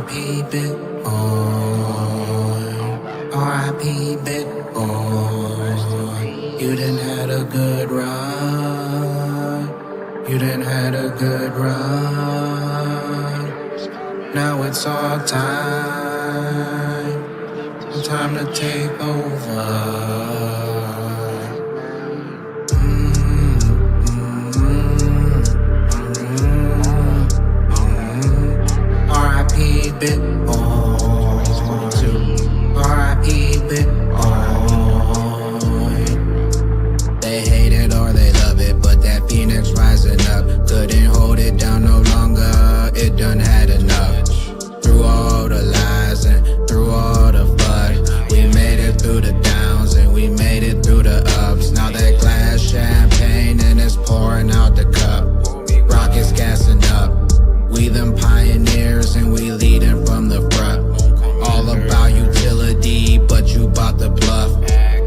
R.I.P. Bitcoin. R.I.P. Bitcoin. You done had a good run. You done had a good run. Now it's our time. Time to take over. R.I.P. Bitcoin. R.I.P. Bitcoin. They hate it or they love it, but that Phoenix rising up couldn't hold it down no longer. It done had enough. Through all the lies and through all the FUD, we made it through the downs and we made it through the ups. Now that glass champagne and it's pouring out the cup. Rockets gassing up. We them pioneers and we leading from the front. All about utility, but you bought the bluff.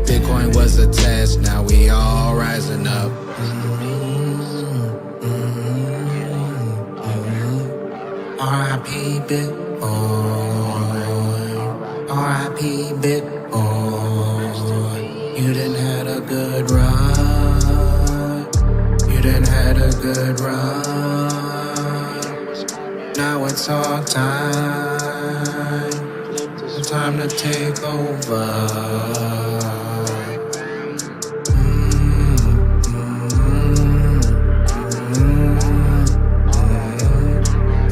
Bitcoin was a test, now we all rising up. R.I.P. Bitcoin. R.I.P. Bitcoin. You done had a good run. You done had a good run. Now it's our time. Time to take over.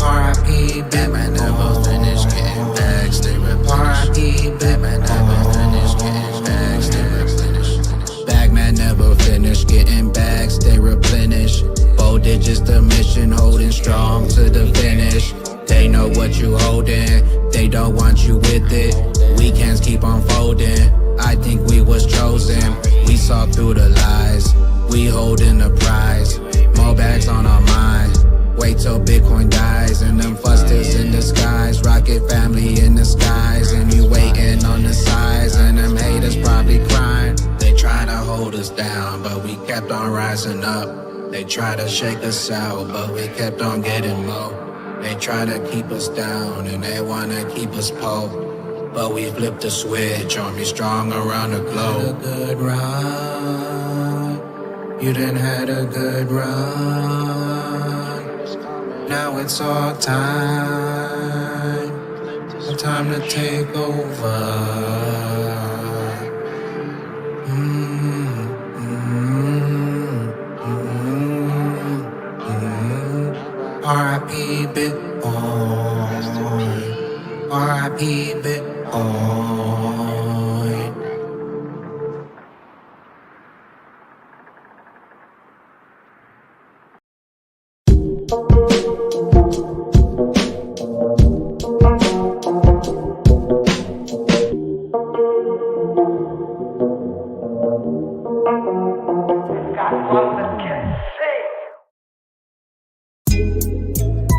R.I.P. Batman never finished getting back, stay replenished. R.I.P. Batman never finished getting back, stay replenished. Bagman never finished getting back, stay replenished. 4 digits the mission, holding strong to the finish. They know what you holding, they don't want you with it. Weekends keep on folding, I think we was chosen. We saw through the lies, we holding the prize. More bags on our mind, wait till Bitcoin dies. And them fusters in the skies, rocket family in the skies. And you waiting on the sides, and them haters probably crying. They try to hold us down, but we kept on rising up. They try to shake us out, but we kept on getting more. They try to keep us down and they wanna keep us poor, but we flipped the switch on me strong around the globe. Had a good run. You done had a good run. Now it's our time. Time to take over. R.I.P. Bitcoin. R.I.P. Bitcoin.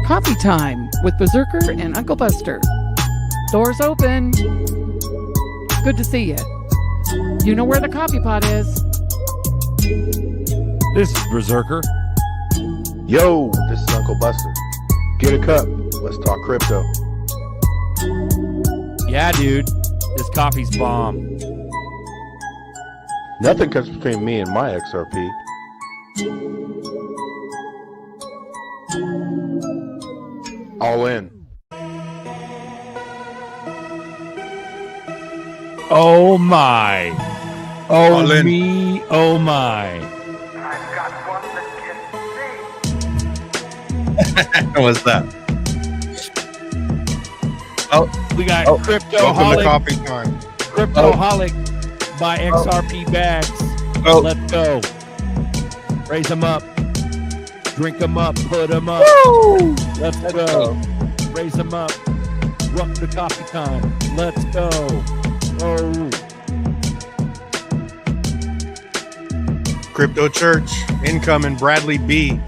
Coffee time with Berserker and Uncle Buster. Doors open. Good to see you. You know where the coffee pot is. This is Berserker. Yo, this is Uncle Buster. Get a cup. Let's talk crypto. Yeah, dude. This coffee's bomb. Nothing comes between me and my XRP. All in. Oh my. Oh All in. me. Oh my. I've got one that can see. What's that? Oh, We got Welcome to Cryptoholic. coffee time. Cryptoholic by XRP bags. Oh. Let's go. Raise them up. Drink them up. Put them up. Woo! Let's go. Raise them up. Rock the coffee time. Let's go. Oh. Crypto Church, incoming Bradley B.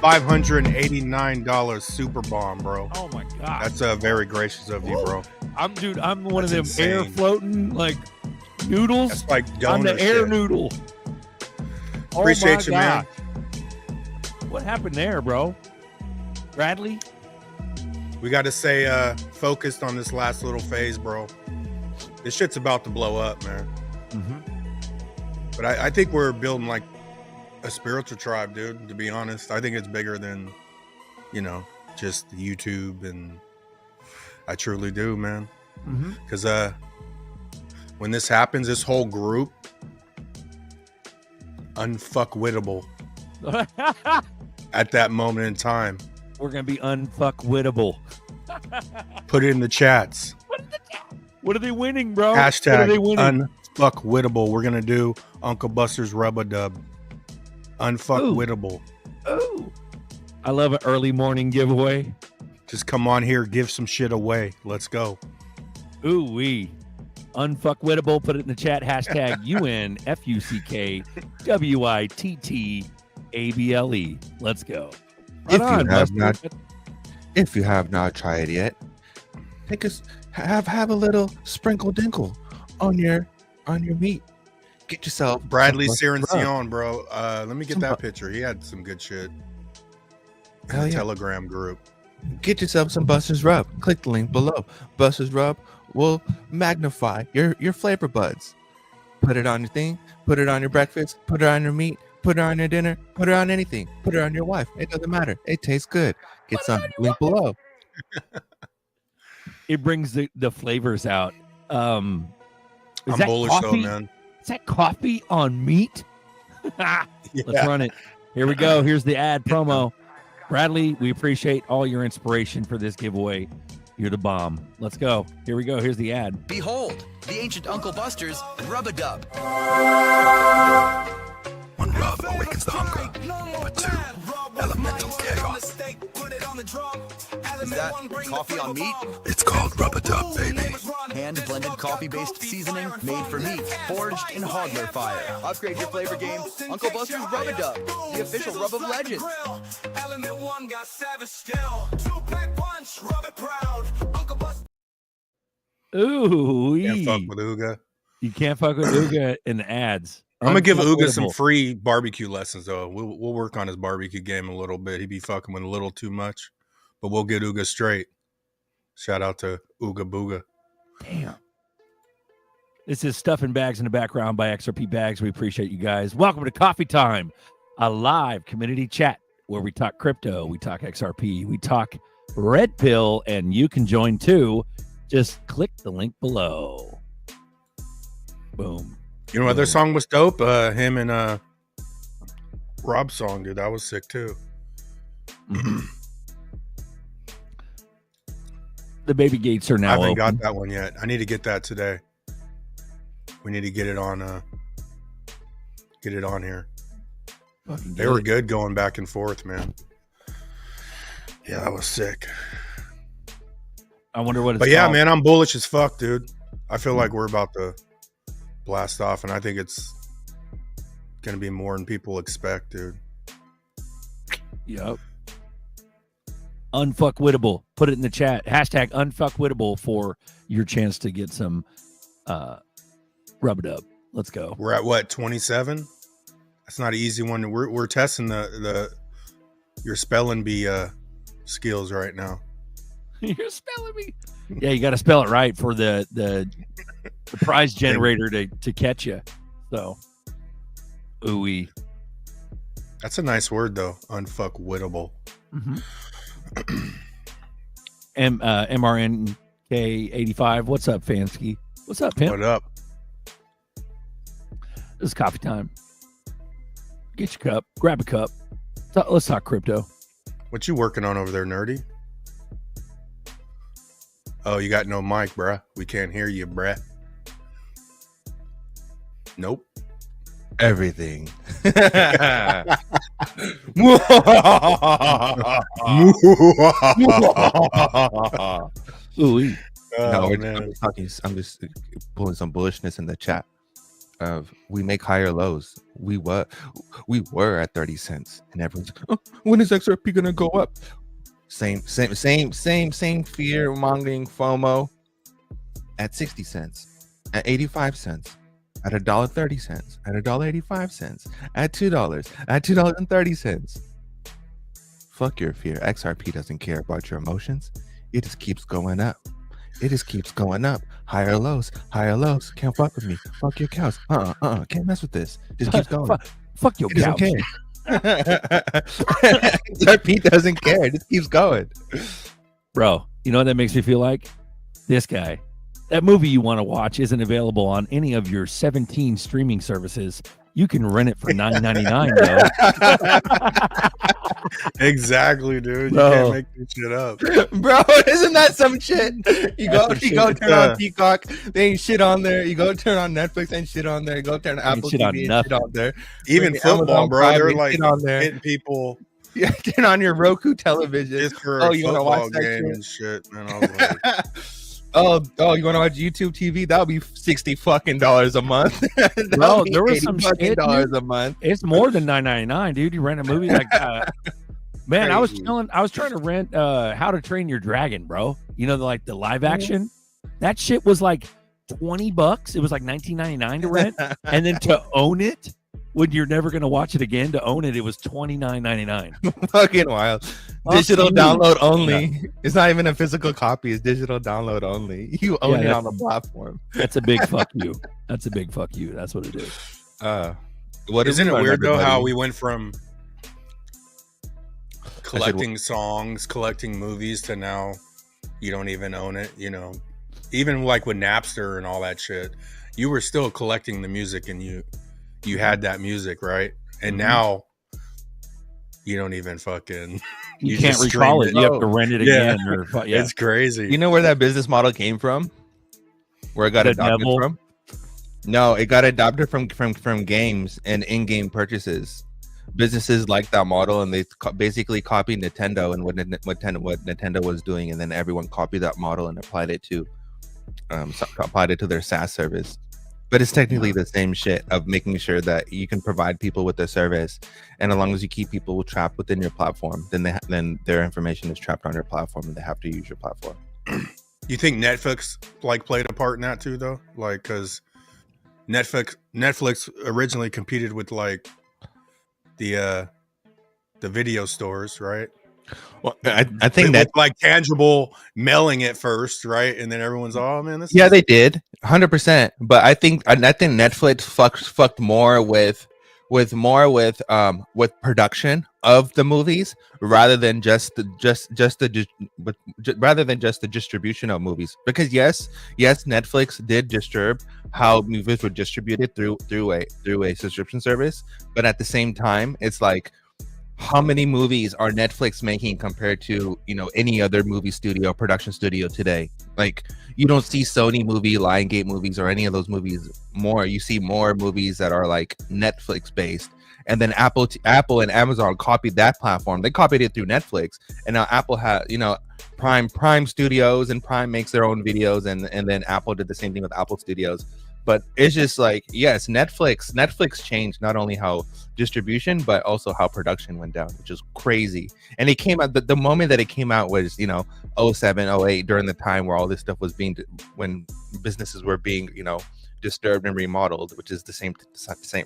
$589 super bomb, bro. Oh my God. That's very gracious of you, bro. I'm one of them That's air insane. floating like noodles. That's like I'm donor the air shit. noodle. Appreciate you, man. What happened there, bro? Bradley? We got to stay focused on this last little phase, bro. This shit's about to blow up, man. But I think we're building like a spiritual tribe, dude, to be honest. I think it's bigger than, just YouTube, and I truly do, man. Because when this happens, this whole group, unfuckwittable at that moment in time. We're going to be unfuckwittable. Put it in the chats. What are they winning, bro? Hashtag what are they winning? unfuckwittable. We're going to do Uncle Buster's Rub-a-Dub. Unfuckwittable. Ooh. I love an early morning giveaway. Just come on here, give some shit away. Let's go. Ooh wee. Unfuckwittable. Put it in the chat. Hashtag UNFUCKWITTABLE. Let's go. If you have not tried yet, take have a little sprinkle dinkle on your meat. Get yourself Bradley some Cirencion, bro. Let me get that picture. He had some good shit in the Telegram group. Get yourself some Buster's Rub. Click the link below. Buster's Rub will magnify your flavor buds. Put it on your thing. Put it on your breakfast. Put it on your meat. Put it on your dinner. Put it on anything. Put it on your wife. It doesn't matter. It tastes good. Get some. Link below. It brings the flavors out. I'm that bullish coffee? though, man. Is that coffee on meat? Let's run it. Here we go. Here's the ad promo. Bradley, we appreciate all your inspiration for this giveaway. You're the bomb. Let's go. Here we go. Here's the ad. Behold, the ancient Uncle Buster's Rub-a-Dub. One rub awakens the hunger, but two, elemental chaos. Is that coffee on meat? It's called Rub-a-Dub, baby. Hand-blended coffee-based seasoning made for meat, forged in Hodler fire. Upgrade your flavor game. Uncle Buster's Rub-a-Dub, the official rub of legends. Element 1 got savage still. 2-pack punch, rub it proud. Uncle Buster. Ooh, Can't fuck with Ooga. You can't fuck with Ooga in the ads. I'm gonna give Ooga some Unfuckwittable. free barbecue lessons though. We'll work on his barbecue game a little bit. He be fucking with a little too much, but we'll get Ooga straight. Shout out to Ooga Booga. Damn. This is Stuffing Bags in the background by XRP Bags. We appreciate you guys. Welcome to Coffee Time, a live community chat where we talk crypto, we talk XRP, we talk Red Pill, and you can join too. Just click the link below. Boom. You know what other song was dope? Him and Rob's song, dude. That was sick too. The baby gates are I now haven't open. got that one yet. I need to get that today. We need to get it on here. Fucking They get were it. good going back and forth, man. Yeah, that was sick. I wonder what it's But yeah, called. man, I'm bullish as fuck, dude. I feel like we're about to blast off, and I think it's gonna be more than people expect, dude. Yep. Unfuckwittable. Put it in the chat. Hashtag unfuckwittable for your chance to get some Rub-a-Dub. Let's go. We're at what, 27? That's not an easy one. We're testing the your spelling bee skills right now. You're spelling me. Yeah, you got to spell it right for the prize generator to catch you. So, ooey. That's a nice word though. Unfuckwittable. MRNK85. What's up, Fansky? What's up, pimp? What up? This is coffee time. Get your cup. Grab a cup. Let's talk crypto. What you working on over there, nerdy? Oh, you got no mic, bruh. We can't hear you, bruh. Nope. everything. Ooh, No, Oh, man. I'm just pulling some bullishness in the chat. We make higher lows. We were at 30 cents, and everyone's like, oh, when is XRP gonna go up? Same fear mongering FOMO at 60 cents, at 85 cents, at $1.30, at $1.85, at $2, at $2.30. Fuck your fear. XRP doesn't care about your emotions. It just keeps going up. It just keeps going up. Higher lows, higher lows. Can't fuck with me. Fuck your cows. Can't mess with this. Just keeps going. Fuck your It doesn't couch. care. Pete doesn't care. It just keeps going. Bro, you know what that makes me feel like? This guy. That movie you want to watch isn't available on any of your 17 streaming services. You can rent it for $9.99 though. Exactly, dude. Bro. You can't make this shit up. Bro, isn't that some shit? You go turn on Peacock, they ain't shit on there. You go turn on Netflix, ain't shit on there. You go turn on Apple shit TV, on ain't nothing. shit on there. Even Freaking football, Amazon bro. Prime, They're ain't like shit on there. hitting people Yeah, turn on your Roku television. just for Oh, a you want to football watch that game shit? and shit, man. I was like, Oh, you want to watch YouTube TV? That'll be $60 fucking a month. Bro, there was some shit, dollars dude. a month. It's more than $9.99, dude. You rent a movie like man, I was Crazy. chilling. I was trying to rent How to Train Your Dragon, bro. You know, like the live action. That shit was like $20. It was like $19.99 to rent, and then to own it when you're never gonna watch it again. To own it, it was $29.99. Fucking wild. Digital download only. It's not even a physical copy. It's digital download only. You own it on the platform. That's a big fuck you. That's a big fuck you. That's what it is. What isn't it weird though how we we went from collecting songs, collecting movies to now you don't even own it, you know. Even like with Napster and all that shit, you were still collecting the music and you had that music, right? And now you don't even fucking You can't just recall stream it. You have to rent it again. Or It's crazy. You know where that business model came from? Where it got The adopted devil? from? No, it got adopted from games and in-game purchases. Businesses like that model, and they basically copied Nintendo and what Nintendo was doing, and then everyone copied that model and applied it to their SaaS service. But it's technically the same shit of making sure that you can provide people with a service, and as long as you keep people trapped within your platform, then their information is trapped on your platform, and they have to use your platform. You think Netflix like played a part in that too, though? Like, because Netflix originally competed with like the video stores, right? Well, I think With, that like tangible mailing it first, right? And then everyone's, oh man, this yeah, is they did 100%. But I think Netflix fucked more with production of the movies rather than just the distribution of movies. Because yes, Netflix did disturb how movies were distributed through a subscription service, but at the same time, it's like, how many movies are Netflix making compared to, you know, any other movie studio, production studio today? Like, you don't see Sony movie, Lionsgate movies, or any of those movies more. You see more movies that are like Netflix based. And then Apple and Amazon copied that platform. They copied it through Netflix, and now Apple has, you know, Prime Studios, and Prime makes their own videos, and then Apple did the same thing with Apple Studios. But it's just like, yes, Netflix changed not only how distribution, but also how production went down, which is crazy. And it came out, the moment that it came out was, you know, 07, 08, during the time where all this stuff was when businesses were being, you know, disturbed and remodeled, which is the same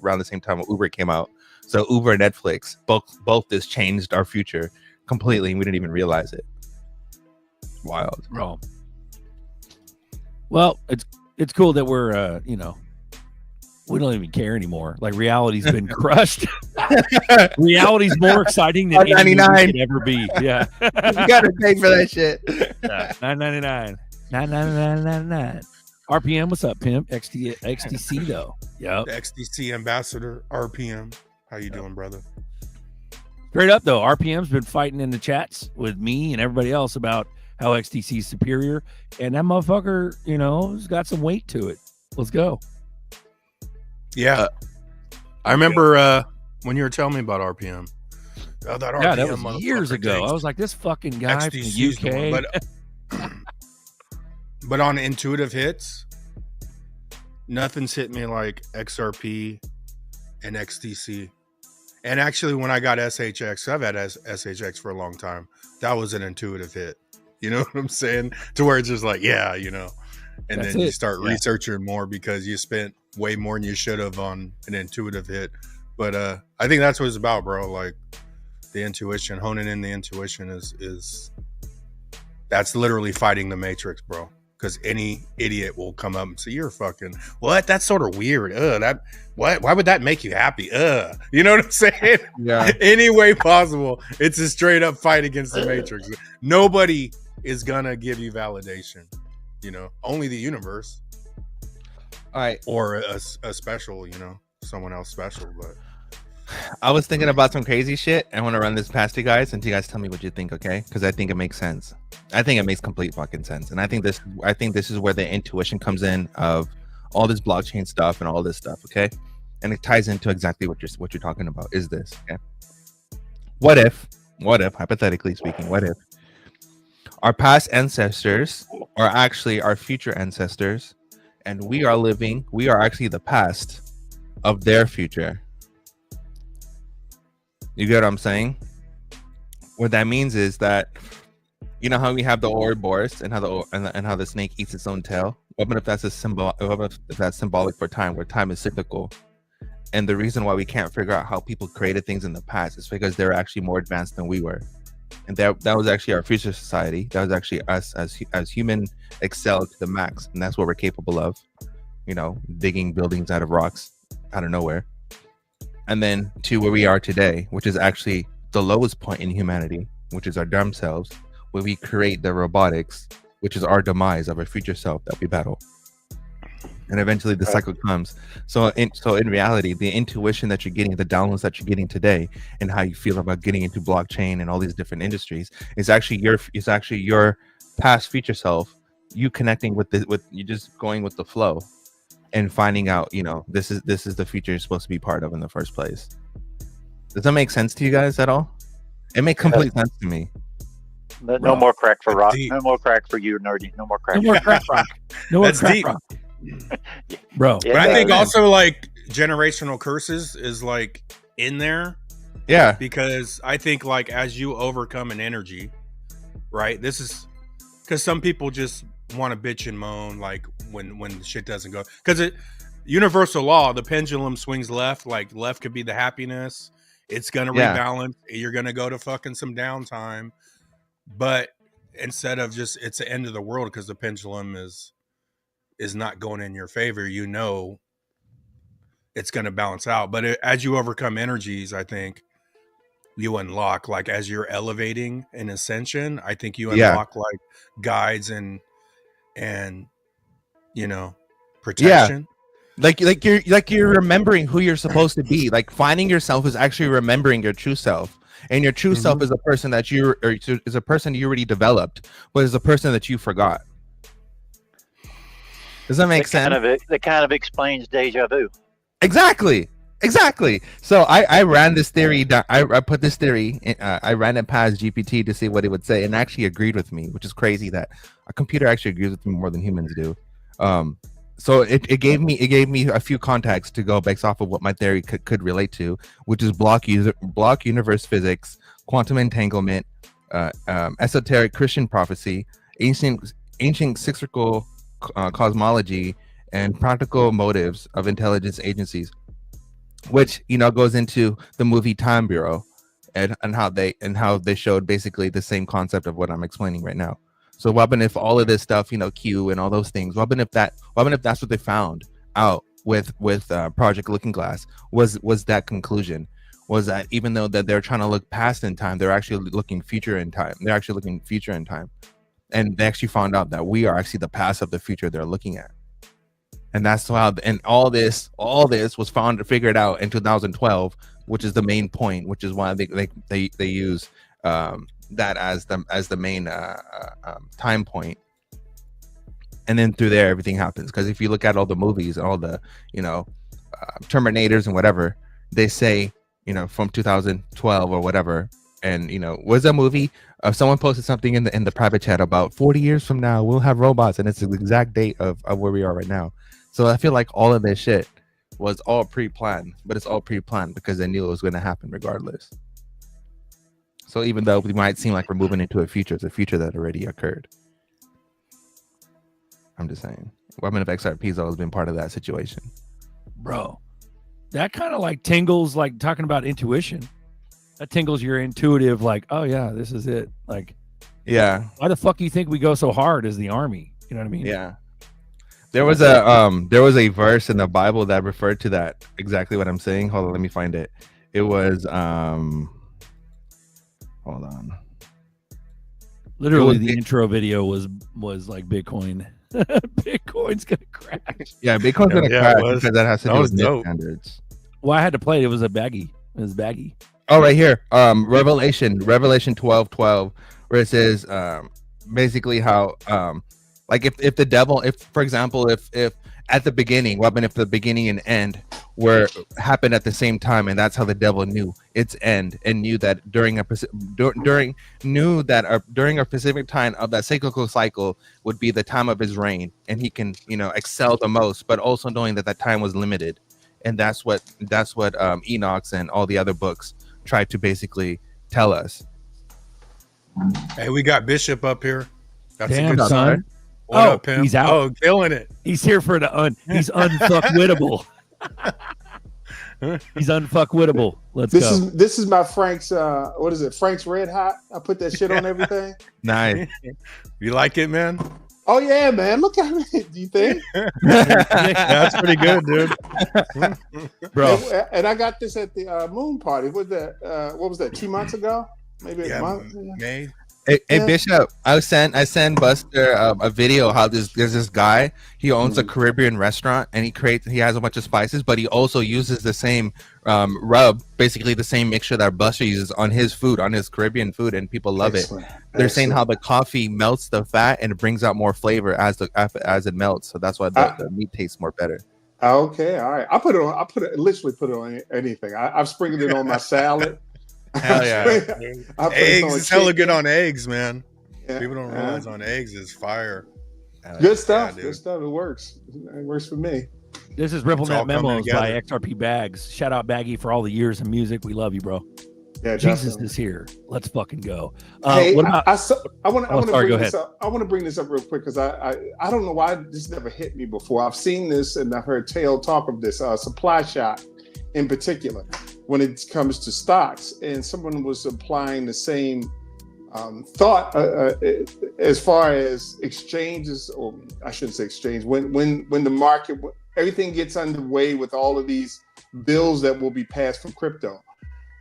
around the same time when Uber came out. So Uber and Netflix, both this changed our future completely, and we didn't even realize it. Wild. Bro. Well, it's cool that we're you know, we don't even care anymore. Like, reality's been crushed. Reality's more exciting than any movie could ever be. Yeah. You gotta pay for that shit. $9.99. $9.99. RPM, what's up, pimp? XTC though. Yep. the XDC ambassador, RPM. How you doing, brother? Straight up though, RPM's been fighting in the chats with me and everybody else about how XTC is superior, and that motherfucker, you know, has got some weight to it. Let's go. Yeah. I remember when you were telling me about RPM. Oh, that RPM, Yeah, that was years motherfucker ago. takes I was like, this fucking guy from the XDC's the one, UK. but on intuitive hits, nothing's hit me like XRP and XTC. And actually, when I got SHX, I've had SHX for a long time. That was an intuitive hit. You know what I'm saying? To where it's just like, yeah, you know. And That's then you it. start Yeah. researching more because you spent way more than you should have on an intuitive hit. But I think that's what it's about, bro. Like, the intuition, honing in the intuition is That's literally fighting the Matrix, bro. Because any idiot will come up and say, "You're fucking what? That's sort of weird. That what? Why would that make you happy? You know what I'm saying? Yeah. Any way possible, it's a straight up fight against the Matrix. Nobody is gonna give you validation. You know, only the universe, All right. or a special. You know, someone else special. But I was thinking about some crazy shit. I want to run this past you guys, and you guys tell me what you think, okay? Because I think it makes sense. I think it makes complete fucking sense, and I think this is where the intuition comes in of all this blockchain stuff and all this stuff, okay? And it ties into exactly what you're talking about. Is this okay? What if hypothetically speaking, what if our past ancestors are actually our future ancestors, and we are actually the past of their future? You get what I'm saying? What that means is that, you know how we have the Ouroboros and how the snake eats its own tail. What if that's a symbol? If that's symbolic for time, where time is cyclical, and the reason why we can't figure out how people created things in the past is because they're actually more advanced than we were, and that was actually our future society. That was actually us as human excelled to the max, and that's what we're capable of. You know, digging buildings out of rocks, out of nowhere. And then to where we are today, which is actually the lowest point in humanity, which is our dumb selves, where we create the robotics, which is our demise of our future self that we battle. And eventually the cycle comes. So in reality, the intuition that you're getting, the downloads that you're getting today, and how you feel about getting into blockchain and all these different industries is actually your past future self, you connecting with you just going with the flow. And finding out, you know, this is the future you're supposed to be part of in the first place. Does that make sense to you guys at all? It makes complete sense to me. No more crack for Rock. No more crack for you, Nerdy. No more crack. No more crack rock. No more That's crack deep. rock. Bro. Yeah, but I think man. also like generational curses is like in there, Yeah. because I think like as you overcome an energy, right? This is because some people just want to bitch and moan like when shit doesn't go, because it universal law, the pendulum swings left. Like left could be the happiness, it's gonna rebalance, you're gonna go to fucking some downtime, but instead of just it's the end of the world because the pendulum is not going in your favor, you know it's gonna balance out. But as you overcome energies, I think you unlock, like as you're elevating an ascension, I think you unlock like guides and you know, protection. Like you're remembering who you're supposed to be. Like finding yourself is actually remembering your true self, and your true self is a person that you already developed, but is a person that you forgot. Does that make sense? That kind of explains deja vu. Exactly. So I ran this theory down. I put this theory. I ran it past GPT to see what it would say, and actually agreed with me, which is crazy that a computer actually agrees with me more than humans do. So it gave me a few contacts to go based off of what my theory could relate to, which is block universe physics, quantum entanglement, esoteric Christian prophecy, ancient cyclical cosmology, and practical motives of intelligence agencies, which, you know, goes into the movie Time Bureau and how they showed basically the same concept of what I'm explaining right now. So what happened if all of this stuff, you know, Q and all those things, what happened if that's what they found out with Project Looking Glass was that conclusion, was that even though that they're trying to look past in time, they're actually looking future in time. And they actually found out that we are actually the past of the future they're looking at. And that's how, and all this was figured out in 2012, which is the main point, which is why they use that as the main time point. And then through there, everything happens. Because if you look at all the movies, all the, you know, Terminators and whatever, they say, you know, from 2012 or whatever. And, you know, was a movie? Someone posted something in the private chat about 40 years from now, we'll have robots. And it's the exact date of where we are right now. So I feel like all of this shit was all pre-planned, but it's all pre-planned because they knew it was going to happen regardless. So even though we might seem like we're moving into a future, it's a future that already occurred. I'm just saying. Women of XRP's always been part of that situation. Bro, that kind of like tingles, like talking about intuition. That tingles your intuitive, like, oh yeah, this is it. Like, Yeah. Why the fuck do you think we go so hard as the army? You know what I mean? Yeah. There was a verse in the Bible that referred to that, exactly what I'm saying. Hold on, let me find it. It was hold on. Literally, the intro video was like Bitcoin. Bitcoin's gonna crash. Yeah, Bitcoin's gonna Yeah, crash it was. because that has to That do was with NIST dope. standards. Well, I had to play it. It was a baggy. It was baggy. Oh, right here. Revelation 12:12, where it says basically how like if the devil, if for example, if at the beginning, well, if the beginning and end were happened at the same time, and that's how the devil knew its end and knew that during a specific time of that cyclical cycle would be the time of his reign, and he can excel the most, but also knowing that that time was limited. And that's what Enoch's and all the other books try to basically tell us. Hey, we got Bishop up here. That's Damn, a good son. sign. What up, pimp? He's out. Oh, killing it. He's here for he's unfuckwittable. He's unfuckwittable. Let's go. This is my Frank's what is it? Frank's Red Hot. I put that shit on everything. Nice. You like it, man? Oh yeah, man. Look at me. Do you think? That's pretty good, dude. Bro. And I got this at the moon party. What was that? 2 months ago? Maybe a month. May. Hey Bishop, I send Buster a video how there's this guy. He owns a Caribbean restaurant, and he has a bunch of spices, but he also uses the same rub, basically the same mixture that Buster uses on his food, on his Caribbean food, and people love it. They're saying how the coffee melts the fat and it brings out more flavor as it melts, so that's why the meat tastes more better. Okay, all right. I literally put it on anything. I've sprinkled it on my salad. Hell yeah. Eggs, it's hella good on eggs, man. Yeah. People don't realize on eggs is fire. Good stuff. Yeah, Good stuff. It works. It works for me. This is It's all RippleNet coming Memos by together. XRP Bags. Shout out Baggy for all the years of music. We love you, bro. Yeah, Jesus definitely. is here. Let's fucking go. Hey, What about? I want to sorry, bring go this ahead. up. I want to bring this up real quick because I don't know why this never hit me before. I've seen this and I've heard Tail talk of this supply shock in particular when it comes to stocks, and someone was applying the same thought as far as exchanges, or I shouldn't say exchange. When the market, everything gets underway with all of these bills that will be passed from crypto,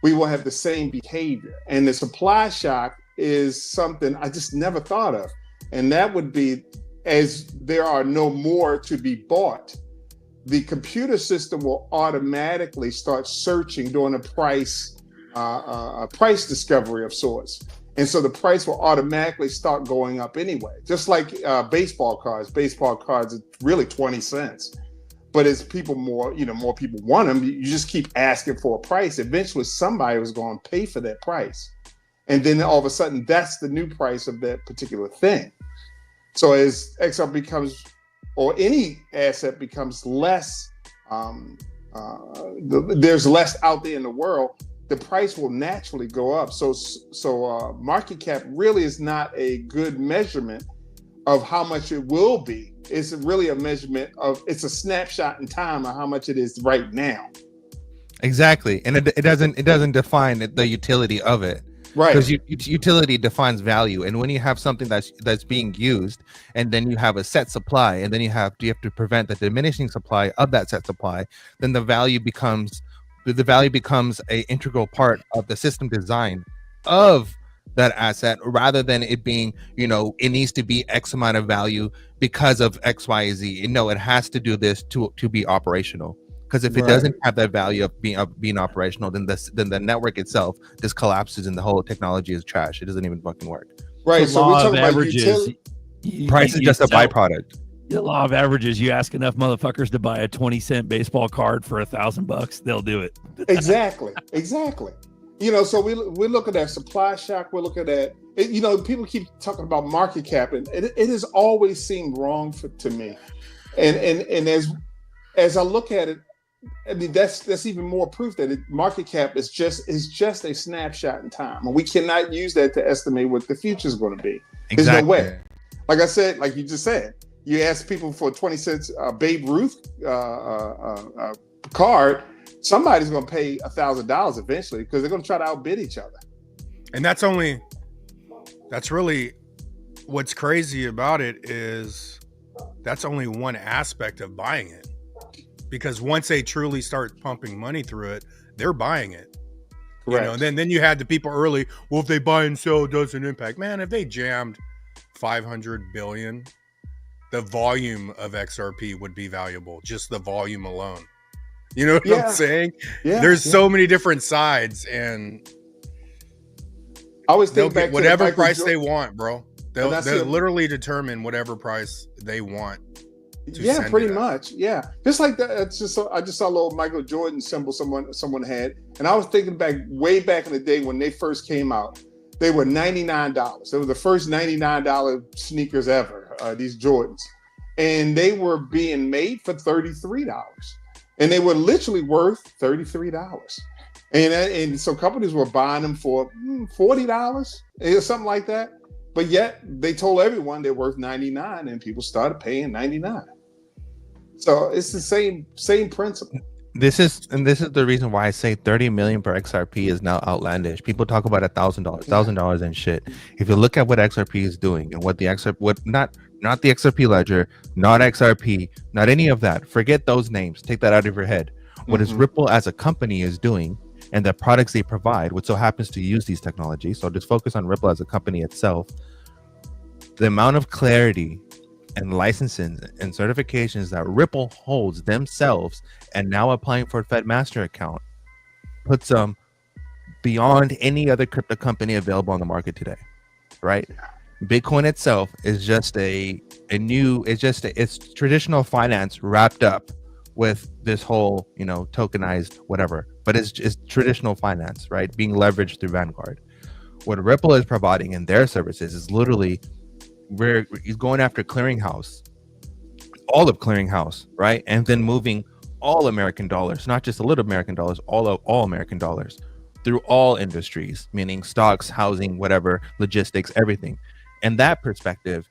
we will have the same behavior. And the supply shock is something I just never thought of. And that would be, as there are no more to be bought, the computer system will automatically start searching, doing a price discovery of sorts. And so the price will automatically start going up anyway. Just like baseball cards. Baseball cards are really 20 cents. But as more people want them, you just keep asking for a price. Eventually, somebody was going to pay for that price. And then all of a sudden, that's the new price of that particular thing. So as XR becomes, or any asset becomes less, there's less out there in the world, the price will naturally go up. So market cap really is not a good measurement of how much it will be. It's really a measurement of, it's a snapshot in time of how much it is right now. Exactly, and it doesn't define the utility of it. Right. Because utility defines value, and when you have something that's being used, and then you have a set supply, and then you have to prevent the diminishing supply of that set supply, then the value becomes a integral part of the system design of that asset, rather than it being, it needs to be X amount of value because of X, Y, Z. No, it has to do this to be operational. Because if it doesn't have that value of being operational, then the network itself just collapses and the whole technology is trash. It doesn't even fucking work. Right. So we're talking about averages. Price is just a byproduct. The law of averages. You ask enough motherfuckers to buy a 20-cent baseball card for $1,000, they'll do it. Exactly. So we're looking at supply shock. We're looking at, people keep talking about market cap, and it has always seemed wrong to me. And as I look at it, I mean, that's even more proof that market cap is just a snapshot in time, and we cannot use that to estimate what the future is going to be. Exactly. There's no way. Like I said, like you just said, you ask people for 20 cents Babe Ruth card, somebody's going to pay $1,000 eventually because they're going to try to outbid each other. And that's only That's really what's crazy about it is that's only one aspect of buying it. Because once they truly start pumping money through it, they're buying it. You know, and then you had the people early, well, if they buy and sell, it doesn't impact. Man, if they jammed 500 billion, the volume of XRP would be valuable, just the volume alone. You know what I'm saying? Yeah. There's so many different sides, and I always think they'll back get whatever to price they want, bro. They'll And I see literally determine whatever price they want. Yeah, pretty much. Yeah, just like that. It's just I just saw a little Michael Jordan symbol someone had, and I was thinking back way back in the day when they first came out. They were $99. They were the first $99 sneakers ever. These Jordans, and they were being made for $33, and they were literally worth $33. And so companies were buying them for $40 or something like that. But yet they told everyone they're worth $99, and people started paying $99. So it's the same principle. This is the reason why I say 30 million per XRP is now outlandish. People talk about $1,000 and shit. If you look at what XRP is doing and what the not the XRP ledger, not XRP, not any of that. Forget those names. Take that out of your head. What is Ripple as a company is doing, and the products they provide, which so happens to use these technologies. So just focus on Ripple as a company itself. The amount of clarity and licensing and certifications that Ripple holds themselves and now applying for a Fed Master account puts them beyond any other crypto company available on the market today, right? Bitcoin itself is just it's traditional finance wrapped up with this whole, tokenized whatever, but it's traditional finance, right? Being leveraged through Vanguard. What Ripple is providing in their services is literally where he's going after clearinghouse, all of clearinghouse, right? And then moving all American dollars, not just a little American dollars, all American dollars through all industries, meaning stocks, housing, whatever, logistics, everything. And that perspective,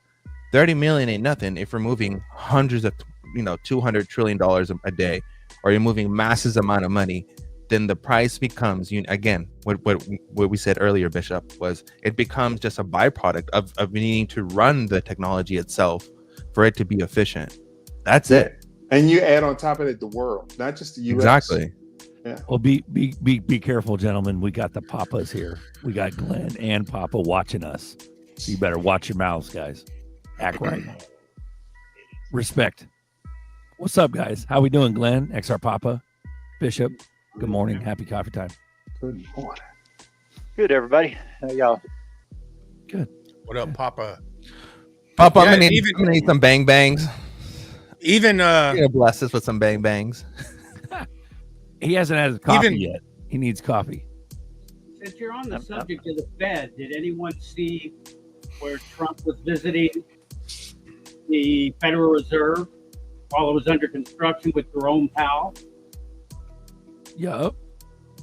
30 million ain't nothing if you're moving hundreds of, $200 trillion a day, or you're moving massive amount of money. Then the price becomes, again, what we said earlier, Bishop, was it becomes just a byproduct of needing to run the technology itself for it to be efficient. That's it. And you add on top of it the world, not just the U.S. Exactly. Yeah. Well, be careful, gentlemen. We got the Papas here. We got Glenn and Papa watching us. So you better watch your mouths, guys. Act right. Respect. What's up, guys? How we doing, Glenn? XR Papa, Bishop. Good morning. Happy coffee time. Good morning. Good, everybody. How y'all? Good. What up, Papa? Papa, I'm gonna need some bang bangs. Even bless us with some bang bangs. He hasn't had his coffee yet. He needs coffee. Since you're on the subject of the Fed, did anyone see where Trump was visiting the Federal Reserve while it was under construction with Jerome Powell? Yep.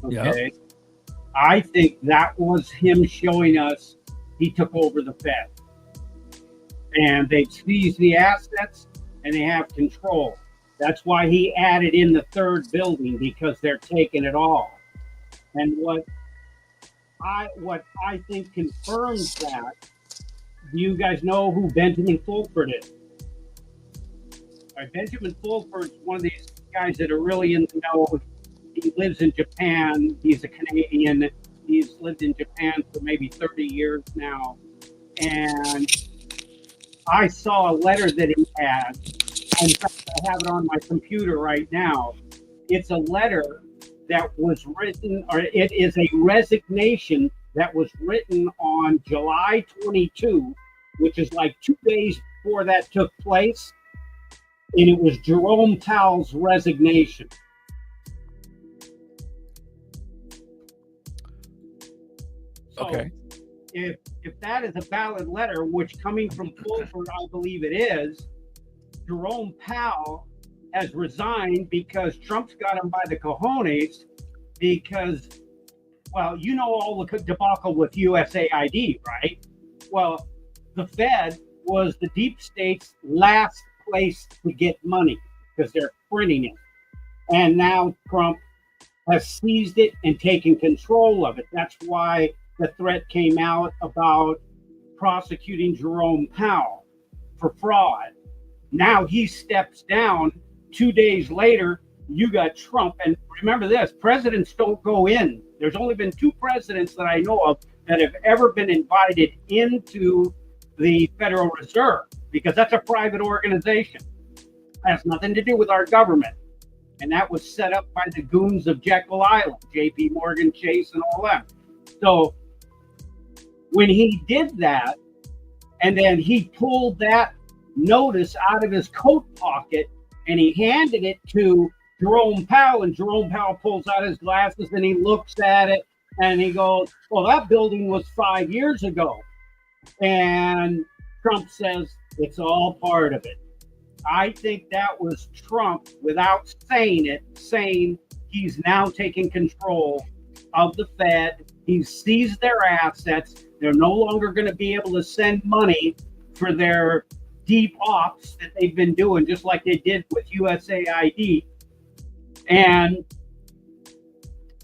Okay. Yep. I think that was him showing us he took over the Fed. And they've seized the assets and they have control. That's why he added in the third building, because they're taking it all. And what I think confirms that, do you guys know who Benjamin Fulford is? Benjamin Fulford's one of these guys that are really in the know. He lives in Japan. He's a Canadian. He's lived in Japan for maybe 30 years now. And I saw a letter that he had. In fact, I have it on my computer right now. It's a letter that was written, or it is a resignation that was written on July 22, which is like 2 days before that took place. And it was Jerome Powell's resignation. So okay. If that is a valid letter, which coming from Fulford, I believe it is, Jerome Powell has resigned because Trump's got him by the cojones because, well, you know all the debacle with USAID, right? Well, the Fed was the deep state's last place to get money because they're printing it. And now Trump has seized it and taken control of it. That's why the threat came out about prosecuting Jerome Powell for fraud. Now he steps down. 2 days later, you got Trump. And remember this, presidents don't go in. There's only been 2 presidents that I know of that have ever been invited into the Federal Reserve, because that's a private organization. It has nothing to do with our government. And that was set up by the goons of Jekyll Island, JP Morgan Chase and all that. So when he did that, and then he pulled that notice out of his coat pocket and he handed it to Jerome Powell, and Jerome Powell pulls out his glasses and he looks at it and he goes, well, that building was 5 years ago. And Trump says it's all part of it. I think that was Trump, without saying it, saying he's now taking control of the Fed. He's seized their assets. They're no longer going to be able to send money for their deep ops that they've been doing, just like they did with USAID. And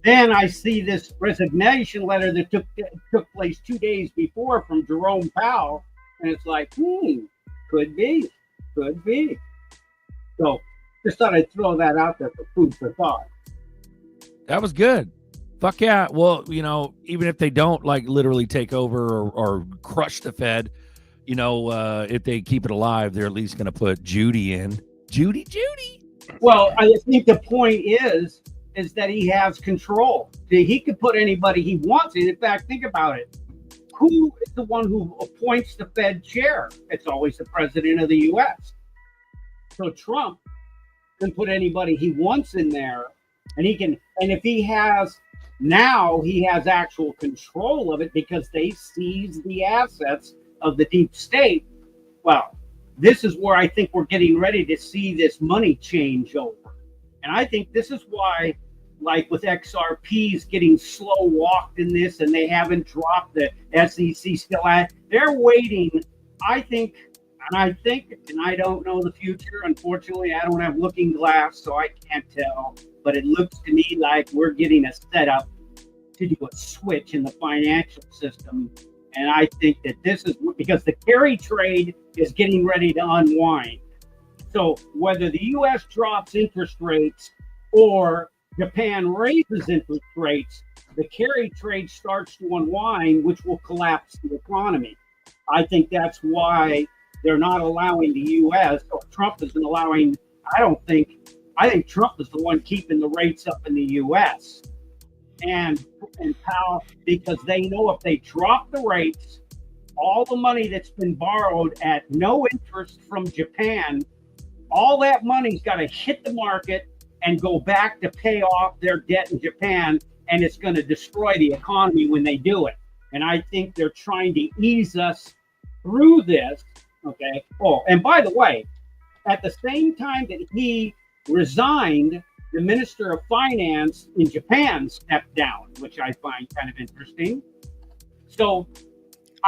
then I see this resignation letter that took place 2 days before from Jerome Powell, and it's like, could be. So just thought I'd throw that out there for food for thought. That was good. Fuck yeah. Well, you know, even if they don't like literally take over or crush the Fed, you know, if they keep it alive, they're at least going to put Judy in. Judy. Well, I think the point is that he has control. He could put anybody he wants in. In fact, think about it. Who is the one who appoints the Fed chair? It's always the president of the U.S. So Trump can put anybody he wants in there, and he can. And if he has actual control of it because they seized the assets of the deep state. Well, this is where I think we're getting ready to see this money change over, and I think this is why, like with XRPs getting slow walked in this, and they haven't dropped the SEC still at. They're waiting. I think, and I don't know the future. Unfortunately, I don't have looking glass, so I can't tell. But it looks to me like we're getting a setup to do a switch in the financial system. And I think that this is because the carry trade is getting ready to unwind. So whether the U.S. drops interest rates or Japan raises interest rates, the carry trade starts to unwind, which will collapse the economy. I think that's why they're not allowing the U.S. or Trump isn't allowing. I think Trump is the one keeping the rates up in the U.S. and Powell, because they know if they drop the rates, all the money that's been borrowed at no interest from Japan, all that money's got to hit the market and go back to pay off their debt in Japan, and it's going to destroy the economy when they do it. And I think they're trying to ease us through this. Okay. Oh, and by the way, at the same time that he resigned, the Minister of Finance in Japan stepped down, which I find kind of interesting. So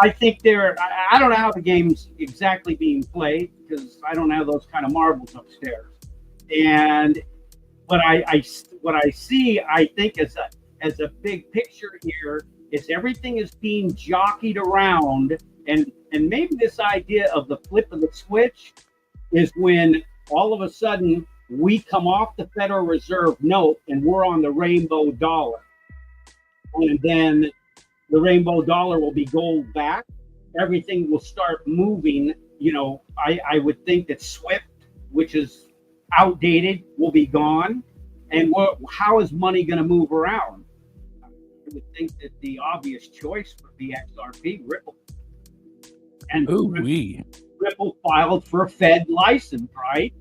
I think I don't know how the game's exactly being played because I don't have those kind of marbles upstairs. But what I see, I think as a big picture here is everything is being jockeyed around, and maybe this idea of the flip of the switch is when all of a sudden we come off the Federal Reserve note and we're on the rainbow dollar, and then the rainbow dollar will be gold back. Everything will start moving. You know, I would think that SWIFT, which is outdated, will be gone. And how is money going to move around? I would think that the obvious choice would be XRP, Ripple. And Ripple filed for a Fed license, right?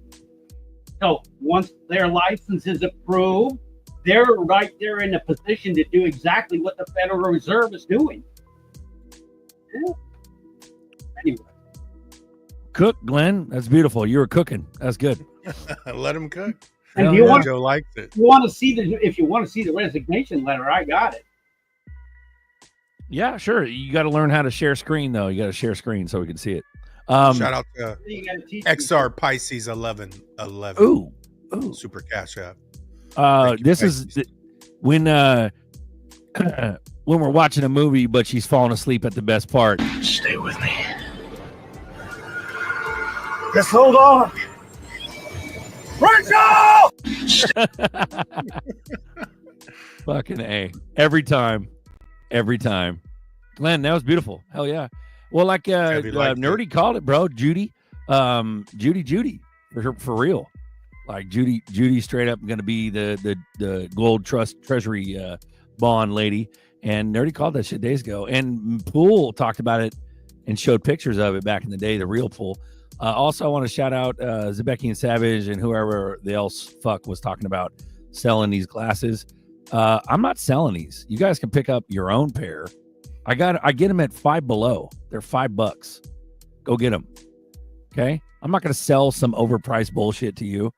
So once their license is approved, they're right there in a position to do exactly what the Federal Reserve is doing. Yeah. Anyway. Cook, Glenn. That's beautiful. You were cooking. That's good. Let him cook. And Joe likes it. If you want to see the resignation letter, I got it. Yeah, sure. You got to learn how to share screen, though. You got to share screen so we can see it. Shout out to XR Pisces 1111. Ooh. Super Cash App. This is when when we're watching a movie, but she's falling asleep at the best part. Stay with me. Just hold on. Rachel! Fucking A. Every time. Glenn, that was beautiful. Hell yeah. Well, like Nerdy called it, bro. Judy. Judy. For real. Like Judy straight up gonna be the gold treasury bond lady. And Nerdy called that shit days ago. And Pool talked about it and showed pictures of it back in the day, the real Pool. Also, I want to shout out Zebeki and Savage and whoever the else fuck was talking about selling these glasses. I'm not selling these. You guys can pick up your own pair. I get them at $5 Below. They're $5. Go get them. Okay. I'm not going to sell some overpriced bullshit to you.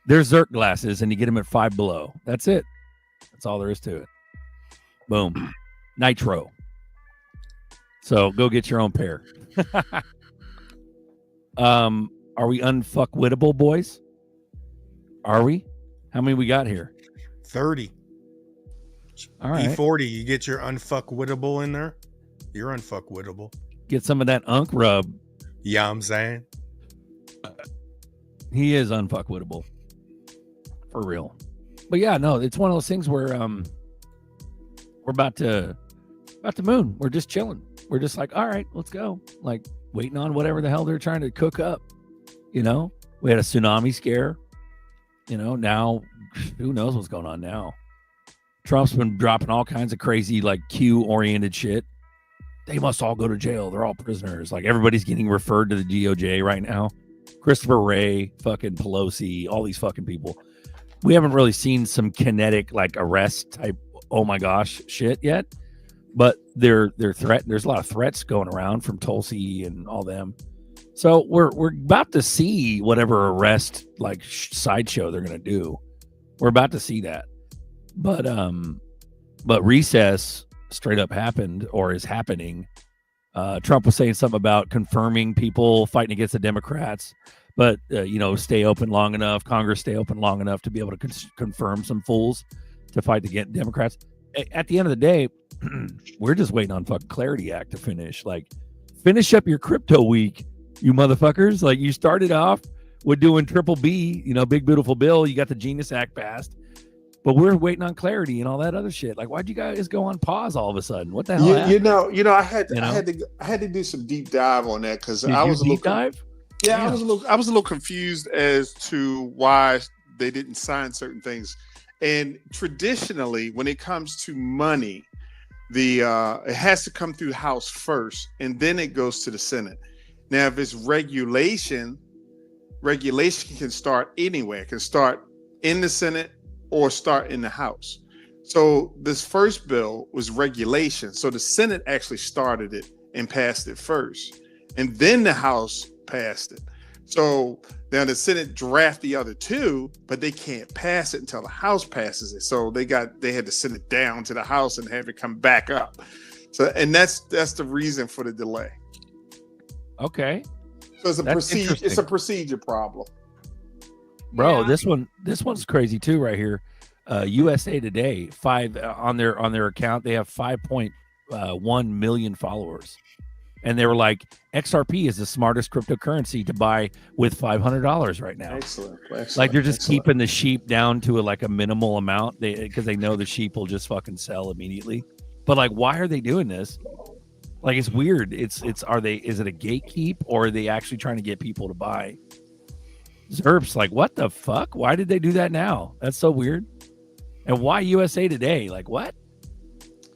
They're ZRK glasses and you get them at $5 Below. That's it. That's all there is to it. Boom. Nitro. So go get your own pair. Are we unfuckwittable, boys? Are we? How many we got here? 30. All right. E40, you get your unfuckwittable in there. You're unfuckwittable. Get some of that unk rub. Yeah, I'm saying. He is unfuckwittable. For real. But yeah, no, it's one of those things where we're about to moon. We're just chilling. We're just like, all right, let's go. Like waiting on whatever the hell they're trying to cook up. You know, we had a tsunami scare. You know, now who knows what's going on now? Trump's been dropping all kinds of crazy, like Q-oriented shit. They must all go to jail. They're all prisoners. Like everybody's getting referred to the DOJ right now. Christopher Wray, fucking Pelosi, all these fucking people. We haven't really seen some kinetic like arrest type, oh my gosh, shit yet. But they're there's a lot of threats going around from Tulsi and all them. So we're about to see whatever arrest like sideshow they're gonna do. We're about to see that. But recess straight up happened or is happening. Trump was saying something about confirming people fighting against the Democrats, but stay open long enough, Congress stay open long enough to be able to confirm some fools to fight against Democrats. At the end of the day, we're just waiting on fucking Clarity Act to finish. Like, finish up your crypto week, you motherfuckers. Like, you started off with doing triple B, big beautiful bill. You got the Genius Act passed. But we're waiting on clarity and all that other shit. Like, why'd you guys go on pause all of a sudden? What the hell? I had to do some deep dive on that because I was a little dive. Yeah, I was a little confused as to why they didn't sign certain things. And traditionally, when it comes to money, it has to come through the House first, and then it goes to the Senate. Now, if it's regulation can start anywhere. It can start in the Senate or start in the House. So this first bill was regulation. So the Senate actually started it and passed it first. And then the House passed it. So now the Senate draft the other two, but they can't pass it until the House passes it. So they had to send it down to the House and have it come back up. So, and that's the reason for the delay. Okay. So it's a procedure problem. Bro, this one's crazy too right here. USA Today, on their account, they have 5.1 million followers. And they were like, XRP is the smartest cryptocurrency to buy with $500 right now. Excellent. Like they're just keeping the sheep down to a minimal amount because they know the sheep will just fucking sell immediately. But like, why are they doing this? Like, it's weird. Is it a gatekeep or are they actually trying to get people to buy? ZRP's like, what the fuck? Why did they do that now? That's so weird. And why USA Today? Like, what?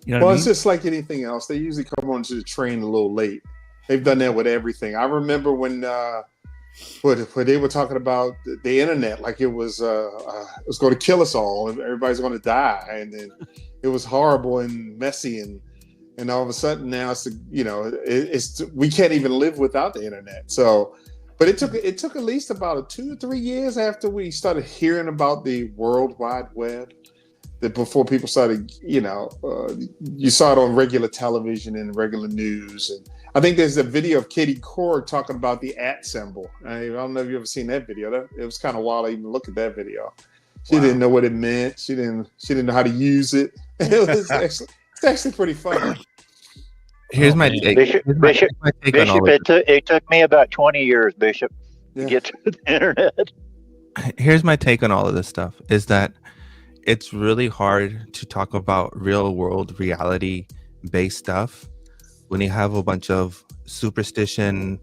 It's just like anything else. They usually come onto the train a little late. They've done that with everything. I remember when they were talking about the internet, like it was going to kill us all and everybody's going to die, and then it was horrible and messy, and all of a sudden now we can't even live without the internet. So. But it took at least about 2 or 3 years after we started hearing about the World Wide Web, that before people started, you saw it on regular television and regular news. And I think there's a video of Katie Couric talking about the @ symbol. I don't know if you've ever seen that video. It was kind of wild to even look at that video. She didn't know what it meant. She didn't know how to use it. It's actually pretty funny. Here's my take. Bishop, Here's my take on all Bishop, of it took me about 20 years, Bishop, to Yeah. get to the internet. Here's my take on all of this stuff is that it's really hard to talk about real world reality based stuff when you have a bunch of superstition,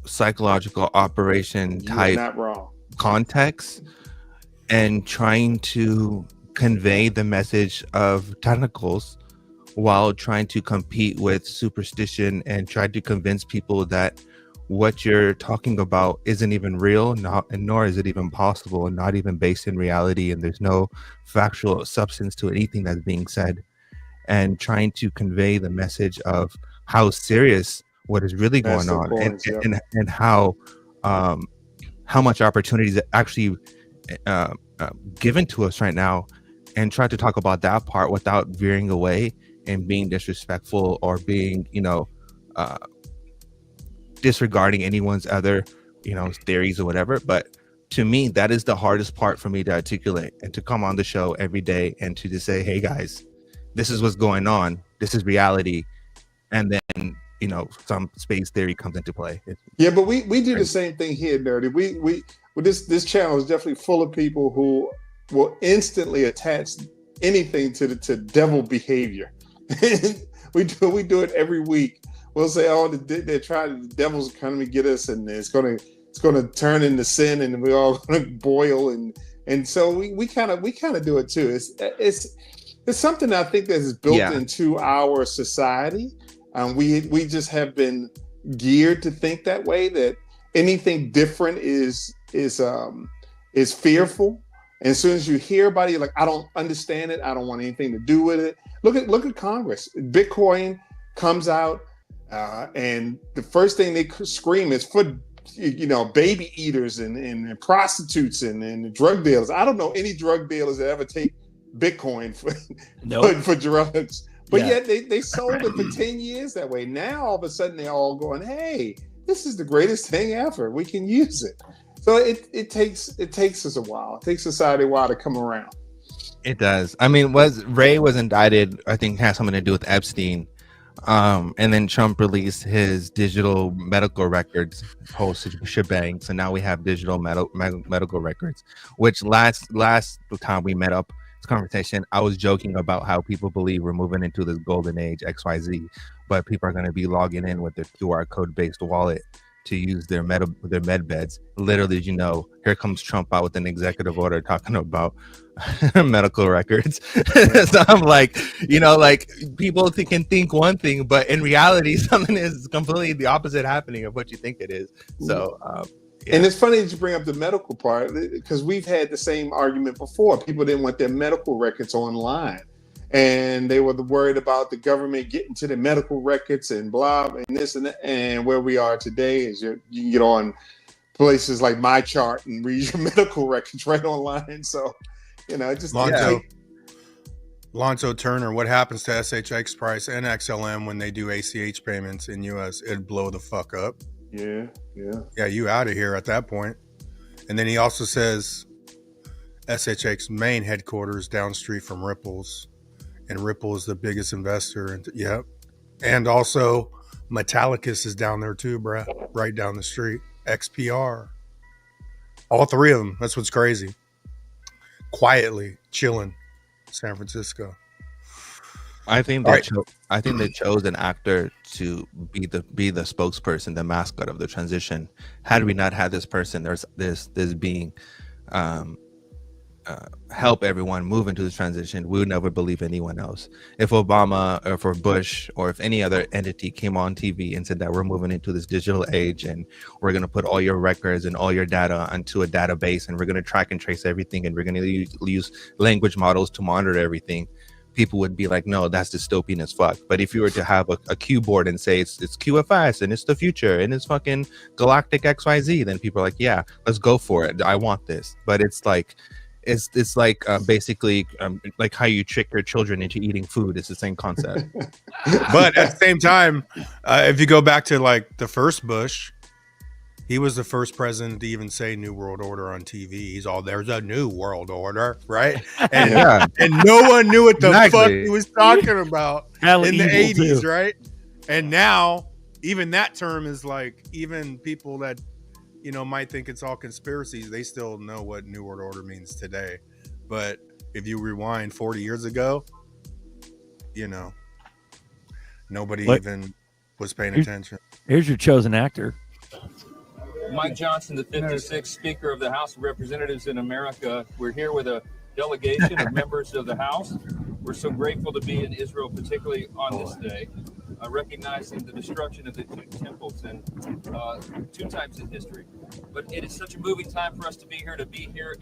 psychological operation You're type not wrong. context, and trying to convey the message of tentacles while trying to compete with superstition and try to convince people that what you're talking about isn't even real, nor is it even possible, and not even based in reality, and there's no factual substance to anything that's being said, and trying to convey the message of how serious what is really going on, and how much opportunities are actually given to us right now, and try to talk about that part without veering away and being disrespectful or being disregarding anyone's other theories or whatever. But to me, that is the hardest part for me to articulate, and to come on the show every day and to just say, hey guys, this is what's going on, this is reality, and then some space theory comes into play. Yeah, but we do the same thing here, Nerdy. We this channel is definitely full of people who will instantly attach anything to devil behavior. we do it every week. We'll say, oh, they're trying, the devil's coming to get us, and it's gonna turn into sin, and we're all gonna boil, and so we kind of do it too. It's something I think that is built into our society. We just have been geared to think that way, that anything different is fearful. And as soon as you hear about it, you're like, I don't understand it. I don't want anything to do with it. Look at Congress. Bitcoin comes out, and the first thing they scream is for baby eaters and prostitutes and drug dealers. I don't know any drug dealers that ever take Bitcoin for drugs. But yet they sold it for 10 years that way. Now all of a sudden they're all going, hey, this is the greatest thing ever. We can use it. So it takes us a while. It takes society a while to come around. It does. I mean, Ray was indicted, I think has something to do with Epstein. And then Trump released his digital medical records whole shebang. So now we have digital medical records, which last time we met up this conversation, I was joking about how people believe we're moving into this golden age XYZ, but people are going to be logging in with their QR code based wallet to use their med beds. Literally, here comes Trump out with an executive order talking about medical records. So I'm like, people can think one thing, but in reality, something is completely the opposite happening of what you think it is. So, And it's funny that you bring up the medical part, because we've had the same argument before. People didn't want their medical records online, and they were worried about the government getting to the medical records and blah, and this and that. And where we are today is you can get on places like MyChart and read your medical records right online. So, just Lonzo Turner, what happens to SHX price and XLM when they do ACH payments in US? It'd blow the fuck up. Yeah, you out of here at that point. And then he also says SHX main headquarters down street from Ripple's, and Ripple is the biggest investor. And also Metallicus is down there too, bruh, right down the street. XPR, all three of them. That's what's crazy. Quietly chilling, San Francisco. I think they chose an actor to be the spokesperson, the mascot of the transition. Had we not had this person, there's this being help everyone move into this transition, we would never believe anyone else. If Obama or if Bush or if any other entity came on TV and said that we're moving into this digital age and we're going to put all your records and all your data onto a database and we're going to track and trace everything and we're going to use language models to monitor everything, people would be like, no, that's dystopian as fuck. But if you were to have a keyboard and say it's QFS and it's the future and it's fucking galactic XYZ, then people are like, yeah, let's go for it. I want this. But it's like basically like how you trick your children into eating food. It's the same concept. But at the same time, if you go back to like the first Bush, He was the first president to even say New World Order on TV. He's all, there's a new world order, right? And, and no one knew what the fuck he was talking about in the 80s, right? And now, even that term is like, even people that, you know, might think it's all conspiracies, they still know what New World Order means today. But if you rewind 40 years ago, you know, nobody even was paying attention. Here's your chosen actor. Mike Johnson, the 56th Speaker of the House of Representatives in America. We're here with a delegation of members of the House. We're so grateful to be in Israel, particularly on this day, recognizing the destruction of the two temples and 2 times in history. But it is such a moving time for us to be here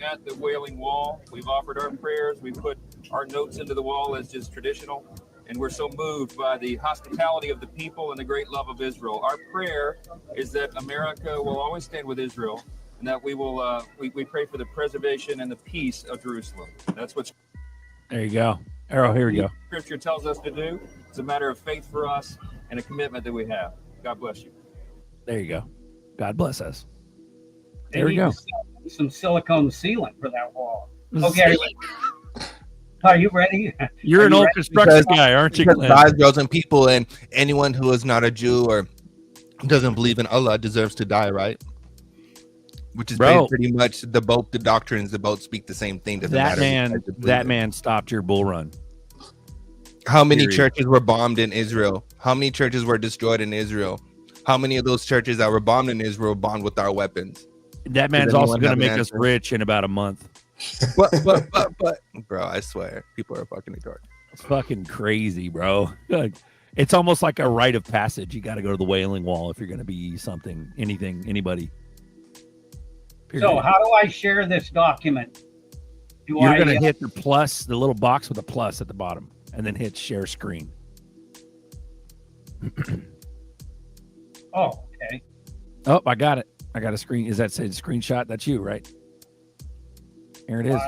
at the Wailing Wall. We've offered our prayers. We put our notes into the wall as just traditional. And we're so moved by the hospitality of the people and the great love of Israel. Our prayer is that America will always stand with Israel, and that we will we pray for the preservation and the peace of Jerusalem. That's what. There you go. Arrow, here we go. Scripture tells us to do. It's a matter of faith for us and a commitment that we have. God bless you. There you go. God bless us. There we go. Some silicone sealant for that wall. Okay. Are you ready? You're an old construction guy, aren't you? Guys, girls, and people, and anyone who is not a Jew or doesn't believe in Allah deserves to die, right? Which is pretty much the doctrines. The both speak the same thing. That man stopped your bull run. How many churches were bombed in Israel? How many churches were destroyed in Israel? How many of those churches that were bombed in Israel bombed with our weapons? That man's also going to make us rich in about a month. But, bro, I swear, people are fucking retarded. It's fucking crazy, bro. It's almost like a rite of passage. You got to go to the Wailing Wall if you're going to be something, anything, anybody. Period. So, how do I share this document? You're going to hit the plus, the little box with a plus at the bottom, and then hit share screen. Oh, okay. Oh, I got it. I got a screen. Is that say screenshot? That's you, right? Here it is.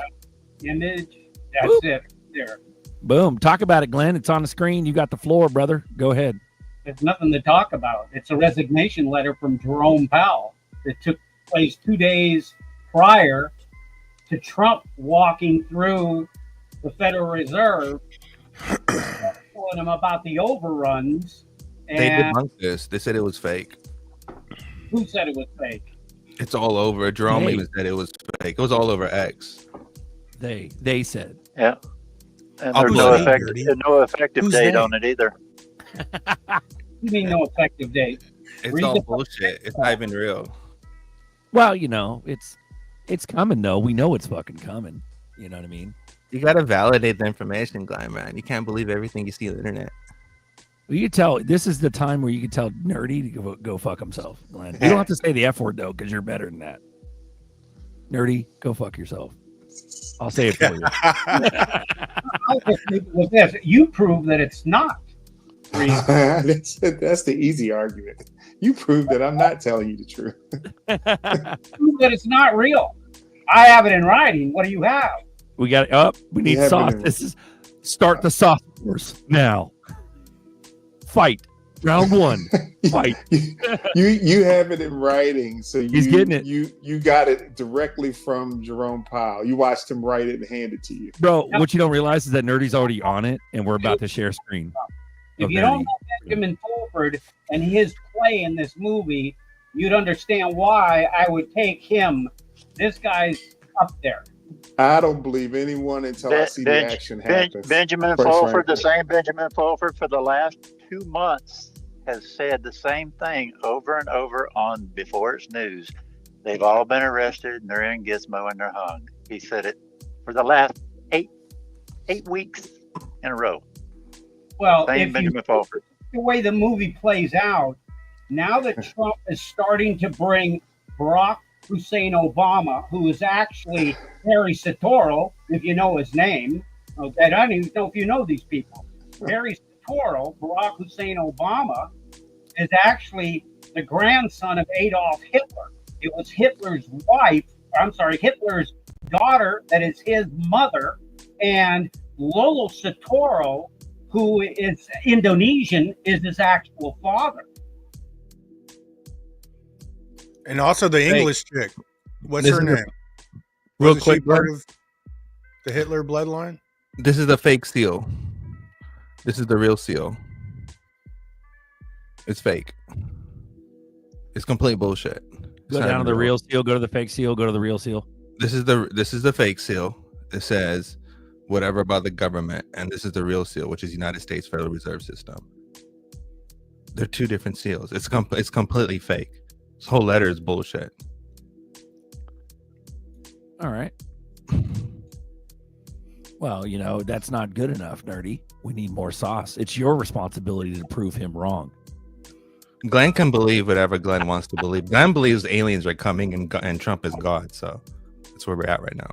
Image. That's it. There. Boom. Talk about it, Glenn. It's on the screen. You got the floor, brother. Go ahead. There's nothing to talk about. It's a resignation letter from Jerome Powell that took place 2 days prior to Trump walking through the Federal Reserve, telling him about the overruns. And they debunked this. They said it was fake. Who said it was fake? It's all over. Jerome even said it was fake. It was all over X. They said. Yeah. And there's no effective date on it either. You mean no effective date? It's all bullshit. It's not even real. Well, you know, it's coming though. We know it's fucking coming. You know what I mean? You gotta validate the information, Glenn, man. You can't believe everything you see on the internet. Well, you can tell this is the time where you can tell Nerdy to go fuck himself, Glenn. You don't have to say the F word though, because you're better than that. Nerdy, go fuck yourself. I'll say it for you. I'll just leave it with this. You prove that it's not real. That's the easy argument. You prove that I'm not telling you the truth. Prove that it's not real. I have it in writing. What do you have? We got it up. We need sauce. This is start the sauce wars now. Fight. Round 1. Fight. you have it in writing, so he's getting it. You got it directly from Jerome Powell. You watched him write it and hand it to you. Bro, what you don't realize is that Nerdy's already on it, and we're about to share screen. If you don't know Benjamin Fulford and his play in this movie, you'd understand why I would take him. This guy's up there. I don't believe anyone until I see the action happen. Benjamin Fulford, the same Benjamin Fulford for the last 2 months, has said the same thing over and over on Before It's News. They've all been arrested and they're in Gizmo and they're hung. He said it for the last eight weeks in a row. Well, same Benjamin Fulford. The way the movie plays out, now that Trump is starting to bring Barack Hussein Obama, who is actually Harry Satoro, if you know his name. Okay, I don't even know if you know these people. Harry Satoro, Barack Hussein Obama, is actually the grandson of Adolf Hitler. It was Hitler's Hitler's daughter that is his mother, and Lolo Satoro, who is Indonesian, is his actual father. And also the Fake. English chick. What's This her is a- name? Real Wasn't she quick, part bro. of the Hitler bloodline? This is the fake seal. This is the real seal. It's fake. It's complete bullshit. Go down to the real seal, go to the fake seal, go to the real seal. This is the fake seal. It says whatever about the government, and this is the real seal, which is United States Federal Reserve System. They're two different seals. It's completely fake. This whole letter is bullshit. All right. Well, you know, that's not good enough, Nerdy. We need more sauce. It's your responsibility to prove him wrong. Glenn can believe whatever Glenn wants to believe. Glenn believes aliens are coming and Trump is God. So that's where we're at right now.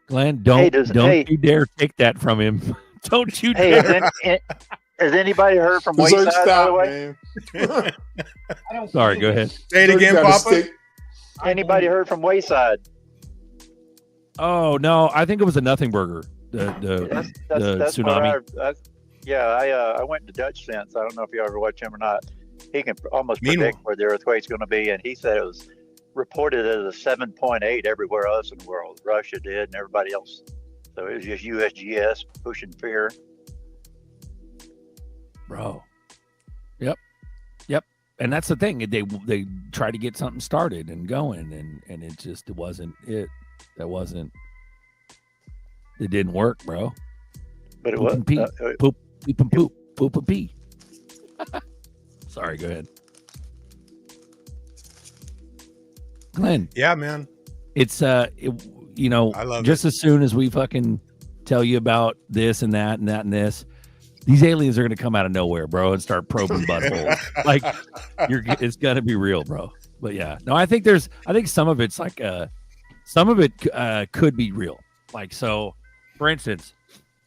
Glenn, don't you dare take that from him. Don't you dare. Has anybody heard from Wayside, by the way? Sorry, go ahead. Say it again, Papa. Anybody heard from Wayside? Oh, no, I think it was a nothing burger. The tsunami. I went to Dutch Sense. I don't know if you ever watch him or not. He can almost predict where the earthquake's going to be, and he said it was reported as a 7.8 everywhere else in the world. Russia did, and everybody else. So it was just USGS pushing fear. Bro. Yep. And that's the thing. They tried to get something started and going, and it wasn't it. It didn't work, bro. But it poop was and pee. Poop and poop. Poop and pee. Sorry, go ahead. Glenn. Yeah, man. It's I love just as soon as we fucking tell you about this and that and that and this, these aliens are gonna come out of nowhere, bro, and start probing buttholes. Like it's gonna be real, bro. But yeah, no, I think some of it's like some of it could be real. Like, so for instance,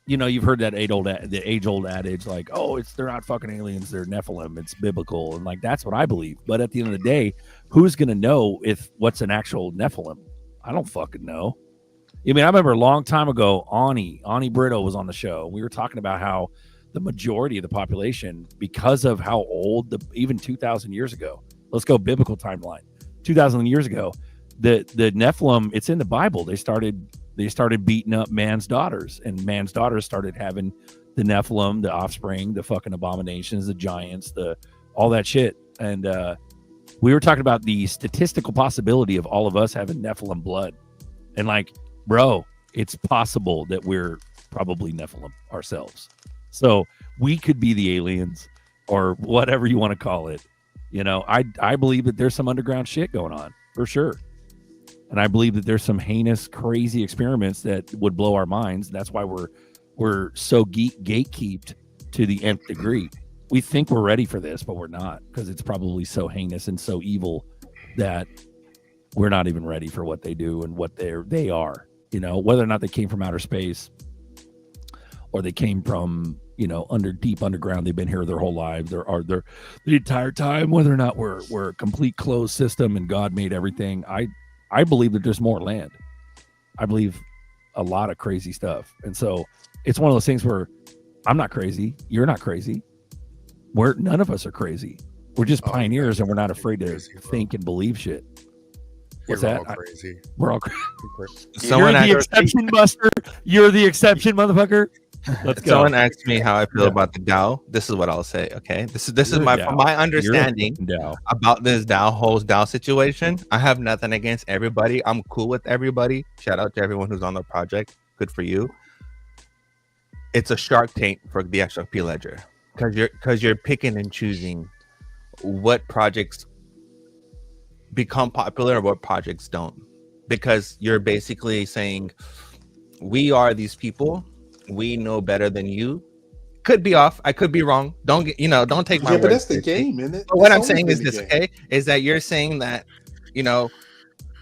you know, you've heard that age-old adage, like, oh, they're not fucking aliens, they're Nephilim, it's biblical, and like that's what I believe. But at the end of the day, who's gonna know what's an actual Nephilim? I don't fucking know. I mean, I remember a long time ago, Ani Brito was on the show. We were talking about how the majority of the population, because of how old, even 2,000 years ago, let's go biblical timeline, 2,000 years ago, the Nephilim, it's in the Bible. They started beating up man's daughters, and man's daughters started having the Nephilim, the offspring, the fucking abominations, the giants, all that shit. And we were talking about the statistical possibility of all of us having Nephilim blood. And like, bro, it's possible that we're probably Nephilim ourselves. So we could be the aliens or whatever you want to call it. You know, I believe that there's some underground shit going on for sure. And I believe that there's some heinous, crazy experiments that would blow our minds. That's why we're so gatekeeped to the nth degree. We think we're ready for this, but we're not, because it's probably so heinous and so evil that we're not even ready for what they do and what they are. You know, whether or not they came from outer space or they came from, you know, deep underground, they've been here their whole lives, the entire time, whether or not we're a complete closed system and God made everything. I believe that there's more land. I believe a lot of crazy stuff. And so it's one of those things where I'm not crazy. You're not crazy. None of us are crazy. We're just pioneers, and we're not afraid to think and believe shit. What's that? All crazy. We're all crazy. You're the exception, Buster. You're the exception, motherfucker. Let's go. Someone asked me how I feel about the DAO. This is what I'll say. Okay, this is my understanding about this DAO situation. I have nothing against everybody. I'm cool with everybody. Shout out to everyone who's on the project. Good for you. It's a Shark Tank for the XRP ledger, because you're picking and choosing what projects become popular or what projects don't, because you're basically saying we are these people. We know better than you. Could be off. I could be wrong. Don't take my word. But that's the game, isn't it? But what I'm saying is this, okay? Is that you're saying that, you know,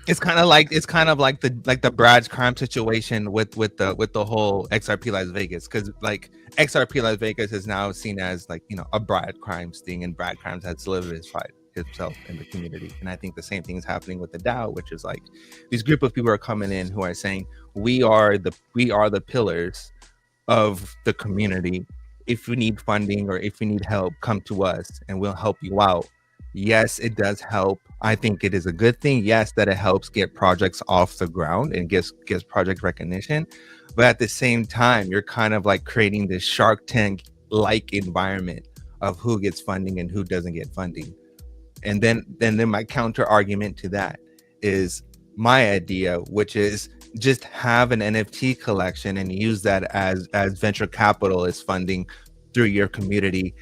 it's kind of like the Brad's crime situation with the whole XRP Las Vegas, because like XRP Las Vegas is now seen as like, you know, a Brad Crimes thing, and Brad Crimes has solidified himself in the community. And I think the same thing is happening with the DAO, which is like these group of people are coming in who are saying we are the pillars of the community. If you need funding or if you need help, come to us and we'll help you out. Yes, it does help I think it is a good thing, yes, that it helps get projects off the ground and gives project recognition. But at the same time, you're kind of like creating this Shark Tank like environment of who gets funding and who doesn't get funding. And then my counter argument to that is my idea, which is just have an NFT collection and use that as venture capital is funding through your community,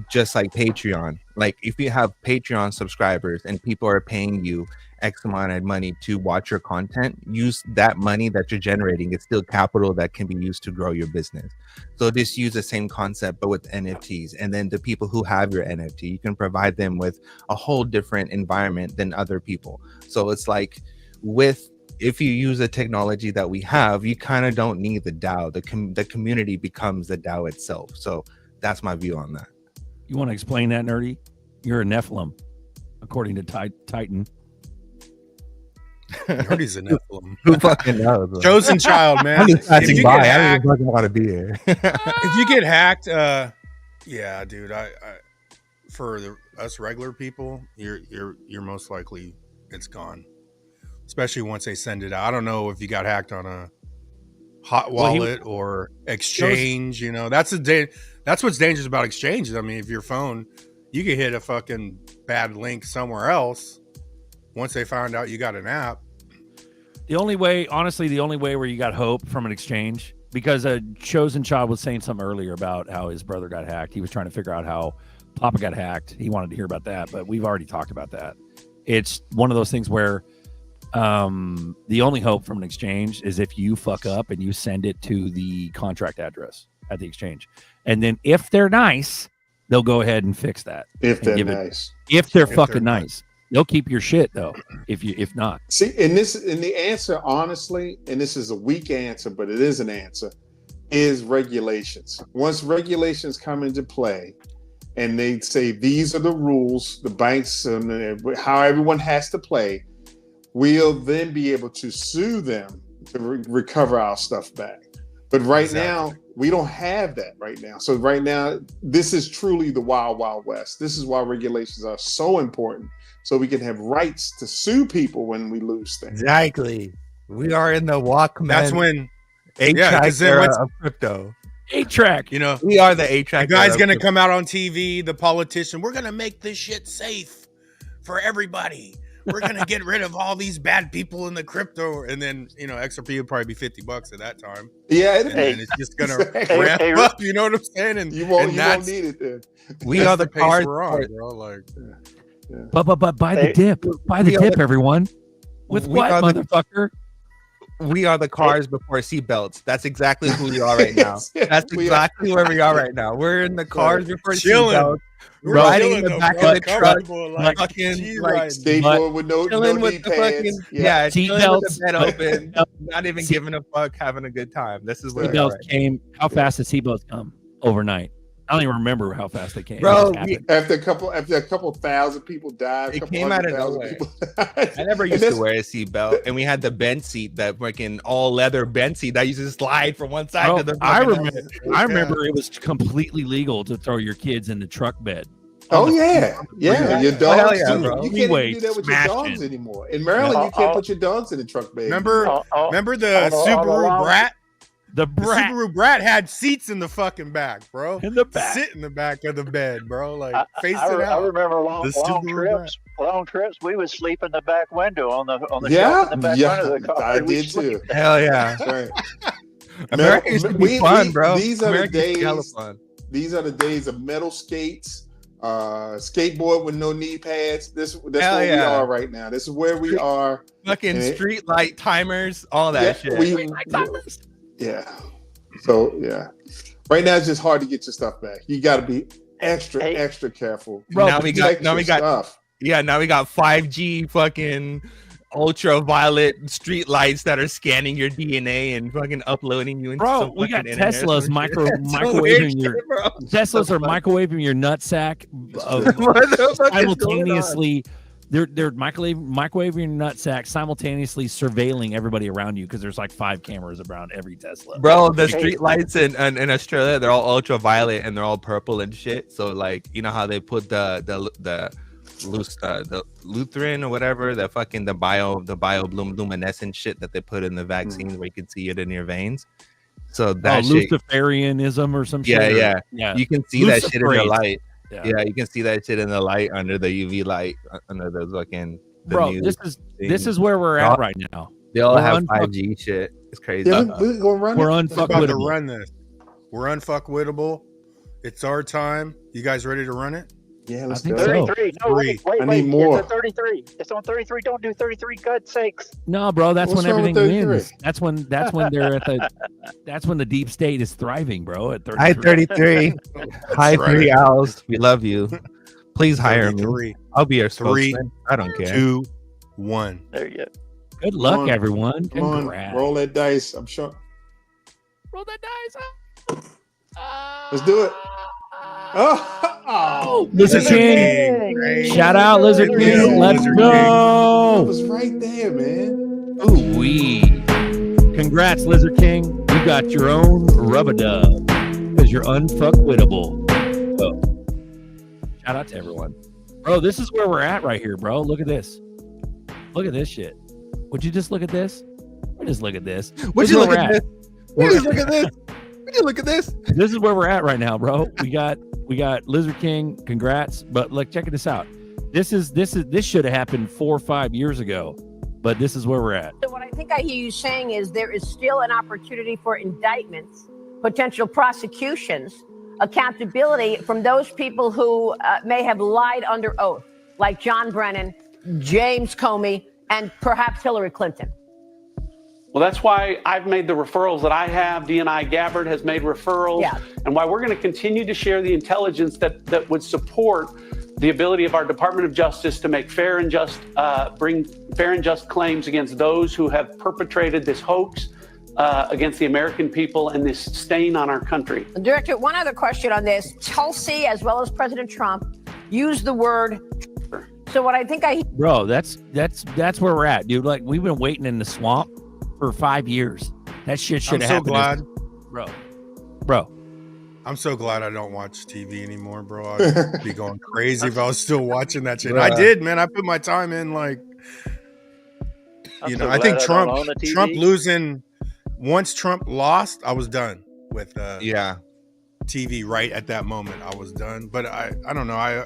just like Patreon. Like if you have Patreon subscribers and people are paying you X amount of money to watch your content, use that money that you're generating. It's still capital that can be used to grow your business. So just use the same concept, but with NFTs. And then the people who have your NFT, you can provide them with a whole different environment than other people. So it's like if you use the technology that we have, you kind of don't need the DAO. The community becomes the DAO itself. So that's my view on that. You want to explain that, Nerdy? You're a Nephilim, according to Titan. Nerdy's a Nephilim. Who fucking knows? Chosen child, man. I'm just passing by. I Hacked, don't even fucking want to be here. if you get hacked, yeah, dude. I for us regular people, you're most likely it's gone. Especially once they send it out. I don't know if you got hacked on a hot wallet or exchange. You know, that's what's dangerous about exchanges. I mean, if your phone, you could hit a fucking bad link somewhere else. Once they found out you got an app. The only way where you got hope from an exchange, because a chosen child was saying something earlier about how his brother got hacked. He was trying to figure out how Papa got hacked. He wanted to hear about that, but we've already talked about that. It's one of those things where the only hope from an exchange is if you fuck up and you send it to the contract address at the exchange. And then if they're nice, they'll go ahead and fix that. If they're nice. If they're fucking nice. They'll keep your shit though. If not. See, and the answer, honestly, and this is a weak answer, but it is an answer, is regulations. Once regulations come into play and they say these are the rules, the banks and how everyone has to play, we'll then be able to sue them to recover our stuff back. But right now, we don't have that right now. So right now, this is truly the wild, wild west. This is why regulations are so important. So we can have rights to sue people when we lose things. Exactly. We are in the Walkman. That's when A-track era of crypto. A-track. You know, we are the A-track. The guy's gonna come out on TV, the politician. We're gonna make this shit safe for everybody. We're gonna get rid of all these bad people in the crypto, and then XRP would probably be $50 at that time. Yeah, and it's just gonna ramp up. You know what I'm saying? And you won't need it then. We are the cars, bro. Like, But buy the dip. Buy the dip, everyone. With what, motherfucker? We are the cars before seatbelts. That's exactly who we are right now. That's exactly where we are right now. We're in the cars before seatbelts. Riding in the back of the truck, like fucking skateboard with no knee pads. Chilling with the bed open, not even giving a fuck, having a good time. This is where seatbelts came. How fast did seatbelts come overnight? I don't even remember how fast they came. Bro, after a couple thousand people died, it came out of nowhere. I never used to wear a seatbelt, and we had the bench seat, that freaking all leather bench seat that used to slide from one side to the other. I remember it was completely legal to throw your kids in the truck bed. Oh yeah, your dogs too. Bro. You can't even do that with your dogs anymore. In Maryland, you can't put your dogs in the truck bed. Remember the Subaru Brat? The Subaru Brat had seats in the fucking back, bro. In the back. Sit in the back of the bed, bro. Like face it I out. remember long trips. We would sleep in the back window on the shelf in the back window of the car. I did too. Hell yeah. Right. America used to be fun, bro. These are the days. These are the days of metal skates, skateboard with no knee pads. That's where we are right now. This is where we are. Fucking street light timers, all that shit. Yeah. So right now it's just hard to get your stuff back. You got to be extra careful. Bro, now we got 5G fucking ultraviolet street lights that are scanning your DNA and fucking uploading you into some we got internet Teslas microwaving your Teslas are microwaving your nutsack simultaneously. They're microwaving your nutsack, simultaneously surveilling everybody around you, because there's like 5 cameras around every Tesla. Bro, the street lights in Australia, they're all ultraviolet and they're all purple and shit. So like, you know how they put the the Lutheran or whatever, the bioluminescent shit that they put in the vaccines where you can see it in your veins. So that shit, Luciferianism or some yeah, shit. Yeah. You can see that shit in the light. Yeah. You can see that shit in the light under the UV light under those fucking. Bro, this is where we're at right now. They all have 5G shit. It's crazy. Yeah, we're gonna run. We're about to unfuckwittable. run this. We're unfuckwittable. It's our time. You guys ready to run it? Yeah, let's think go. so. 33. No, wait. I need more. It's a 33. It's on 33. Don't do 33. God's sakes. No, bro, that's What's when wrong with everything 33? wins. That's when they're at the. That's when the deep state is thriving, bro. At 33. Hi 33. Hi right. 3 owls. We love you. Please hire me. 33. I'll be your 3, spokesman. I don't care. 2, 1. There you go. Good luck, Come on. everyone. Come on, Congrats. roll that dice. I'm sure. Roll that dice. Let's do it. Oh, Lizard King. Great. Shout out, Lizard King. Let's Lizard that go. was right there, man. Ooh wee. Congrats, Lizard King. You got your own rub-a-dub because you're unfuckwittable. So, shout out to everyone. Bro, this is where we're at right here, bro. Look at this. Look at this shit. Would you just look at this? Or just look at this? Would This you is look where at we're this? Would you look at this? Would you look at this? This is where we're at right now, bro. We got Lizard King. Congrats. But like, check this out. This should have happened 4 or 5 years ago, but this is where we're at. So what I think I hear you saying is there is still an opportunity for indictments, potential prosecutions, accountability from those people who may have lied under oath, like John Brennan, James Comey, and perhaps Hillary Clinton. Well, that's why I've made the referrals that I have. DNI Gabbard has made referrals. Yeah. And why we're going to continue to share the intelligence that would support the ability of our Department of Justice to make fair and just, bring fair and just claims against those who have perpetrated this hoax against the American people and this stain on our country. Director, one other question on this. Tulsi, as well as President Trump, used the word. So what I think Bro, that's where we're at, dude. Like, we've been waiting in the swamp for 5 years. That shit should I'm have so happened. glad. Bro. I'm so glad I don't watch TV anymore, bro. I'd be going crazy if I was still watching that shit. I did, man. I put my time in, like, I think Trump losing. Once Trump lost, I was done with TV. Right at that moment, I was done. But I don't know. I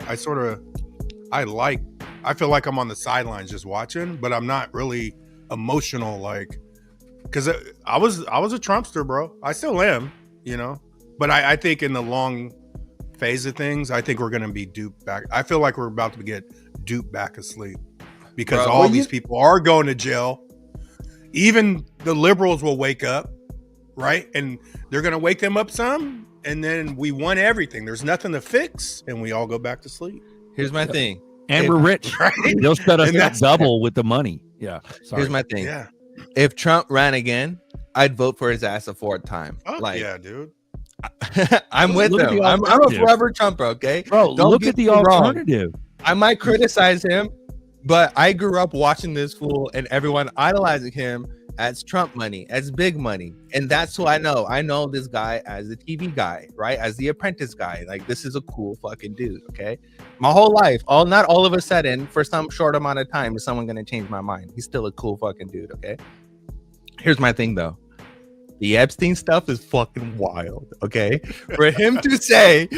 feel like I'm on the sidelines just watching, but I'm not really emotional, like, because I was a Trumpster, bro. I still am, But I think in the long phase of things, I think we're going to be duped back. I feel like we're about to get duped back asleep because all these people are going to jail. Even the liberals will wake up, right? And they're going to wake them up some, and then we won everything. There's nothing to fix, and we all go back to sleep. Here's my thing. And we're rich. Right? They'll shut us up double with the money. Yeah. Sorry. Here's my thing. Yeah. If Trump ran again, I'd vote for his ass a fourth time. Oh, yeah, dude. I'm with him. I'm a forever Trumper, okay? Bro, Don't look get at the me wrong. alternative. I might criticize him, but I grew up watching this fool and everyone idolizing him as Trump money, as big money. And that's who I know. I know this guy as the TV guy, right? As the Apprentice guy. Like, this is a cool fucking dude, okay? My whole life, not all of a sudden, for some short amount of time, is someone going to change my mind. He's still a cool fucking dude, okay? Here's my thing, though. The Epstein stuff is fucking wild, okay? For him to say,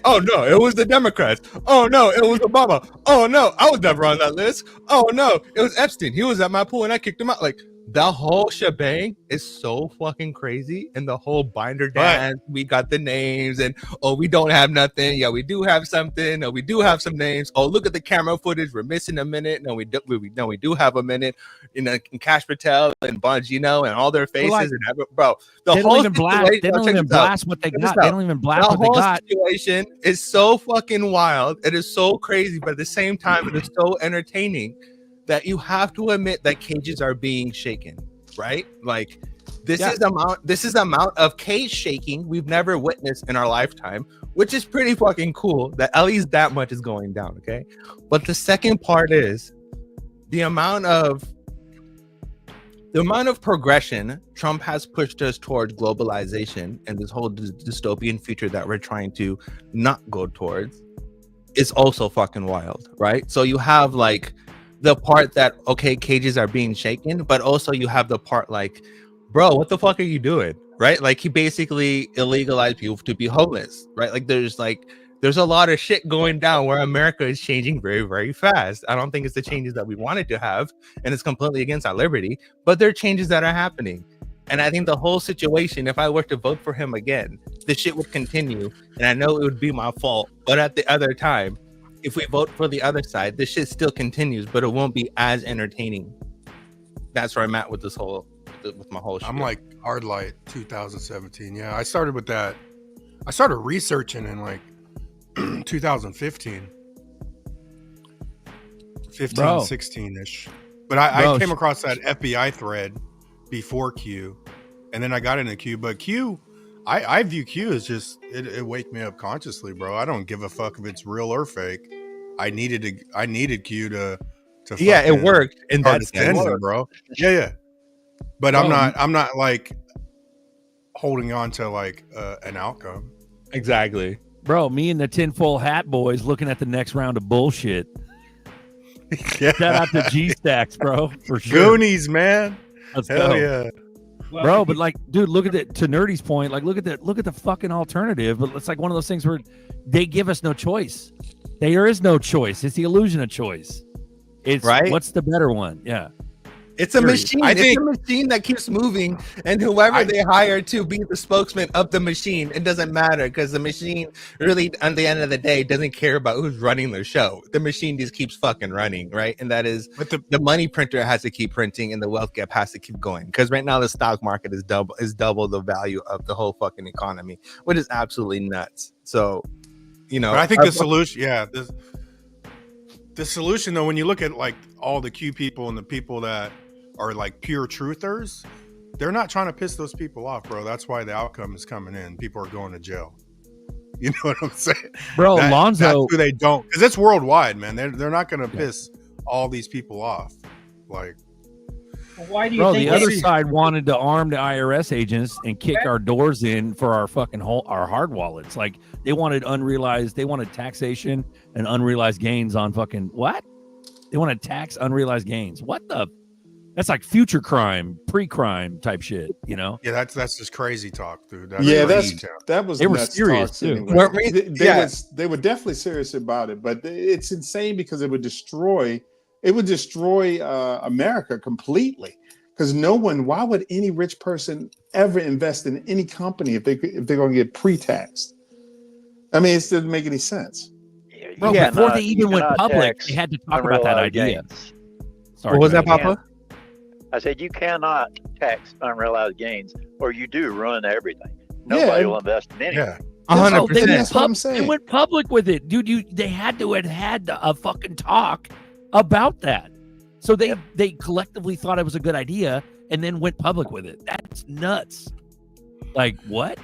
oh no, it was the Democrats. Oh no, it was Obama. Oh no, I was never on that list. Oh no, it was Epstein. He was at my pool and I kicked him out. Like, the whole shebang is so fucking crazy. And the whole binder dance, we got the names and, oh, we don't have nothing. Yeah, we do have something. No, we do have some names. Oh, look at the camera footage. We're missing a minute. No, we do have a minute. Cash Patel and Bongino and all their faces. Bro, they don't even blast what they got. They don't even blast what they got. The whole situation is so fucking wild. It is so crazy, but at the same time, it is so entertaining that you have to admit that cages are being shaken, right? Like, this is amount of cage shaking we've never witnessed in our lifetime, which is pretty fucking cool that at least that much is going down, okay? But the second part is the amount of progression Trump has pushed us towards globalization and this whole dystopian future that we're trying to not go towards. is also fucking wild, right? So you have like the part that, okay, cages are being shaken, but also you have the part like, bro, what the fuck are you doing, right? Like he basically illegalized people to be homeless, right? Like there's a lot of shit going down where America is changing very, very fast. I don't think it's the changes that we wanted to have, and it's completely against our liberty, but there are changes that are happening. And I think the whole situation, if I were to vote for him again, the shit would continue. And I know it would be my fault, but at the other time, if we vote for the other side, this shit still continues, but it won't be as entertaining. That's where I'm at with this whole, with my whole shit. I'm like Hard Light 2017. Yeah, I started with that. I started researching in like 2015, 16-ish. But I came across that FBI thread before Q, and then I got into Q. But Q, I view Q as just it wake me up consciously, bro. I don't give a fuck if it's real or fake. I needed Q to yeah, it worked in that sense, bro. Yeah. But I'm not like holding on to like an outcome. Exactly. Bro, me and the tinfoil hat boys looking at the next round of bullshit. Yeah. Shout out to G-Stacks, bro, for sure. Goonies, man. Let's Hell go. yeah. Bro, but like, dude, look at it. To Nerdy's point, like, look at the fucking alternative. But it's like one of those things where they give us no choice. There is no choice. It's the illusion of choice. It's right. What's the better one? Yeah. It's a machine. It's a machine that keeps moving, and whoever they hire to be the spokesman of the machine, it doesn't matter because the machine really, at the end of the day, doesn't care about who's running their show. The machine just keeps fucking running, right? And that is, the money printer has to keep printing, and the wealth gap has to keep going. Because right now the stock market is double the value of the whole fucking economy, which is absolutely nuts. So, you know, but I think the solution, the solution though, when you look at like all the Q people and the people that are like pure truthers, they're not trying to piss those people off, bro. That's why the outcome is coming in. People are going to jail. You know what I'm saying, bro? Lonzo, that's who they don't, because it's worldwide, man. They're not going to piss all these people off. Like, why do you bro? think The other side wanted to arm the IRS agents and kick our doors in for our fucking our hard wallets. Like they wanted taxation and unrealized gains on fucking what? They want to tax unrealized gains. What the? That's like future crime, pre-crime type shit, you know? Yeah, that's just crazy talk, dude. That was they were nuts serious talk, too. Anyway. They were definitely serious about it, but it's insane because it would destroy America completely. Because why would any rich person ever invest in any company if they're going to get pre-taxed? I mean, it doesn't make any sense. Bro, before they even went public, they had to talk about that idea. Sorry, what was that, Papa? I said you cannot tax unrealized gains, or you do ruin everything. Nobody will invest in anything. Yeah, 100%. That's what I'm saying. They went public with it, dude. They had to have had a fucking talk about that. So they collectively thought it was a good idea and then went public with it. That's nuts. Like what?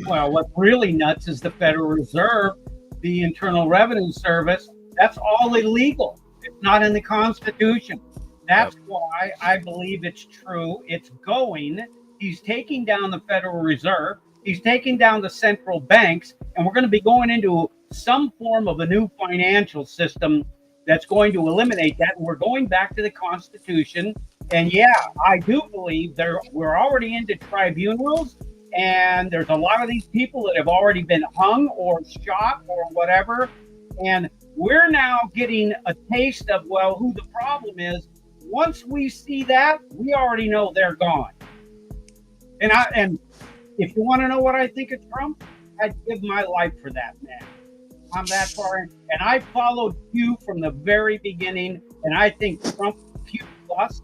Well, what's really nuts is the Federal Reserve, the Internal Revenue Service. That's all illegal. It's not in the Constitution. That's why I believe it's true. It's going. He's taking down the Federal Reserve. He's taking down the central banks. And we're going to be going into some form of a new financial system that's going to eliminate that. And we're going back to the Constitution. And yeah, I do believe we're already into tribunals. And there's a lot of these people that have already been hung or shot or whatever. And we're now getting a taste of, who the problem is. Once we see that, we already know they're gone. And if you want to know what I think of Trump, I'd give my life for that man. I'm that far in. And I followed Q from the very beginning, and I think Trump Q plus.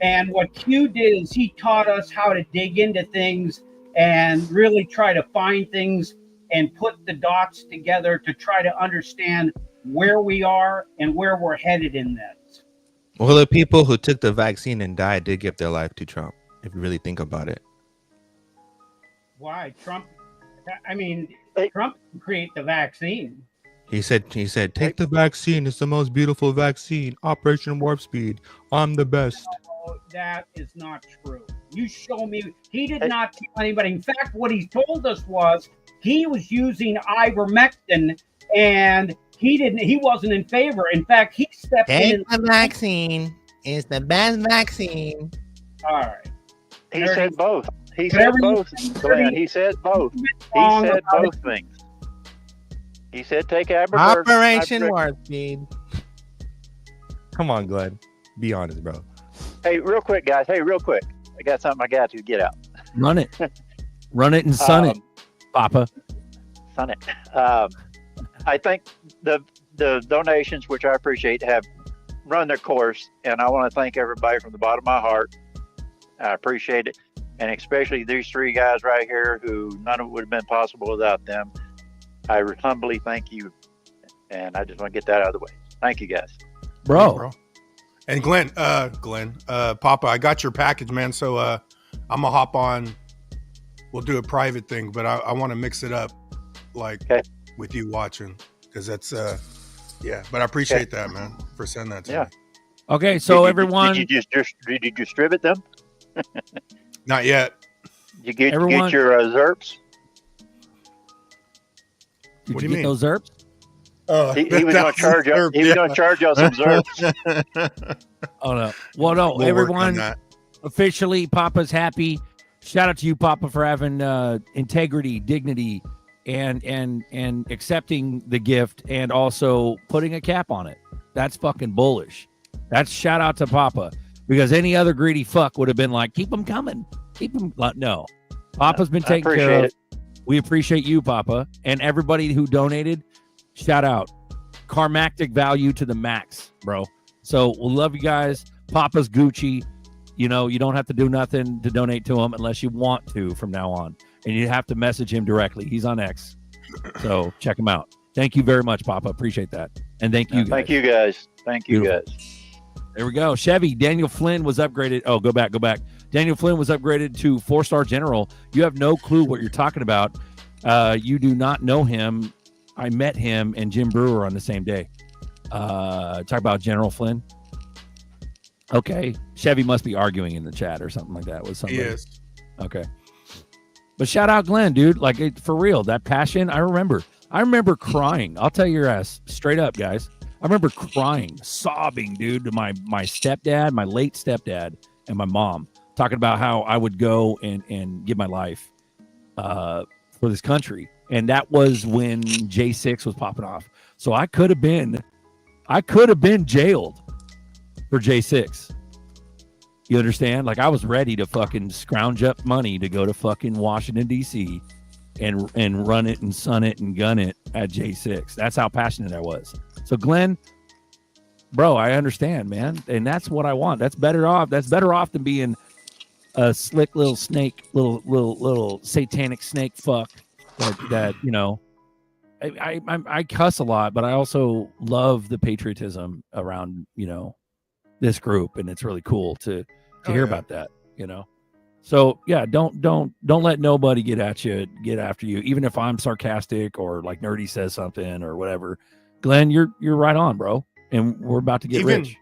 And what Q did is he taught us how to dig into things and really try to find things and put the dots together to try to understand where we are and where we're headed in this. Well, the people who took the vaccine and died did give their life to Trump, if you really think about it. Why? Trump, Trump can create the vaccine. He said, take the vaccine. It's the most beautiful vaccine. Operation Warp Speed. I'm the best. No, that is not true. You show me. He did not tell anybody. In fact, what he told us was he was using ivermectin, and He wasn't in favor. In fact, he stepped in. Take the vaccine. It's the best vaccine. All right. He said both. He said both, Glenn. He said both. He said both things. He said take ibuprofen. Operation Warp Speed. Come on, Glenn. Be honest, bro. Hey, real quick, guys. Hey, real quick. I got something I got to get out. Run it. Run it and sun it, Papa. Sun it. I think the donations, which I appreciate, have run their course, and I want to thank everybody from the bottom of my heart. I appreciate it, and especially these three guys right here, who none of it would have been possible without them. I humbly thank you, and I just want to get that out of the way. Thank you, guys. Bro. And Glenn, Papa, I got your package, man. So I'm gonna hop on. We'll do a private thing, but I want to mix it up, like with you watching, because that's yeah. But I appreciate that, man, for sending that to me. Okay, so everyone, did you distribute them? Not yet. You get your ZRPs. Did what you do you get mean? those ZRPs? He was going to charge us. He was going to charge us some ZRPs. Oh no! Well, no, We'll everyone. Officially, Papa's happy. Shout out to you, Papa, for having integrity, dignity, and accepting the gift, and also putting a cap on it. That's fucking bullish. That's shout out to Papa, because any other greedy fuck would have been like, keep them coming, keep them. No, Papa's been taken care of. We appreciate you, Papa, and everybody who donated. Shout out. Karmactic value to the max, bro. So we'll love you guys. Papa's Gucci. You know, you don't have to do nothing to donate to him unless you want to from now on. And you have to message him directly. He's on X. So check him out. Thank you very much, Papa. Appreciate that. And thank you guys. Thank you, guys. Thank you, Beautiful. guys. There we go. Chevy, Daniel Flynn was upgraded. Oh, go back. Daniel Flynn was upgraded to 4-star general. You have no clue what you're talking about. You do not know him. I met him and Jim Brewer on the same day. Talk about General Flynn. Okay. Chevy must be arguing in the chat or something like that with somebody. Yes. Okay. But shout out Glenn, dude. Like, for real, that passion. I remember crying. I'll tell your ass straight up, guys. I remember crying, sobbing, dude, to my stepdad, my late stepdad, and my mom, talking about how I would go and give my life for this country. And that was when J6 was popping off. So I could have been jailed for J6. You understand? Like, I was ready to fucking scrounge up money to go to fucking Washington, D.C. and run it and sun it and gun it at J6. That's how passionate I was. So Glenn, bro, I understand, man. And that's what I want. That's better off. That's better off than being a slick little snake, little satanic snake fuck that you know. I cuss a lot, but I also love the patriotism around, you know, this group, and it's really cool to hear about that, you know. So yeah, don't let nobody get after you, even if I'm sarcastic or like Nerdy says something or whatever. Glenn, you're right on, bro, and we're about to get rich.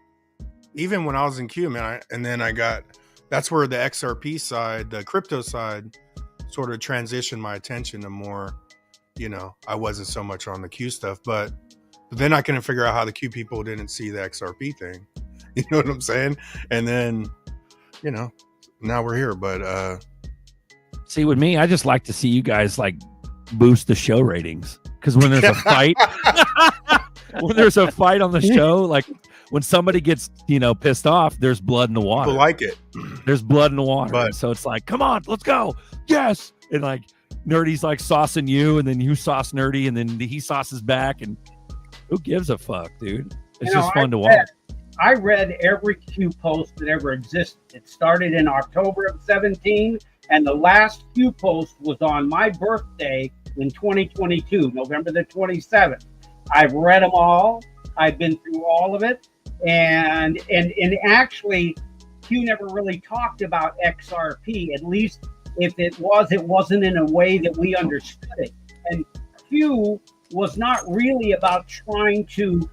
Even when I was in Q, man, that's where the XRP side, the crypto side, sort of transitioned my attention to more. You know, I wasn't so much on the Q stuff, but then I couldn't figure out how the Q people didn't see the XRP thing. You know what I'm saying? And then, you know, now we're here. But see, with me, I just like to see you guys like boost the show ratings, because when there's a fight, when there's a fight on the show, like when somebody gets, you know, pissed off, there's blood in the water. People like it. There's blood in the water. But, so it's like, come on, let's go. Yes. And like Nerdy's like saucing you, and then you sauce Nerdy, and then he sauces back, and who gives a fuck, dude? It's just fun to watch. I read every Q post that ever existed. It started in October of 17, and the last Q post was on my birthday in 2022, November the 27th. I've read them all. I've been through all of it. And actually, Q never really talked about XRP. At least if it wasn't in a way that we understood it. And Q was not really about trying to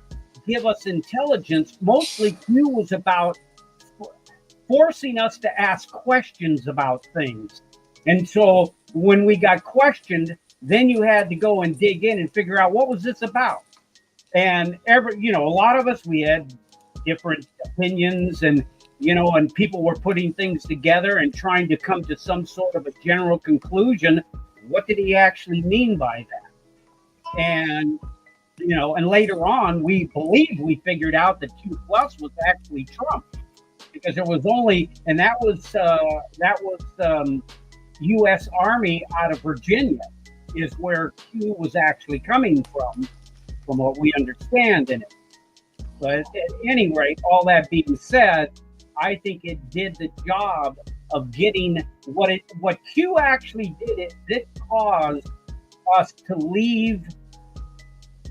give us intelligence. Mostly Q was about forcing us to ask questions about things. And so when we got questioned, then you had to go and dig in and figure out what was this about. And a lot of us, we had different opinions, and and people were putting things together and trying to come to some sort of a general conclusion. What did he actually mean by that? And and later on, we figured out that 2+ was actually Trump, because there was only, and that was U.S. Army out of Virginia is where Q was actually coming from what we understand in it. But at any rate, all that being said, I think it did the job of getting what Q actually did. It did cause us to leave,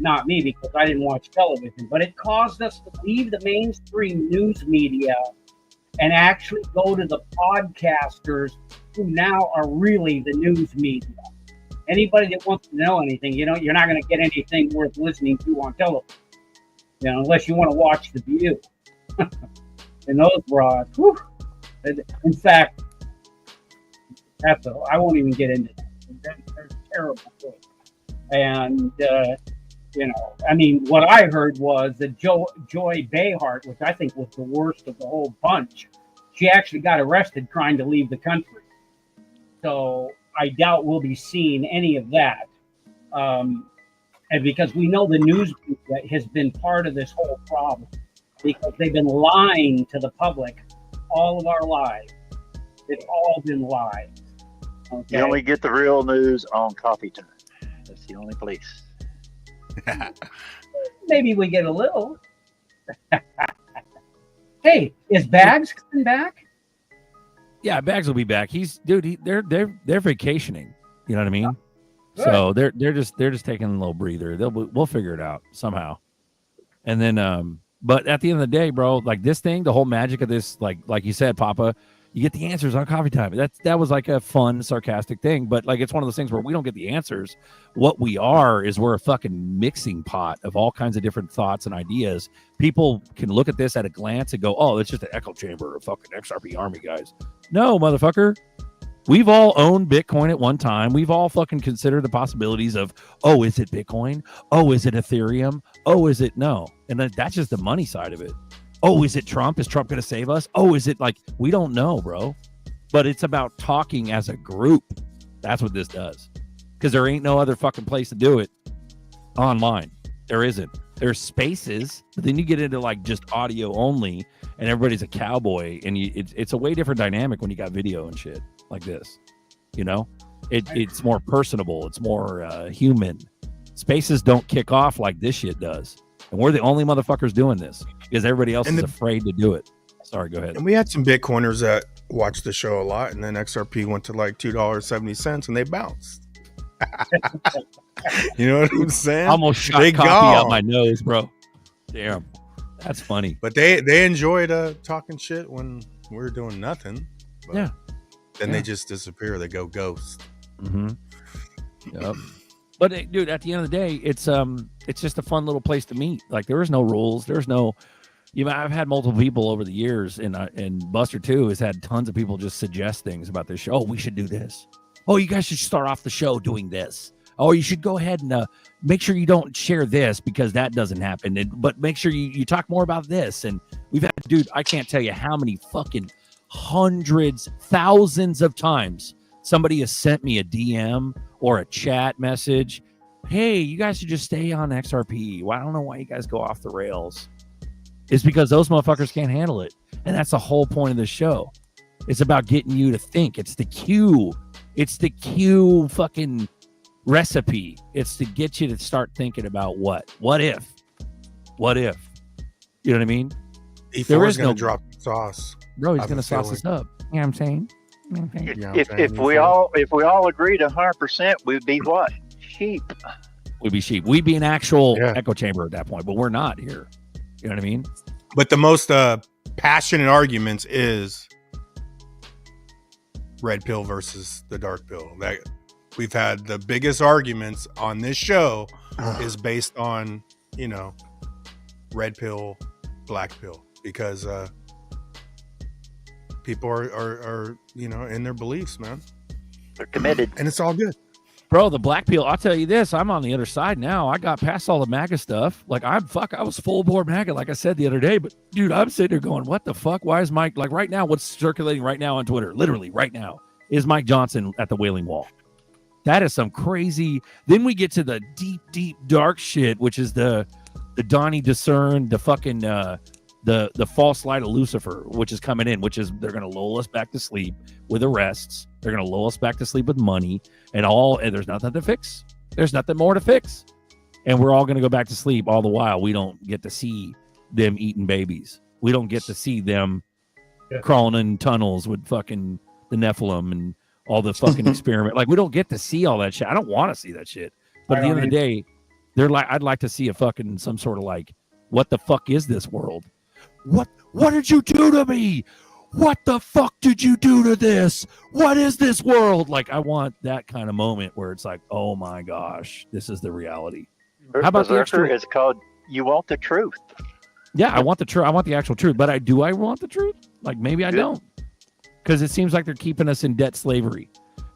not me because I didn't watch television, but it caused us to leave the mainstream news media and actually go to the podcasters who now are really the news media. Anybody that wants to know anything, you're not going to get anything worth listening to on television, unless you want to watch The View. And those broads, whew. In fact, I won't even get into that. They're terrible things. And, what I heard was that Joy Behar, which I think was the worst of the whole bunch, she actually got arrested trying to leave the country. So I doubt we'll be seeing any of that. And because we know the news media has been part of this whole problem, because they've been lying to the public all of our lives. It's all been lies. Okay? You only get the real news on Coffee Time. That's the only place. Maybe we get a little. Hey, is Bags coming back? Yeah, Bags will be back. They're vacationing. You know what I mean? Oh, so they're just taking a little breather. We'll figure it out somehow. And then but at the end of the day, bro, like this thing, the whole magic of this, like you said, Papa, you get the answers on Coffee Time. That was like a fun, sarcastic thing, but like it's one of those things where we don't get the answers. What we are is we're a fucking mixing pot of all kinds of different thoughts and ideas. People can look at this at a glance and go, "Oh, it's just an echo chamber of fucking XRP Army guys." No, motherfucker. We've all owned Bitcoin at one time. We've all fucking considered the possibilities of, oh, is it Bitcoin? Oh, is it Ethereum? Oh, is it no? And that's just the money side of it. Oh, is it Trump? Is Trump going to save us? Oh, is it like, we don't know, bro. But it's about talking as a group. That's what this does. Because there ain't no other fucking place to do it online. There isn't. There's spaces, but then you get into like just audio only and everybody's a cowboy, and it's a way different dynamic when you got video and shit like this. It's more personable. It's more human. Spaces don't kick off like this shit does. And we're the only motherfuckers doing this because everybody else is afraid to do it. Sorry, go ahead. And we had some Bitcoiners that watched the show a lot, and then XRP went to like $2.70 and they bounced. You know what I'm saying? Almost shot coffee out my nose, bro. Damn, that's funny. But they enjoyed talking shit when we were doing nothing. But yeah. Then they just disappear. They go ghost. Mm-hmm. Yep. But dude, at the end of the day, it's just a fun little place to meet. Like there is no rules. There's no. I've had multiple people over the years, and Buster too has had tons of people just suggest things about this show. Oh, we should do this. Oh, you guys should start off the show doing this. Oh, you should go ahead and make sure you don't share this because that doesn't happen. But make sure you talk more about this. And we've had, dude, I can't tell you how many fucking hundreds, thousands of times somebody has sent me a DM or a chat message. Hey, you guys should just stay on XRP. Well, I don't know why you guys go off the rails. It's because those motherfuckers can't handle it. And that's the whole point of the show. It's about getting you to think. It's the Q. It's the Q fucking recipe. It's to get you to start thinking about what if, you know what I mean? There is no drop sauce, bro. He's gonna sauce us up. You know what I'm saying? If we all agreed 100%, we'd be what? Sheep. We'd be sheep. We'd be an actual echo chamber at that point, but we're not here. You know what I mean? But the most passionate arguments is red pill versus the dark pill. That we've had the biggest arguments on this show is based on, red pill, black pill, because people are in their beliefs, man. They're committed, and it's all good. Bro, the black pill, I'll tell you this, I'm on the other side now. I got past all the MAGA stuff. Like, I was full board MAGA, like I said the other day. But, dude, I'm sitting there going, what the fuck? Why is Mike, like right now, what's circulating right now on Twitter, literally right now, is Mike Johnson at the Wailing Wall. That is some crazy. Then we get to the deep, deep, dark shit, which is the Donnie Discern, the fucking, the false light of Lucifer, which is coming in, which is they're going to lull us back to sleep with arrests. They're going to lull us back to sleep with money and there's nothing to fix. There's nothing more to fix. And we're all going to go back to sleep all the while. We don't get to see them eating babies. We don't get to see them crawling in tunnels with fucking the Nephilim and all the fucking experiment. Like, we don't get to see all that shit. I don't want to see that shit. But at the end of the day, they're like, I'd like to see a fucking some sort of like, what the fuck is this world? What did you do to me? What the fuck did you do to this? What is this world? Like, I want that kind of moment where it's like, oh my gosh, this is the reality. How about the extra? It's called You Want the Truth. Yeah, I want the truth. I want the actual truth. But I want the truth? Like, maybe I don't. Because it seems like they're keeping us in debt slavery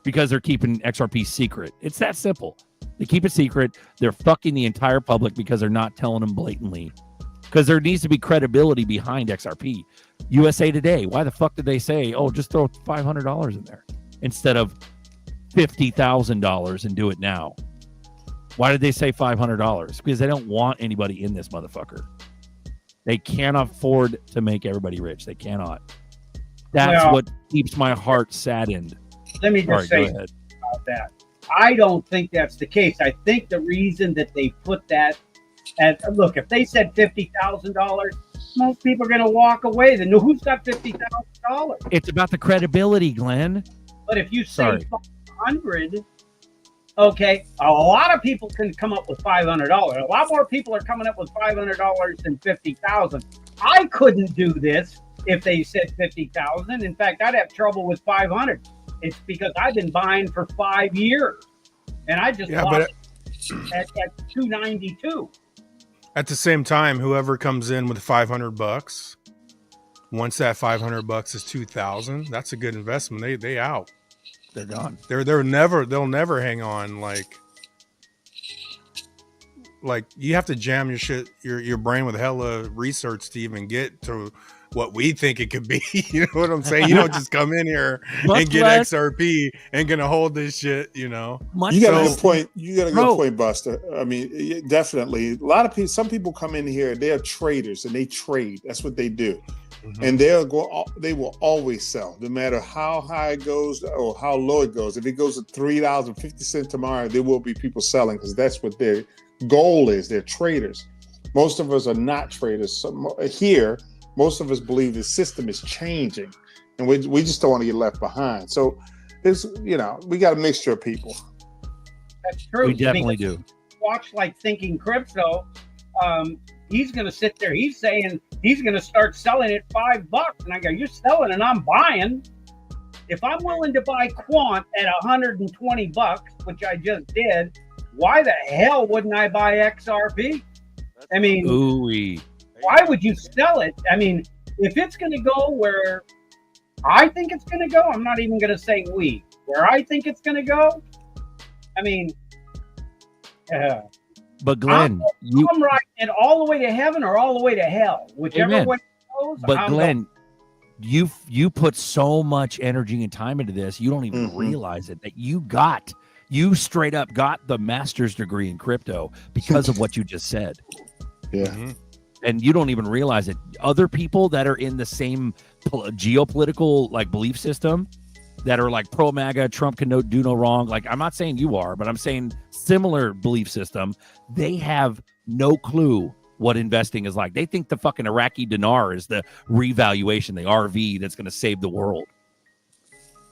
because they're keeping XRP secret. It's that simple. They keep it secret. They're fucking the entire public because they're not telling them blatantly. Because there needs to be credibility behind XRP. USA Today, why the fuck did they say, oh, just throw $500 in there instead of $50,000 and do it now? Why did they say $500? Because they don't want anybody in this motherfucker. They can't afford to make everybody rich. They cannot. That's what keeps my heart saddened. Let me just say about that. I don't think that's the case. I think the reason that they put that, and look, if they said $50,000, most people are going to walk away. Then who's got $50,000? It's about the credibility, Glenn. But if you say 500, okay, a lot of people can come up with $500. A lot more people are coming up with $500 than 50,000. I couldn't do this if they said 50,000. In fact, I'd have trouble with 500. It's because I've been buying for 5 years, and I just lost at 292. At the same time, whoever comes in with $500, once that $500 is 2,000, that's a good investment. They out. They're gone. They'll never hang on. Like you have to jam your brain with hella research to even get to what we think it could be. You know what I'm saying? You don't just come in here and get XRP and gonna hold this shit, you know. You got a good point. You got a good point, Buster. I mean, definitely. A lot of people, some people come in here, they're traders and they trade. That's what they do. Mm-hmm. And they will always sell, no matter how high it goes or how low it goes. If it goes to $3.50 tomorrow, there will be people selling because that's what their goal is. They're traders. Most of us are not traders. So here, most of us believe the system is changing, and we just don't want to get left behind. So it's, you know, we got a mixture of people. That's true. We definitely do. Watch like Thinking Crypto. He's going to sit there. He's saying he's going to start selling at $5. And I go, you're selling and I'm buying. If I'm willing to buy Quant at $120, which I just did, why the hell wouldn't I buy XRP? I mean, ooh-wee. Why would you sell it? I mean, if it's going to go where I think it's going to go, I'm not even going to say where I think it's going to go. I mean, but Glenn, I'm right, and all the way to heaven or all the way to hell, whichever way it goes. But Glenn, you put so much energy and time into this, you don't even realize it, that you straight up got the master's degree in crypto because of what you just said. Yeah. Mm-hmm. And you don't even realize it. Other people that are in the same geopolitical like belief system that are like pro MAGA, Trump can do no wrong. Like, I'm not saying you are, but I'm saying similar belief system. They have no clue what investing is like. They think the fucking Iraqi dinar is the revaluation, the RV that's going to save the world.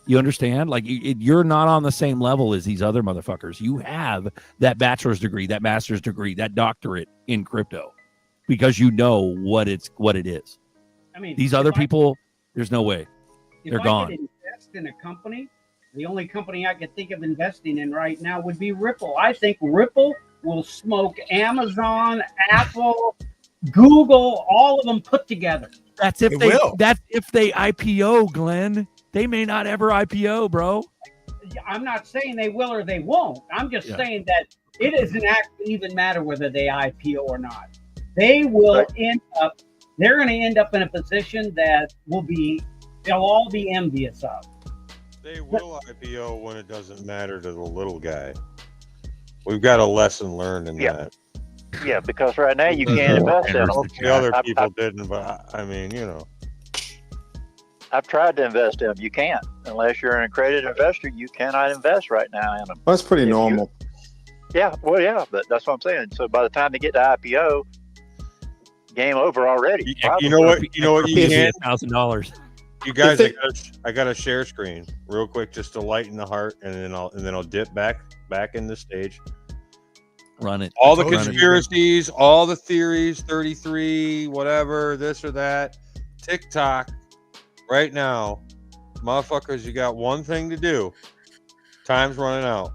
You understand? Like, you're not on the same level as these other motherfuckers. You have that bachelor's degree, that master's degree, that doctorate in crypto. Because you know what it is. I mean, these other people, there's no way. They're gone. If I could invest in a company, the only company I could think of investing in right now would be Ripple. I think Ripple will smoke Amazon, Apple, Google, all of them put together. That's if they IPO, Glenn. They may not ever IPO, bro. I'm not saying they will or they won't. I'm just Yeah. saying that it doesn't actually even matter whether they IPO or not. They will end up. They're going to end up in a position that they'll all be envious of. They will IPO when it doesn't matter to the little guy. We've got a lesson learned in that. Yeah, because right now you can't invest in them. The other people didn't, but I mean, you know. I've tried to invest in them. You can't. Unless you're an accredited investor, you cannot invest right now in them. That's pretty normal. Yeah, well, yeah, but that's what I'm saying. So by the time they get to IPO, game over already. You know what? You know what? You can $1,000. You guys, I got a share screen real quick just to lighten the heart, and then I'll dip back in the stage. Run it. All the conspiracies, all the theories, 33, whatever, this or that. TikTok, right now, motherfuckers, you got one thing to do. Time's running out.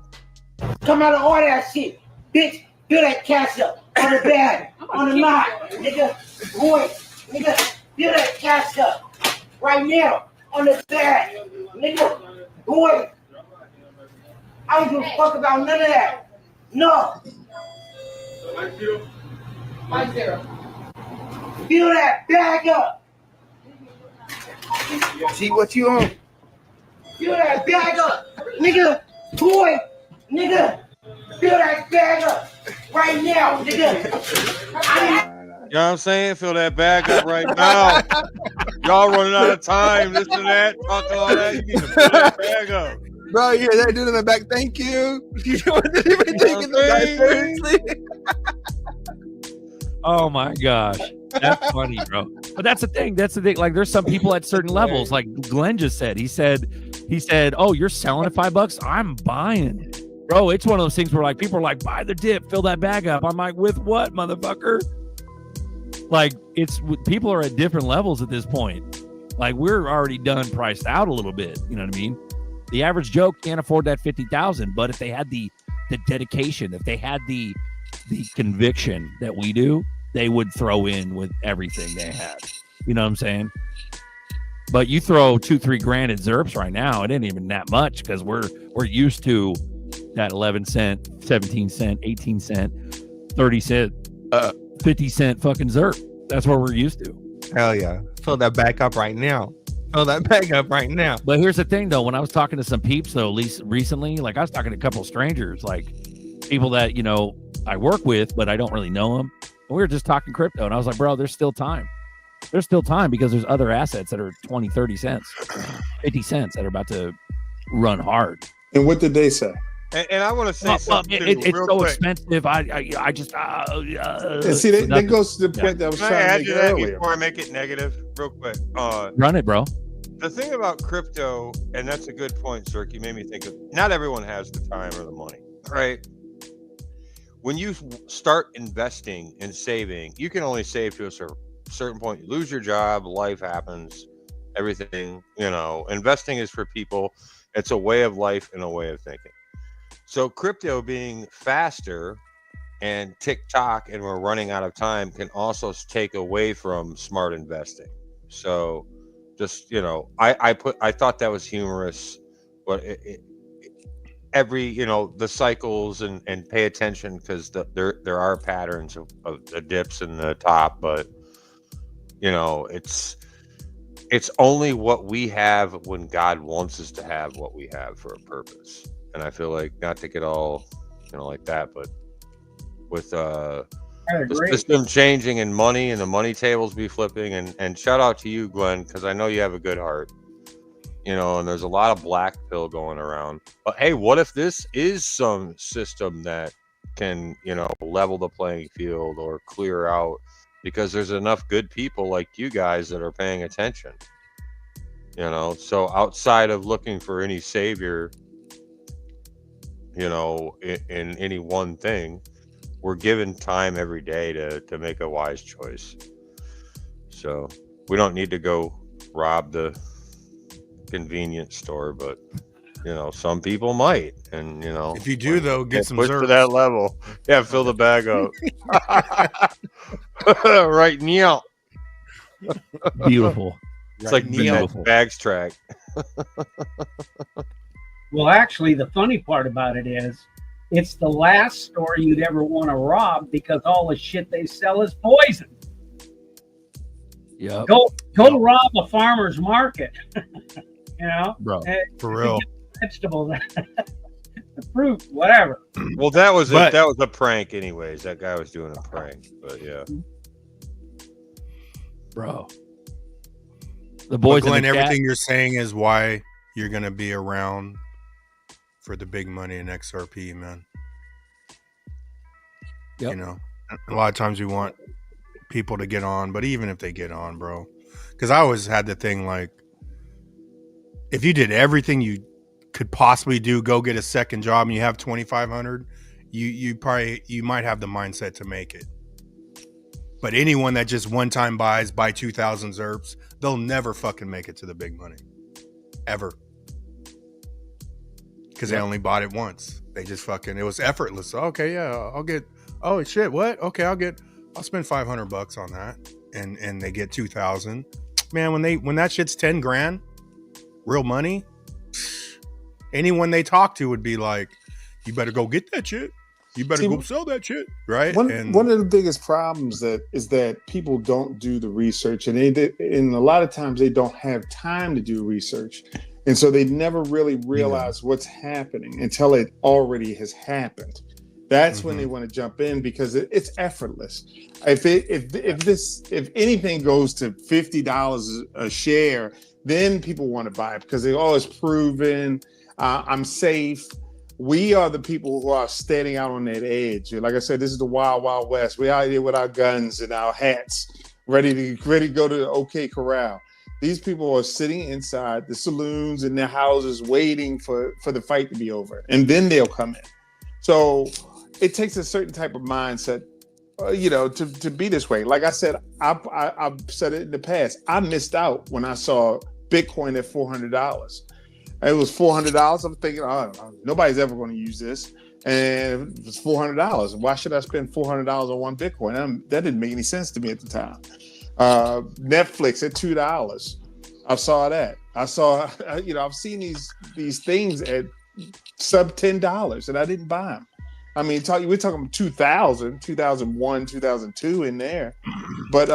Come out of all that shit. Bitch, do that cash up on the bag, on the knot, nigga. Boy, nigga, do that cash up right now on the bag, nigga. Boy, I don't give a fuck about none of that. No. 5-0. Fill that bag up. See what you on? Fill that bag up, nigga. Boy, nigga. Fill that bag up right now, nigga. You know what I'm saying? Fill that bag up right now. Y'all running out of time. This and that. Talking all that. You need to fill that bag up. Bro, you hear that dude in the back? Thank you. You didn't even take the guy seriously. Oh my gosh. That's funny, bro. But that's the thing. That's the thing. Like, there's some people at certain levels, like Glenn just said. He said, oh, you're selling at $5? I'm buying. Bro, it's one of those things where like people are like, buy the dip, fill that bag up. I'm like, with what, motherfucker? Like, people are at different levels at this point. Like, we're already done priced out a little bit. You know what I mean? The average Joe can't afford that 50,000, but if they had the dedication, if they had the conviction that we do, they would throw in with everything they had. You know what I'm saying? But you throw $2-3 grand at ZRPs right now, it ain't even that much because we're used to that 11 cent, 17 cent, 18 cent, 30 cent, 50 cent fucking ZRP. That's what we're used to. Hell yeah. Fill that back up right now. Fill that back up right now. But here's the thing, though. When I was talking to some peeps, though, at least recently, like I was talking to a couple of strangers, like people that, you know, I work with, but I don't really know them. And we were just talking crypto. And I was like, bro, there's still time. There's still time because there's other assets that are 20, 30 cents, 50 cents that are about to run hard. And what did they say? And I want to say something it's real so quick. expensive. I just And see, that goes to the point that I was Can I trying to add make to that earlier. before I make it negative, real quick? Run it, bro. The thing about crypto, and that's a good point, Zirk, you made me think of, not everyone has the time or the money, right? When you start investing and saving, you can only save to a certain point. You lose your job, life happens, everything, you know. Investing is for people. It's a way of life and a way of thinking. So crypto being faster and TikTok and we're running out of time can also take away from smart investing. So just, you know, I thought that was humorous, but every, you know, the cycles and pay attention because there are patterns of the dips in the top, but you know, it's only what we have when God wants us to have what we have for a purpose. And I feel like, not to get all, you know, like that, but with the system changing and money and the money tables be flipping, and shout out to you, Glenn, because I know you have a good heart, you know, and there's a lot of black pill going around. But hey, what if this is some system that can, you know, level the playing field or clear out, because there's enough good people like you guys that are paying attention, you know? So outside of looking for any savior, you know, in any one thing, we're given time every day to make a wise choice. So we don't need to go rob the convenience store, but you know, some people might. And you know, if you do though, get some push to ZRPs. that level. Yeah, fill the bag up. Right now. Beautiful. It's like the Bags track. Well, actually, the funny part about it is, it's the last store you'd ever want to rob because all the shit they sell is poison. Yep. Go rob a farmer's market. You know, bro, for real. Vegetables, the fruit, whatever. Well, that was a prank, anyways. That guy was doing a prank, but yeah, bro. The boys, Glenn, everything you're saying is why you're gonna be around for the big money in XRP, man. Yep. You know, a lot of times we want people to get on, but even if they get on, bro, because I always had the thing like, if you did everything you could possibly do, go get a second job, and you have 2,500, you might have the mindset to make it. But anyone that just one time buy 2,000 ZRPs, they'll never fucking make it to the big money, ever, because they only bought it once. They just fucking, it was effortless. Okay, yeah, I'll get. Oh shit, what? Okay, I'll spend $500 on that, and they get 2,000. Man, when that shit's 10 grand. Real money, anyone they talk to would be like, you better go get that shit. You better go sell that shit, right? One of the biggest problems is that people don't do the research, and a lot of times they don't have time to do research, and so they never really realize what's happening until it already has happened. That's when they want to jump in because it's effortless. If anything goes to $50 a share, then people want to buy it because it's proven. I'm safe. We are the people who are standing out on that edge. Like I said, this is the wild, wild west. We're out here with our guns and our hats, ready to go to the OK Corral. These people are sitting inside the saloons and their houses waiting for the fight to be over, and then they'll come in. So it takes a certain type of mindset, to be this way. Like I said, I've said it in the past. I missed out when I saw Bitcoin at $400. It was $400. I'm thinking, nobody's ever going to use this, and it was $400. Why should I spend $400 on one Bitcoin? That didn't make any sense to me at the time. Netflix at $2. I saw that. I've seen these things at sub $10, and I didn't buy them. I mean, we're talking 2000, 2001, 2002 in there, but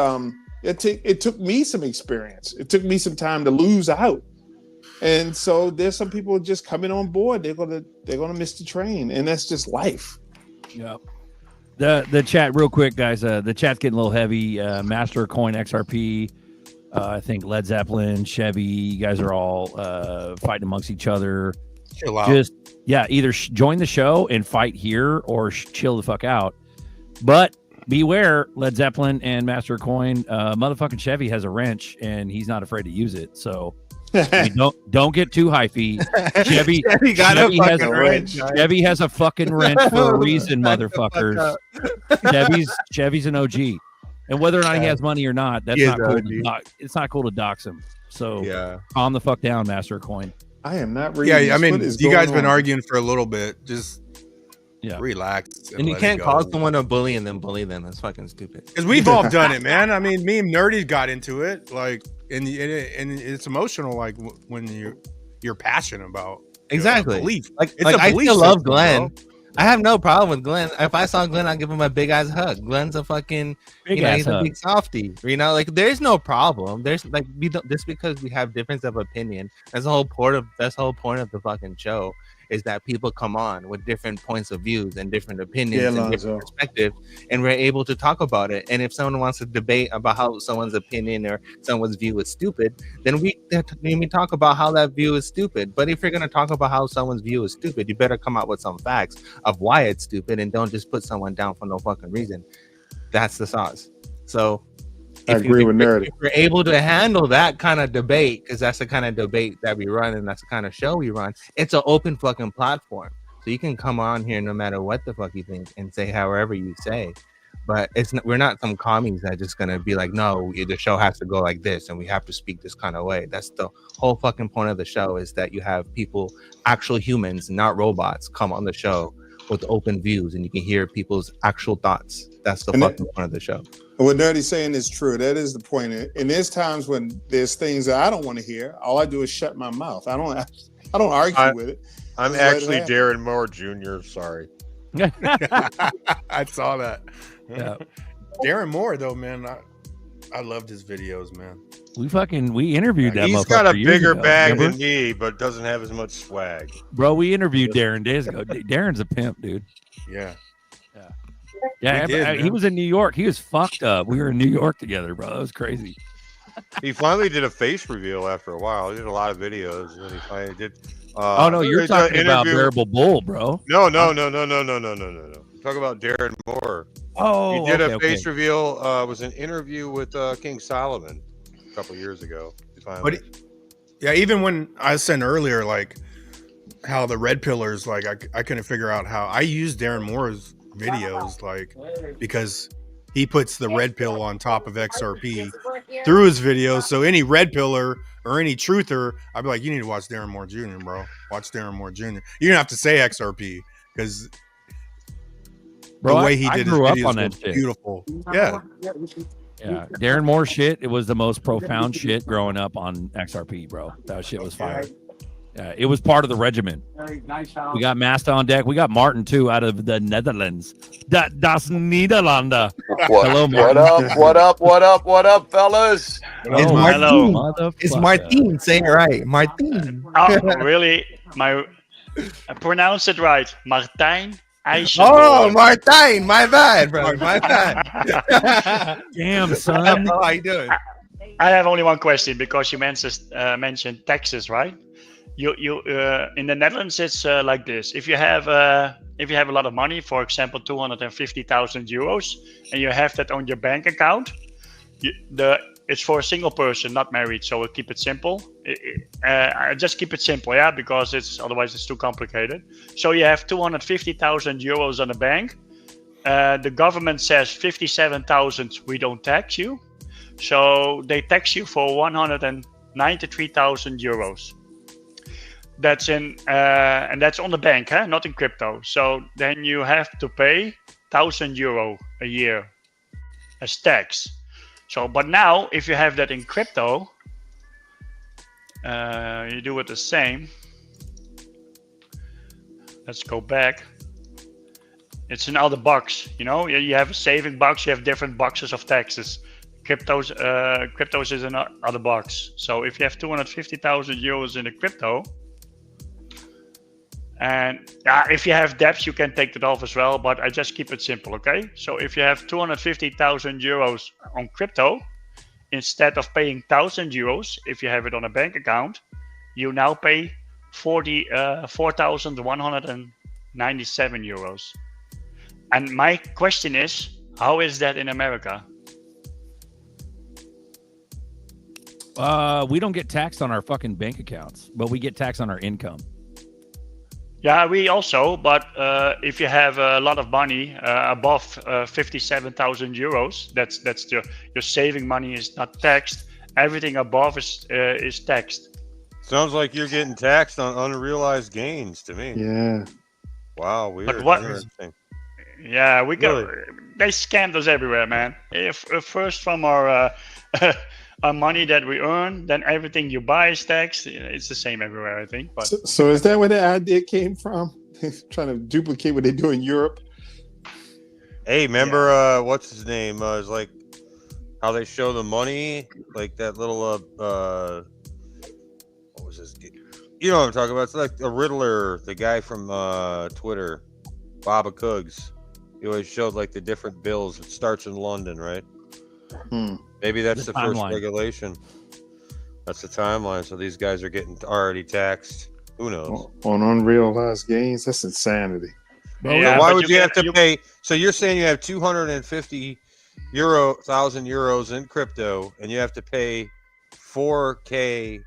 it took me some experience. It took me some time to lose out, and so there's some people just coming on board. They're gonna miss the train, and that's just life. Yep. The chat, real quick, guys. The chat's getting a little heavy. Master Coin XRP. I think Led Zeppelin, Chevy. You guys are all fighting amongst each other. Chill out. Just either join the show and fight here or chill the fuck out. But beware, Led Zeppelin and Master Coin. Motherfucking Chevy has a wrench and he's not afraid to use it. So don't get too hyphy. Chevy has a wrench. Chevy has a fucking wrench for a reason, motherfuckers. Chevy's an OG, and whether or not he has money or not, that's not cool. It's not cool to dox him. So calm the fuck down, Master Coin. I am not reading. Yeah, I mean, you guys been arguing for a little bit. Just relax. And you can't call someone a bully and then bully them. That's fucking stupid. Because we've all done it, man. I mean, me and Nerdy got into it, like, and it's emotional, like when you're passionate about belief. Like I still love Glenn. Bro. I have no problem with Glenn. If I saw Glenn, I'd give him a big ass hug. Glenn's a fucking he's a big softy. Like there's no problem. There's like just because we have difference of opinion. That's the whole point of the fucking show, is that people come on with different points of views and different opinions and different perspectives, and we're able to talk about it. And if someone wants to debate about how someone's opinion or someone's view is stupid, then we talk about how that view is stupid. But if you're going to talk about how someone's view is stupid, you better come out with some facts of why it's stupid, and don't just put someone down for no fucking reason. That's the sauce. So I agree with Nerdy. If we're able to handle that kind of debate, because that's the kind of debate that we run and that's the kind of show we run, it's an open fucking platform. So you can come on here no matter what the fuck you think and say however you say. But we're not some commies that just gonna be like, no, the show has to go like this and we have to speak this kind of way. That's the whole fucking point of the show, is that you have people, actual humans, not robots, come on the show with open views and you can hear people's actual thoughts. That's the fucking point of the show. What Nerdy's saying is true. That is the point. And there's times when there's things that I don't want to hear. All I do is shut my mouth. I don't argue with it. I'm Just let it actually happen. Darren Moore Jr. Sorry. I saw that. Yeah. Darren Moore, though, man, I loved his videos, man. We interviewed that. He's got a motherfucker years bigger ago, bag remember? than me, but doesn't have as much swag. Bro, we interviewed Darren days ago. Darren's a pimp, dude. Yeah. Yeah, We did, he man. was in New York. He was fucked up. We were in New York together, bro. That was crazy. He finally did a face reveal after a while. He did a lot of videos, and then he finally did. Oh no, you're he did an talking about interview- Bearable Bull, bro. No. Talk about Darren Moore. Oh, he did okay, a face okay. reveal. Was an interview with King Solomon a couple years ago. He finally- Yeah, even when I said earlier, like how the red pillars, like I couldn't figure out how I use Darren Moore's videos, like because he puts the red pill on top of XRP through his videos. So any red pillar or any truther, I'd be like, you need to watch Darren Moore Jr., bro. Watch Darren Moore Jr. You don't have to say XRP because Bro, the way he I did grew his up on videos that was shit. beautiful. Yeah. Yeah, Darren Moore shit. It was the most profound shit growing up on XRP, bro. That shit was fire. Yeah, it was part of the regiment. We got Master on deck. We got Martin too, out of the Netherlands. Das Nederlanden. Hello, Martin. What up, fellas? It's Martin. It's Martin. Say it right. Martin. Oh, really? I pronounce it right. Martijn IJsselboom. Oh, Martin. My bad, bro. My bad. Damn, son. How you doing? I have only one question because you mentioned taxes, right? You in the Netherlands, it's like this. If you have a lot of money, for example, 250,000 euros, and you have that on your bank account, it's for a single person, not married. So we'll keep it simple. I just keep it simple, yeah, because otherwise it's too complicated. So you have 250,000 euros on the bank. The government says 57,000 we don't tax you, so they tax you for 193,000 euros. That's and that's on the bank, huh? Not in crypto. So then you have to pay 1,000 euro a year as tax. So, but now if you have that in crypto, you do it the same. Let's go back. It's another box, you know. You have a saving box. You have different boxes of taxes. Cryptos is another box. So if you have 250,000 euros in a crypto. And if you have debts, you can take that off as well, but I just keep it simple, okay? So if you have 250,000 euros on crypto, instead of paying 1,000 euros, if you have it on a bank account, you now pay 4,197 euros. And my question is, how is that in America? We don't get taxed on our fucking bank accounts, but we get taxed on our income. Yeah, we also, but if you have a lot of money above 57,000 euros, that's your saving money is not taxed. Everything above is taxed. Sounds like you're getting taxed on unrealized gains to me. Yeah. Wow, weird. But what? Interesting. Yeah, we go. Really? They scammed us everywhere, man. If first from our money that we earn, then everything you buy is taxed. It's the same everywhere, I think. But So is that where the idea came from? Trying to duplicate what they do in Europe? Hey, remember what's his name? It's like how they show the money, like that little what was this? You know what I'm talking about? It's like a Riddler, the guy from Twitter, Baba Coogs. He always showed like the different bills. It starts in London, right? Maybe that's the first regulation. That's the timeline. So these guys are getting already taxed. Who knows? On unrealized gains? That's insanity. Yeah, so why would you have to pay? So you're saying you have 250,000 euros in crypto, and you have to pay 4K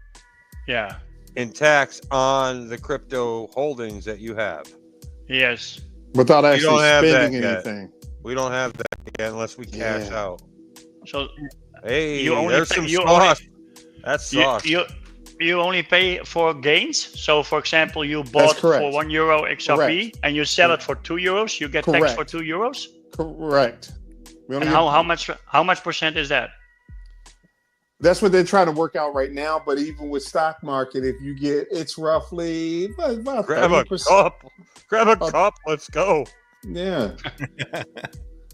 in tax on the crypto holdings that you have. Yes. Without We actually don't have spending that anything. Yet. We don't have that yet unless we cash out. So hey, you only there's pay, some you sauce. only, That's sauce. You only pay for gains. So, for example, you bought for €1 XRP and you sell it for €2. You get taxed for €2. Correct. And how much percent is that? That's what they're trying to work out right now. But even with stock market, if you get, it's roughly about Grab a 30%. cup. Grab a cup. Let's go. Yeah.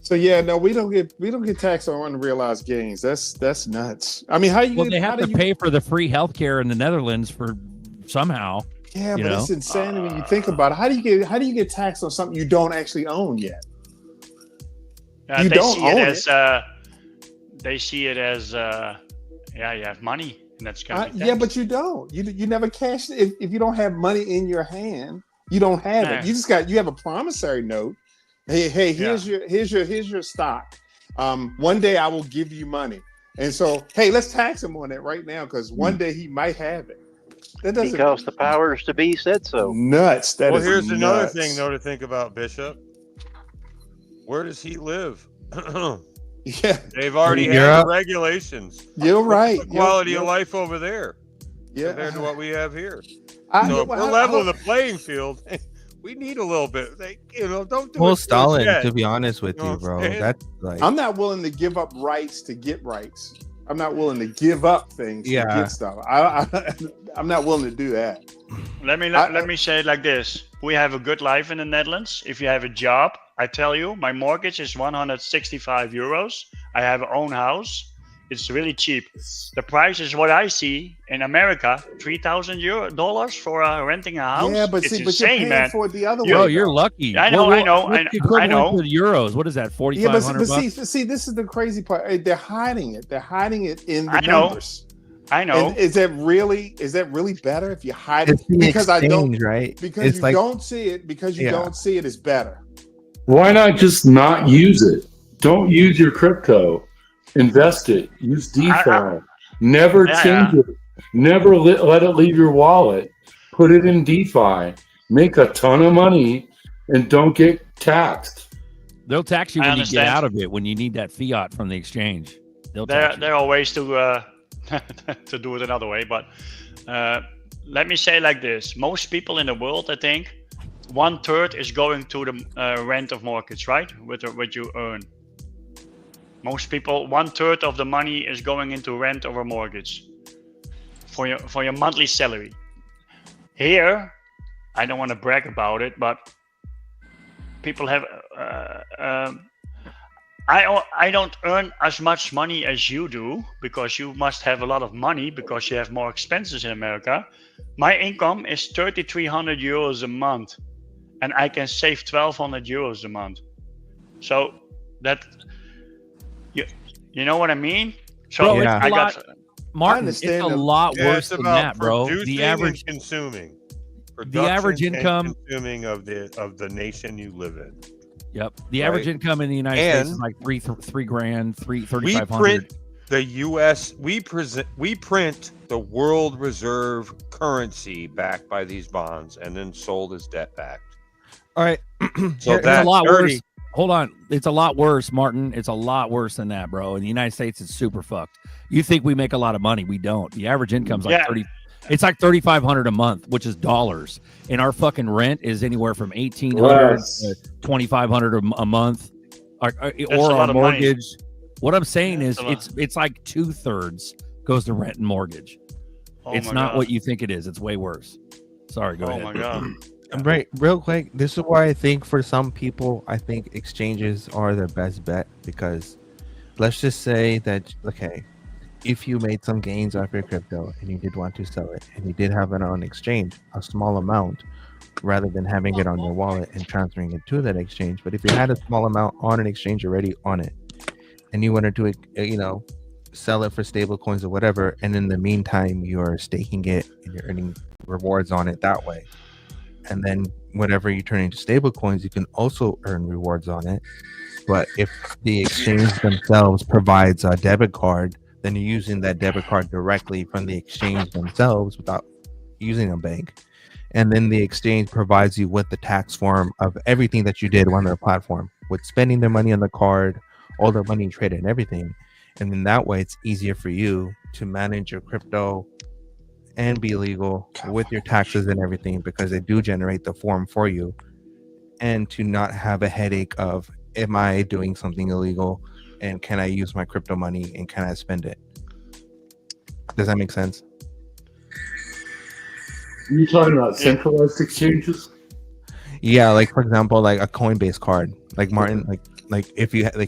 So yeah, no, we don't get taxed on unrealized gains. That's nuts. I mean, how you? Well, get, they how have do to you, pay for the free healthcare in the Netherlands for somehow. Yeah, you but know? it's insane when you think about it. How do you get taxed on something you don't actually own yet? You they don't see own it it. as they see it as yeah, you have money, and that's gonna be Yeah, but you don't. You never cashed it. If you don't have money in your hand, you don't have it. Nah. You have a promissory note. Hey, here's your stock. One day I will give you money. And so, hey, let's tax him on it right now because one day he might have it. That doesn't, because the powers to be said so. Nuts. That Well, is here's another nuts. thing though to think about, Bishop. Where does he live? Yeah, they've already In had Europe? the regulations. You're What's right. the quality You're- of life over there Yeah. compared to what we have here. I- So if well, we're how- leveling the playing field, we need a little bit. Don't do Well, it for Stalin, Jet. to be honest with You know you, what I'm bro, saying? that's like I'm not willing to give up rights to get rights. I'm not willing to give up things to Yeah. get stuff. I'm not willing to do that. Let me say it like this: we have a good life in the Netherlands. If you have a job, I tell you, my mortgage is 165 euros. I have an own house. It's really cheap. The price is what I see in America: $3,000 for renting a house. Yeah, but it's see, but insane, you're paying man. for it the other Oh, way. you're though. lucky. I know, I know, What's the I equivalent know. to the euros? What is that? Yeah, 4,500 but bucks? see, this is the crazy part. They're hiding it. They're hiding it in the I know. numbers. I know. And is that really better if you hide it? it's the Because I don't exchange, right? because It's you like don't see it because you Yeah. don't see it is better. Why not just not use it? Don't use your crypto. Invest it. Use DeFi. Never Yeah, change it. Never let it leave your wallet. Put it in DeFi. Make a ton of money and don't get taxed. They'll tax you I when you get understand. out of it, when you need that fiat from the exchange. They'll tax you. There are ways to to do it another way, but let me say like this: most people in the world, I think, 1/3 is going to the rent of mortgage, right? With what you earn. Most people, 1/3 of the money is going into rent over mortgage for your monthly salary. Here, I don't want to brag about it, but people have. I don't earn as much money as you do because you must have a lot of money because you have more expenses in America. My income is 3,300 euros a month, and I can save 1,200 euros a month. So that you know what I mean? So Bro, Yeah. it's a I lot, got Martin, it's understand a them. lot Yeah, worse it's than about that, bro. producing The average and consuming. the average Production and income. consuming of the nation you live in. Yep. The average Right. income in the United States is And like three grand, We 3,500. print the U.S. We print the world reserve currency backed by these bonds and then sold as debt backed. all right. So It's a that lot 30 worse. Hold on. It's a lot worse, Martin. It's a lot worse than that, bro. In the United States, it's super fucked. You think we make a lot of money. We don't. The average income's like Yeah. 30. It's like 3,500 a month, which is dollars. And our fucking rent is anywhere from 1,800 Less. to 2,500 a month. Or a our lot of money. mortgage. What I'm saying is That's a lot. it's like 2/3 goes to rent and mortgage. Oh It's my not God. what you think it is. It's way worse. Sorry, go Oh ahead. my God. Right, real quick. This is why I think for some people, I think exchanges are their best bet because let's just say that, okay, if you made some gains off your crypto and you did want to sell it and you did have it on exchange, a small amount, rather than having it on your wallet and transferring it to that exchange. But if you had a small amount on an exchange already on it and you wanted to, sell it for stable coins or whatever, and in the meantime, you're staking it and you're earning rewards on it that way. And then whatever you turn into stable coins, you can also earn rewards on it. But if the exchange themselves provides a debit card, then you're using that debit card directly from the exchange themselves without using a bank. And then the exchange provides you with the tax form of everything that you did on their platform, with spending their money on the card, all their money traded and everything. And then that way it's easier for you to manage your crypto and be legal with your taxes and everything, because they do generate the form for you, and to not have a headache of, am I doing something illegal and can I use my crypto money and can I spend it? Does that make sense? Are you talking about centralized exchanges? Yeah, like for example, like a Coinbase card, like Martin, like if you had a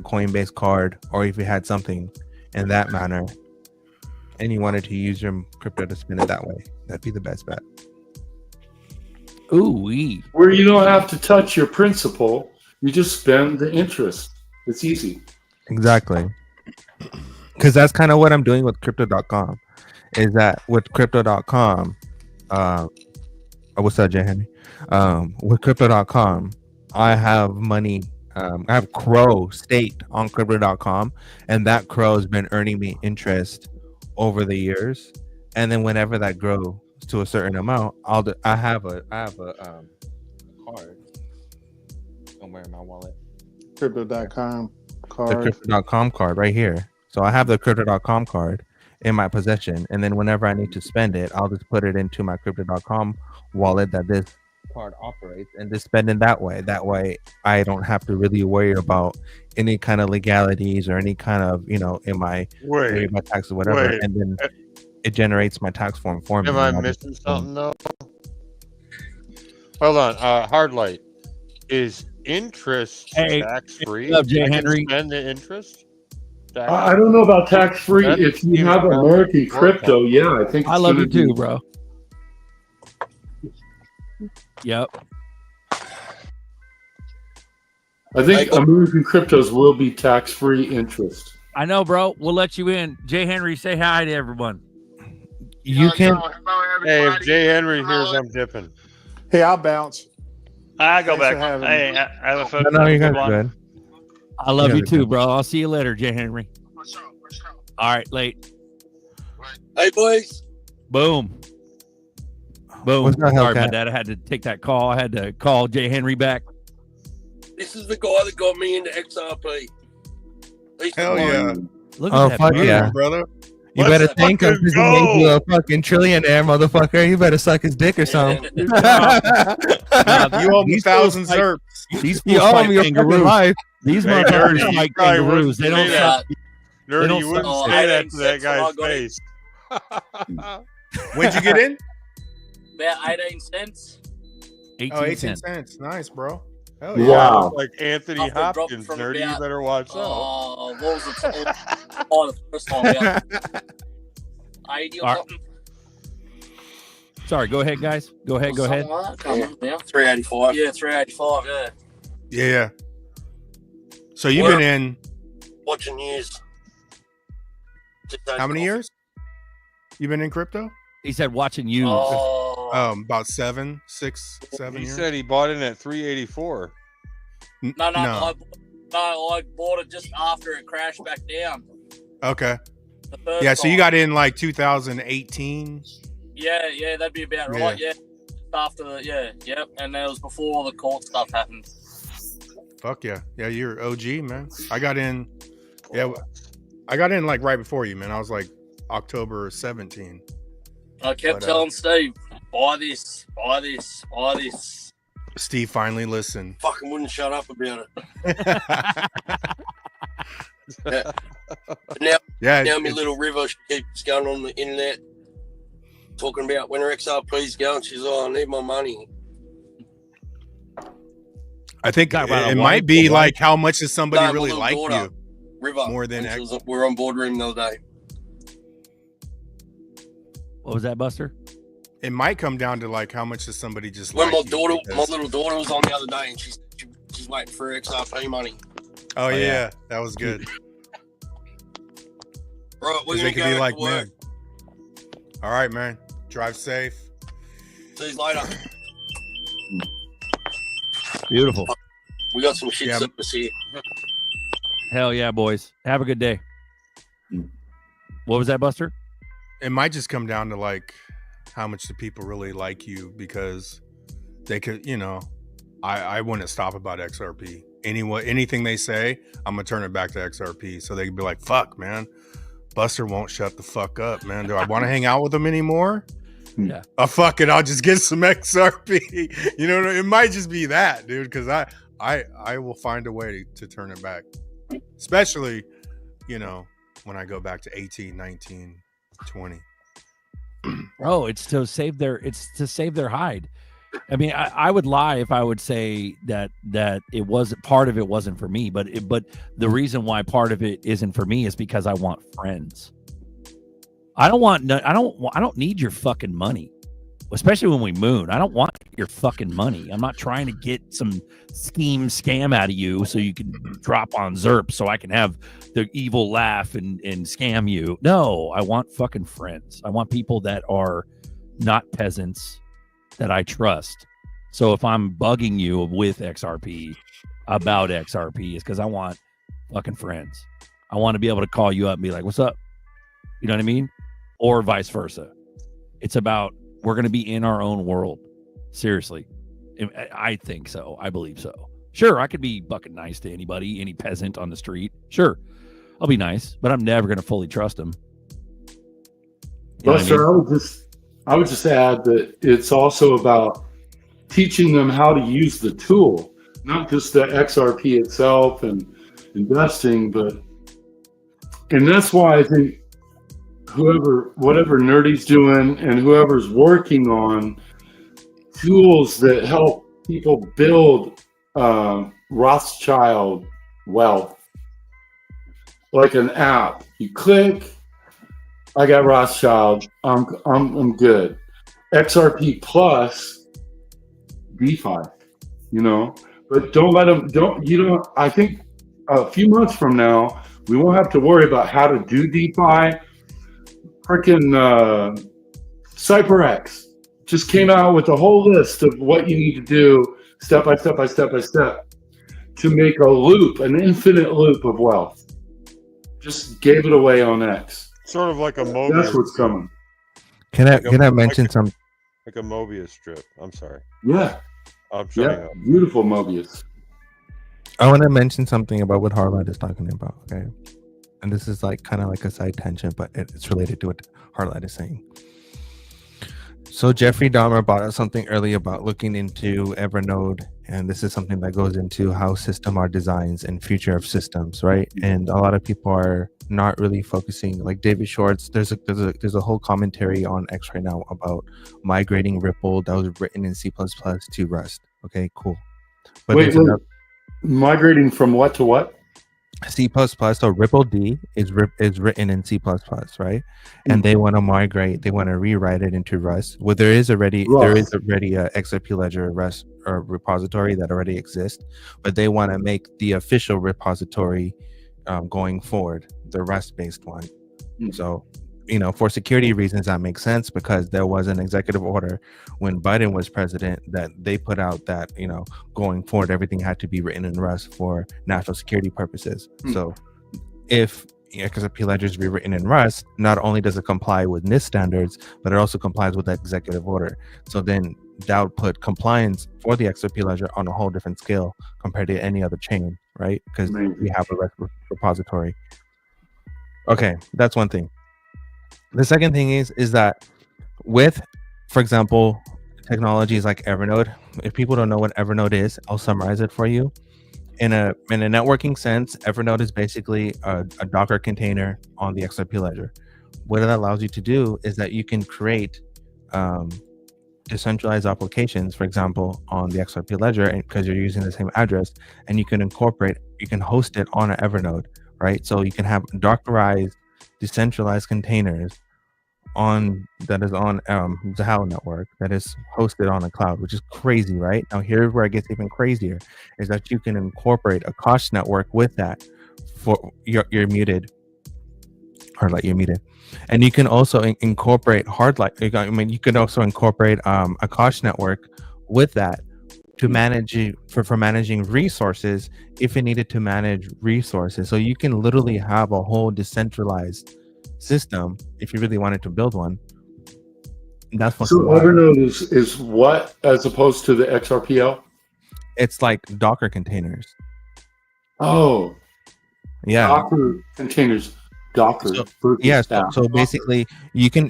Coinbase card, or if you had something in that manner, and you wanted to use your crypto to spin it that way, that'd be the best bet. Ooh, where you don't have to touch your principal, you just spend the interest. It's easy. Exactly. Because that's kind of what I'm doing with crypto.com. Is that with crypto.com, what's up, Jay Henry? With crypto.com, I have money. I have Crow staked on crypto.com, and that Crow has been earning me interest over the years. And then whenever that grows to a certain amount, I have a card somewhere in my wallet. Crypto.com The card. crypto.com card right here. So I have the crypto.com card in my possession, and then whenever I need to spend it, I'll just put it into my crypto.com wallet that this card operates, and just spend it that way. That way I don't have to really worry about any kind of legalities or any kind of, in my taxes or whatever. And then it generates my tax form for me. Am I missing something though? Hold on. Hard light. Is interest tax free? Love Jay Henry. Spend the interest? I don't know about tax free. If you have American crypto, yeah, I think. I love you too, bro. Yep. I think American cryptos will be tax free interest. I know, bro. We'll let you in. Jay Henry, say hi to everyone. You can. Hey, if Jay Henry hears I'm dipping. Hey, I'll bounce. I go Thanks for back. having Hey, me. I have a photo. No, you guys are good. I love you too, bro. I'll see you later, Jay Henry. All right, late. Hey, boys. Boom. Boom. What's that, Sorry, my Hellcat? dad. I had to take that call. I had to call Jay Henry back. This is the guy that got me into XRP. Hell yeah. Look Oh, at that, fuck beard. yeah. brother. You better thank him because he made you a fucking trillionaire, motherfucker. You better suck his dick or something. You owe me 1,000 ZRPs. These You fools owe fight him your fucking kangaroos. life. These Hey, motherfuckers Nerdy, you fight probably kangaroos. They don't wouldn't say that. suck. Nerdy, don't you wouldn't suck. say that to that guy's face. When'd you get in? About 18 cents. 18 cents. cents. Nice, bro. Hell You yeah. Wow. look like Anthony I've been dropped Hopkins, from Nerdy. You about- better watch out. What was it? Oh, the first time out. 80 or All right. something. Sorry, go ahead, guys. Go ahead. Go ahead. Something like that. Can't remember now. 385. Yeah, 385. Yeah. Yeah. So you've been in Watching years. how many years? You've been in crypto? He said watching you. About 7 He years. said he bought in at 384. No. I bought it just after it crashed back down. Okay. The first Yeah, so you time. got in like 2018. Yeah, that'd be about right. Yeah. After the yep, and that was before all the court stuff happened. Fuck yeah. Yeah, you're OG, man. I got in like right before you, man. I was like October 17. I kept But, telling Steve, buy this, buy this, buy this. Steve finally listened. Fucking wouldn't shut up about it. Now my little river keeps going on the internet talking about when her XRP's going. She's I need my money. I think Got about a it wife, might be a like how much does somebody No, my really little like daughter, you River, more than when we were on boardroom the other day. What was that, Buster? it might come down to like how much does somebody just When like my you, daughter, my because- little daughter was on the other day, and she's waiting for her XRP money. Oh yeah, that was good. Right, we're 'Cause they gonna could go be to like, work. man. All right, man. Drive safe. See you later. Beautiful. We got some shit Yeah. service here. Hell yeah, boys. Have a good day. What was that, Buster? It might just come down to like how much do people really like you, because they could, I wouldn't stop about XRP. Anything they say, I'm gonna turn it back to XRP. So they could be like, fuck, man. Buster won't shut the fuck up, man. Do I want to hang out with him anymore? Yeah. Oh, fuck it. I'll just get some XRP. It might just be that, dude, because I will find a way to turn it back. Especially, when I go back to 18, 19, 20. Oh, it's to save their hide. I mean, I would lie if I would say that it wasn't part of it wasn't for me, but the reason why part of it isn't for me is because I want friends. I don't need your fucking money, especially when we moon. I don't want your fucking money. I'm not trying to get some scam out of you so you can drop on ZRP so I can have the evil laugh and scam you. No, I want fucking friends. I want people that are not peasants that I trust. So if I'm bugging you with XRP about XRP, it's because I want fucking friends. I want to be able to call you up and be like, what's up? You know what I mean? Or vice versa. It's about, we're going to be in our own world. Seriously. I think so. I believe so. Sure, I could be fucking nice to anybody, any peasant on the street. Sure, I'll be nice, but I'm never going to fully trust them. Buster, I would just add that it's also about teaching them how to use the tool, not just the XRP itself and investing, and that's why I think whatever Nerdy's doing and whoever's working on tools that help people build Rothschild wealth, like an app, you click, I got Rothschild, I'm good. XRP plus DeFi, but don't let them, I think a few months from now, we won't have to worry about how to do DeFi. Freaking CypherX just came out with a whole list of what you need to do step by step to make a loop, an infinite loop of wealth. Just gave it away on X. Sort of like a Mobius. That's what's coming. Can I mention some? Like a Mobius strip. I'm sorry. Yeah. I'm shutting up. Beautiful Mobius. I want to mention something about what Harlot is talking about. Okay. And this is kind of like a side tangent, but it's related to what Harlot is saying. So Jeffrey Dahmer brought up something earlier about looking into Evernode, and this is something that goes into how system are designs and future of systems, right? And a lot of people are not really focusing. Like David Schwartz, there's a whole commentary on X right now about migrating Ripple that was written in C++ to Rust. Okay, cool. But wait. Migrating from what to what? C++, so Ripple D is written in C++, right? And they want to migrate, they want to rewrite it into Rust. Well, there is already a XRP Ledger Rust or repository that already exists, but they want to make the official repository going forward, the Rust-based one. So, for security reasons, that makes sense, because there was an executive order when Biden was president that they put out that, going forward, everything had to be written in Rust for national security purposes. So if XRP Ledger is rewritten in Rust, not only does it comply with NIST standards, but it also complies with that executive order. So then that would put compliance for the XRP Ledger on a whole different scale compared to any other chain, right? Because we have a Rust repository. Okay, that's one thing. The second thing is that with, for example, technologies like Evernode, if people don't know what Evernode is, I'll summarize it for you. In a networking sense, Evernode is basically a Docker container on the XRP Ledger. What it allows you to do is that you can create decentralized applications, for example, on the XRP Ledger, because you're using the same address, and you can host it on an Evernode, right? So you can have Dockerized, decentralized containers that is on Zahal network, that is hosted on a cloud, which is crazy, right? Now here's where it gets even crazier, is that you can incorporate a Koch network with that. For you're muted, Hardlight, you're muted. And you can also incorporate you can also incorporate a Koch network with that to manage for managing resources if it needed to manage resources. So you can literally have a whole decentralized system if you really wanted to build one. That's so Evernode is what, as opposed to the XRPL? It's like Docker containers. Oh, yeah, Docker containers. Docker. So basically, you can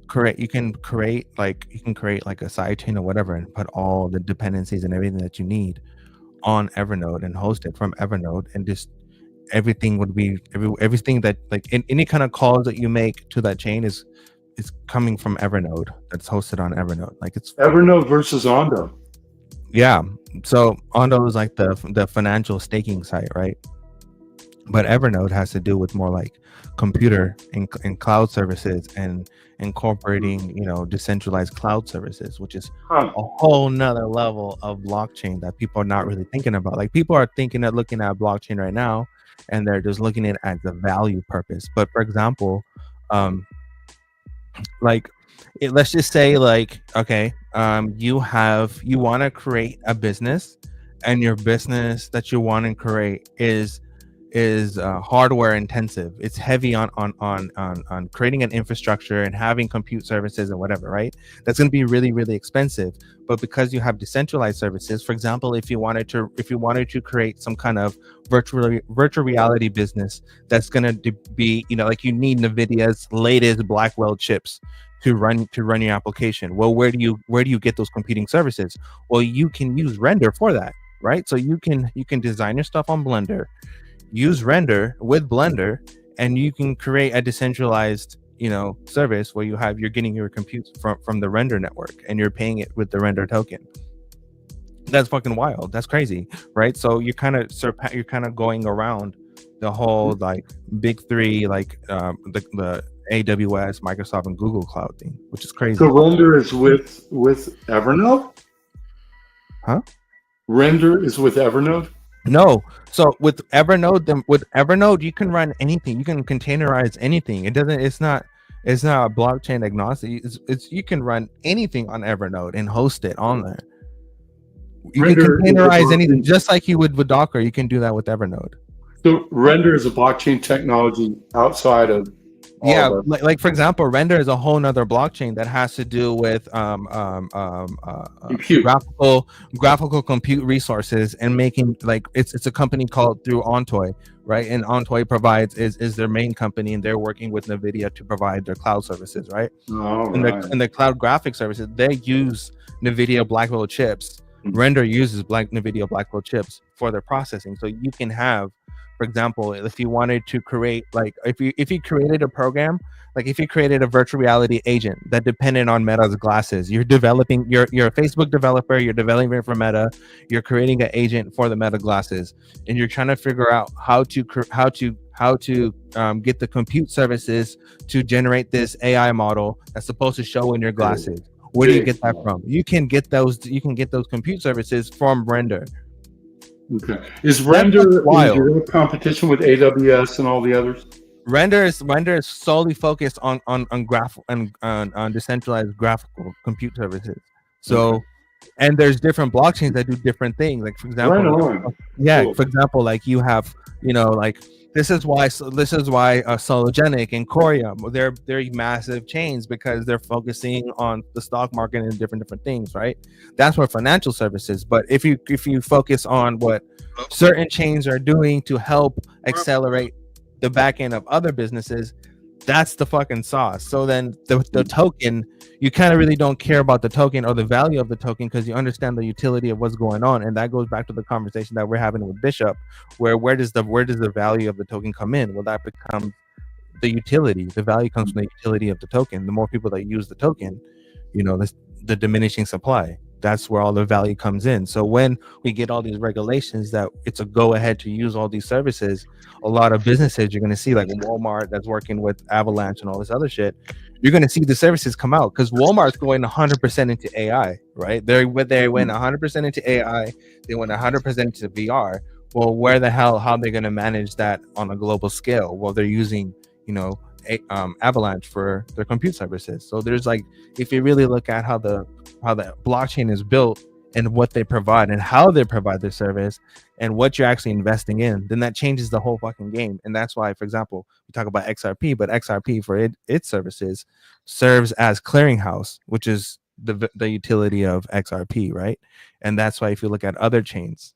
create like a sidechain or whatever, and put all the dependencies and everything that you need on Evernode and host it from Evernode, and just everything would be everything that like any kind of calls that you make to that chain is coming from Evernode. That's hosted on Evernode. Like it's Evernode versus Ondo. Yeah. So Ondo is like the financial staking site, right? But Evernode has to do with more like computer and cloud services and incorporating, decentralized cloud services, which is a whole nother level of blockchain that people are not really thinking about. Like people are looking at blockchain right now, and they're just looking at it as a value purpose. But for example, let's just say okay, you want to create a business, and your business that you want to create is hardware intensive. It's heavy on creating an infrastructure and having compute services and whatever, right? That's going to be really, really expensive. But because you have decentralized services, for example, if you wanted to create some kind of virtual reality business that's going to be, like you need NVIDIA's latest Blackwell chips to run your application. Well, where do you get those computing services? Well, you can use Render for that, right? So you can design your stuff on Blender, use Render with Blender, and you can create a decentralized service where you're getting your compute from the Render network, and you're paying it with the Render token. That's fucking wild. That's crazy, right? So you're kind of going around the whole like big three, like the AWS, Microsoft, and Google cloud thing, which is crazy. So Render is with Evernode? Huh? Render is with Evernode? No. So with Evernode, you can run anything. You can containerize anything. It's not blockchain agnostic. You can run anything on Evernode and host it on there. You can containerize anything, just like you would with Docker. You can do that with Evernode. So Render is a blockchain technology outside of like for example, Render is a whole nother blockchain that has to do with graphical compute resources, and making it's a company called through Ontoy, right? And Ontoy provides is their main company, and they're working with NVIDIA to provide their cloud services, right? And the cloud graphic services, they use NVIDIA Blackwell chips. Render uses NVIDIA Blackwell chips for their processing. So you can have, for example, if you wanted to create, if you created a program, if you created a virtual reality agent that depended on Meta's glasses, you're a Facebook developer, you're developing for Meta, you're creating an agent for the Meta glasses, and you're trying to figure out how to get the compute services to generate this AI model that's supposed to show in your glasses. Where do you get that from? You can get those compute services from Render. Okay. Is Render in direct competition with AWS and all the others? Render is solely focused on decentralized graphical compute services. So, and there's different blockchains that do different things. Like for example, for example, like you have, this is why Sologenic and Corium, they're massive chains, because they're focusing on the stock market and different things, right? That's what financial services. But if you focus on what certain chains are doing to help accelerate the back end of other businesses, that's the fucking sauce. So then the token, you kind of really don't care about the token or the value of the token, because you understand the utility of what's going on. And that goes back to the conversation that we're having with Bishop, where does the value of the token come in? Well, that becomes the utility. The value comes from the utility of the token. The more people that use the token, the diminishing supply. That's where all the value comes in. So when we get all these regulations that it's a go ahead to use all these services, a lot of businesses you're going to see, like Walmart that's working with Avalanche and all this other shit, you're going to see the services come out, because Walmart's going 100% into AI, right? They went 100% into AI. They went 100% into VR. Well, where the hell, how are they going to manage that on a global scale? Well, they're using, Avalanche for their compute services. So there's if you really look at how the blockchain is built and what they provide and how they provide their service and what you're actually investing in, then that changes the whole fucking game. And that's why, for example, we talk about XRP, but XRP for its services serves as clearinghouse, which is the utility of XRP, right? And that's why if you look at other chains,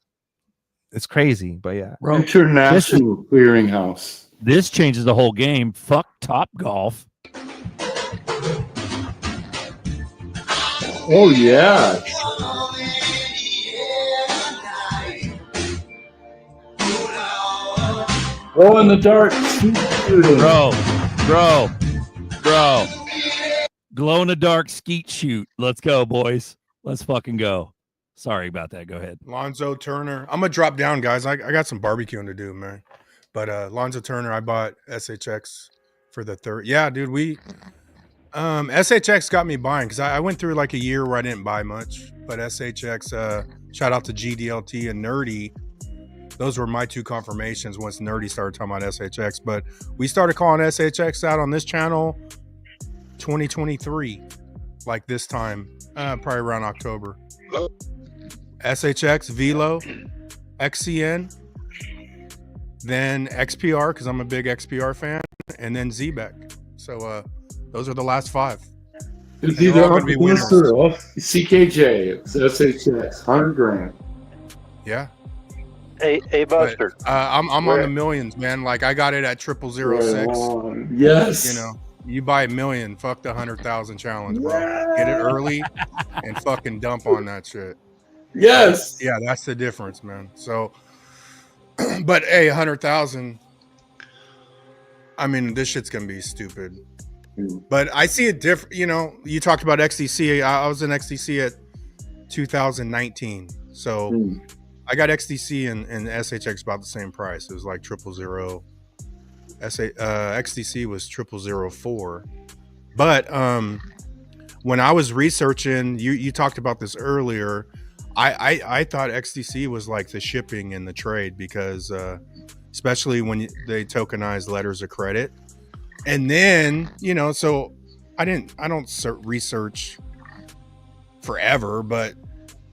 it's crazy. But yeah, international clearinghouse. This changes the whole game. Fuck Top Golf. Oh yeah. Glow in the dark skeet shooting. Bro. Glow in the dark skeet shoot. Let's go, boys. Let's fucking go. Sorry about that. Go ahead. Lonzo Turner. I'm gonna drop down, guys. I got some barbecuing to do, man. But Lonzo Turner, I bought SHX for the third. Yeah, dude, SHX got me buying because I went through like a year where I didn't buy much. But SHX, shout out to GDLT and Nerdy. Those were my two confirmations once Nerdy started talking about SHX. But we started calling SHX out on this channel 2023, like this time, probably around October. SHX, Velo, XCN, then XPR, because I'm a big XPR fan, and then ZBEC. So those are the last 5. It's either Uncle Buster or CKJ. It's SHX, 100 grand. Yeah. Hey, Buster. But, I'm on the millions, man. Like I got it at 0006. Yes. You know, you buy a million, fuck the 100,000 challenge, bro. Get it early and fucking dump on that shit. Yes. Yeah, that's the difference, man. So, but hey, 100,000. I mean, this shit's gonna be stupid. But I see it different. You know, you talked about XDC. I was in XDC at 2019, so I got XDC and SHX about the same price. It was like 000. XDC was 0004. But when I was researching, you talked about this earlier. I thought XDC was like the shipping and the trade because especially when they tokenize letters of credit. And then, you know, so I don't research forever, but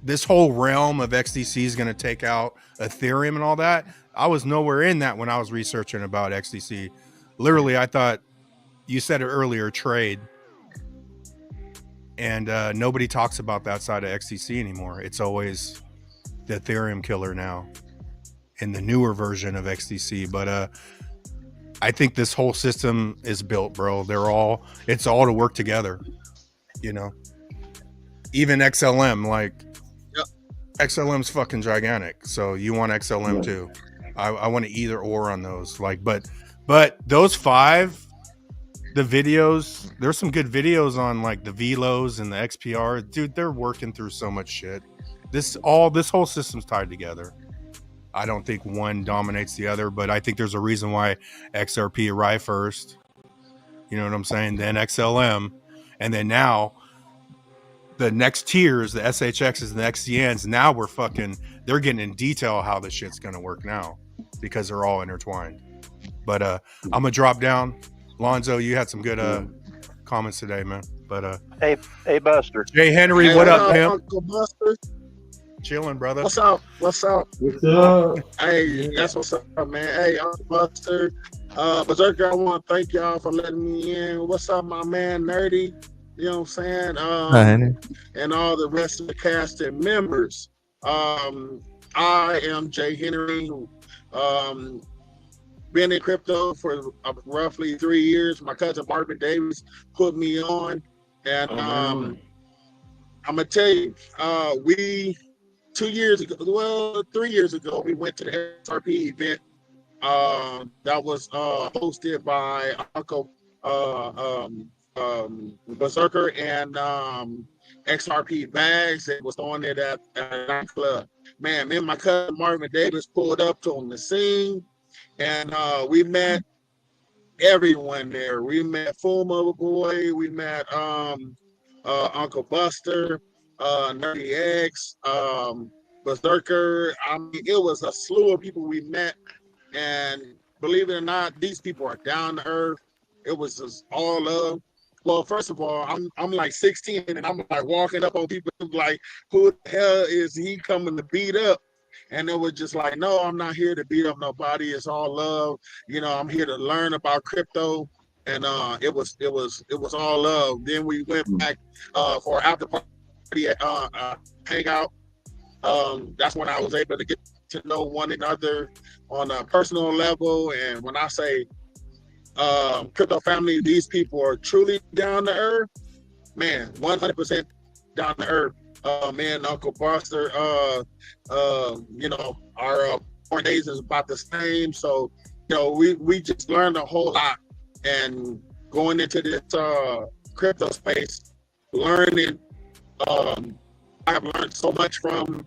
this whole realm of XDC is going to take out Ethereum and all that. I was nowhere in that when I was researching about XDC. Literally, I thought you said it earlier, trade. And nobody talks about that side of XDC anymore. It's always the Ethereum killer now in the newer version of XDC. But I think this whole system is built, bro. It's all to work together, you know. Even XLM, like XLM's fucking gigantic. So you want XLM too. I want to either or on those. Like, but those 5, the videos, there's some good videos on like the Velos and the XPR. Dude, they're working through so much shit. This whole system's tied together. I don't think one dominates the other, but I think there's a reason why XRP arrived first. You know what I'm saying? Then XLM. And then now the next tiers, the SHXs and the XCNs, now they're getting in detail how this shit's going to work now because they're all intertwined. But I'm going to drop down. Lonzo, you had some good comments today, man. But hey, Buster. Jay Henry, what up, pimp? Uncle Buster. Chilling, brother. What's up? What's up? Hey, that's what's up, man. Hey, Uncle Buster. Berserker, I want to thank y'all for letting me in. What's up, my man, Nerdy? You know what I'm saying? And all the rest of the cast and members. I am Jay Henry. Been in crypto for roughly 3 years. My cousin Marvin Davis put me on. And I'm going to tell you, 3 years ago, we went to the XRP event that was hosted by Uncle Berserker and XRP Bags. It was on it at a nightclub. Man, me and my cousin Marvin Davis pulled up on the scene, and we met everyone there. We met Full Mother Boy. We met Uncle Buster, Nerdy X, Berserker. I mean, it was a slew of people we met, and believe it or not, these people are down to earth. It was just all love. Well, first of all, I'm like 16, and I'm like walking up on people like, who the hell is he coming to beat up? And it was just like, no, I'm not here to beat up nobody. It's all love. You know, I'm here to learn about crypto. And it was all love. Then we went back for after party hangout. That's when I was able to get to know one another on a personal level. And when I say crypto family, these people are truly down to earth. Man, 100% down to earth. Man, Uncle Buster, you know, our 4 days is about the same. So we just learned a whole lot, and going into this crypto space, learning. I've learned so much from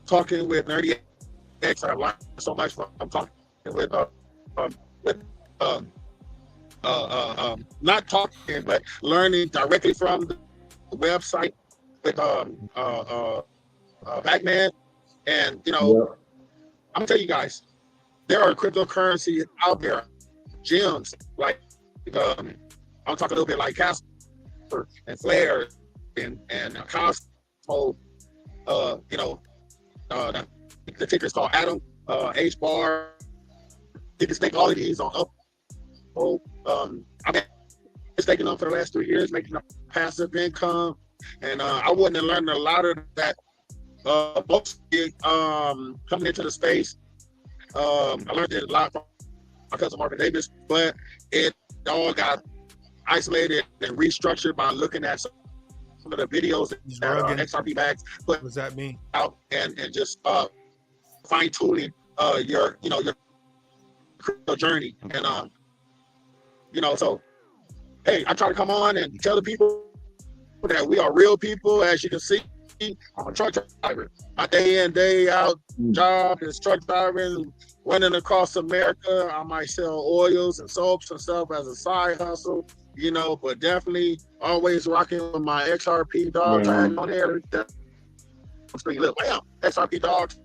talking with Nerdy X. I've learned so much from talking with not talking, but learning directly from the website with Backman. And I'm gonna tell you guys, there are cryptocurrencies out there, gems like I'm talking a little bit like Casper and Flare and Cosmo. The ticker's called Atom, H bar. You can stake all of these on up. I've been staking them for the last 3 years, making a passive income, and I wouldn't have learned a lot of that mostly coming into the space. I learned it a lot from my cousin Marvin Davis, but it all got isolated and restructured by looking at some of the videos that XRP bags put out and just fine tuning your crypto journey. And so hey, I try to come on and tell the people that we are real people. As you can see, I'm a truck driver. My day in, day out job is truck driving, running across America. I might sell oils and soaps and stuff as a side hustle, but definitely always rocking with my XRP dog tag on there. Look, wow, XRP dogs,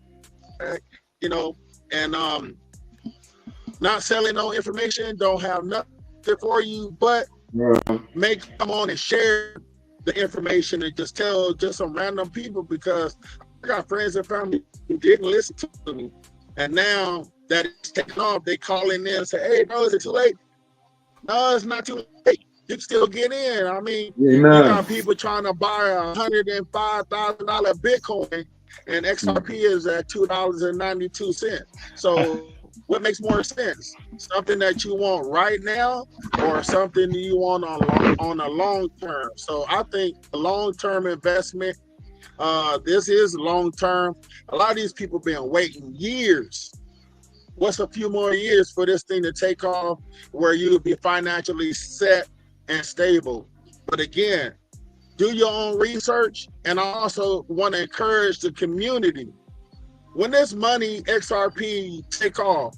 and not selling no information, don't have nothing for you, but come on and share the information and just tell just some random people, because I got friends and family who didn't listen to me, and now that it's taken off, they call in there and say, "Hey, bro, is it too late?" No, it's not too late. You can still get in. I mean, you got people trying to buy $105,000 Bitcoin, and XRP is at $2.92. So what makes more sense? Something that you want right now, or something you want on a long term? So I think a long-term investment, this is long-term. A lot of these people been waiting years. What's a few more years for this thing to take off where you'll be financially set and stable? But again, do your own research. And I also want to encourage the community. When this money, XRP, take off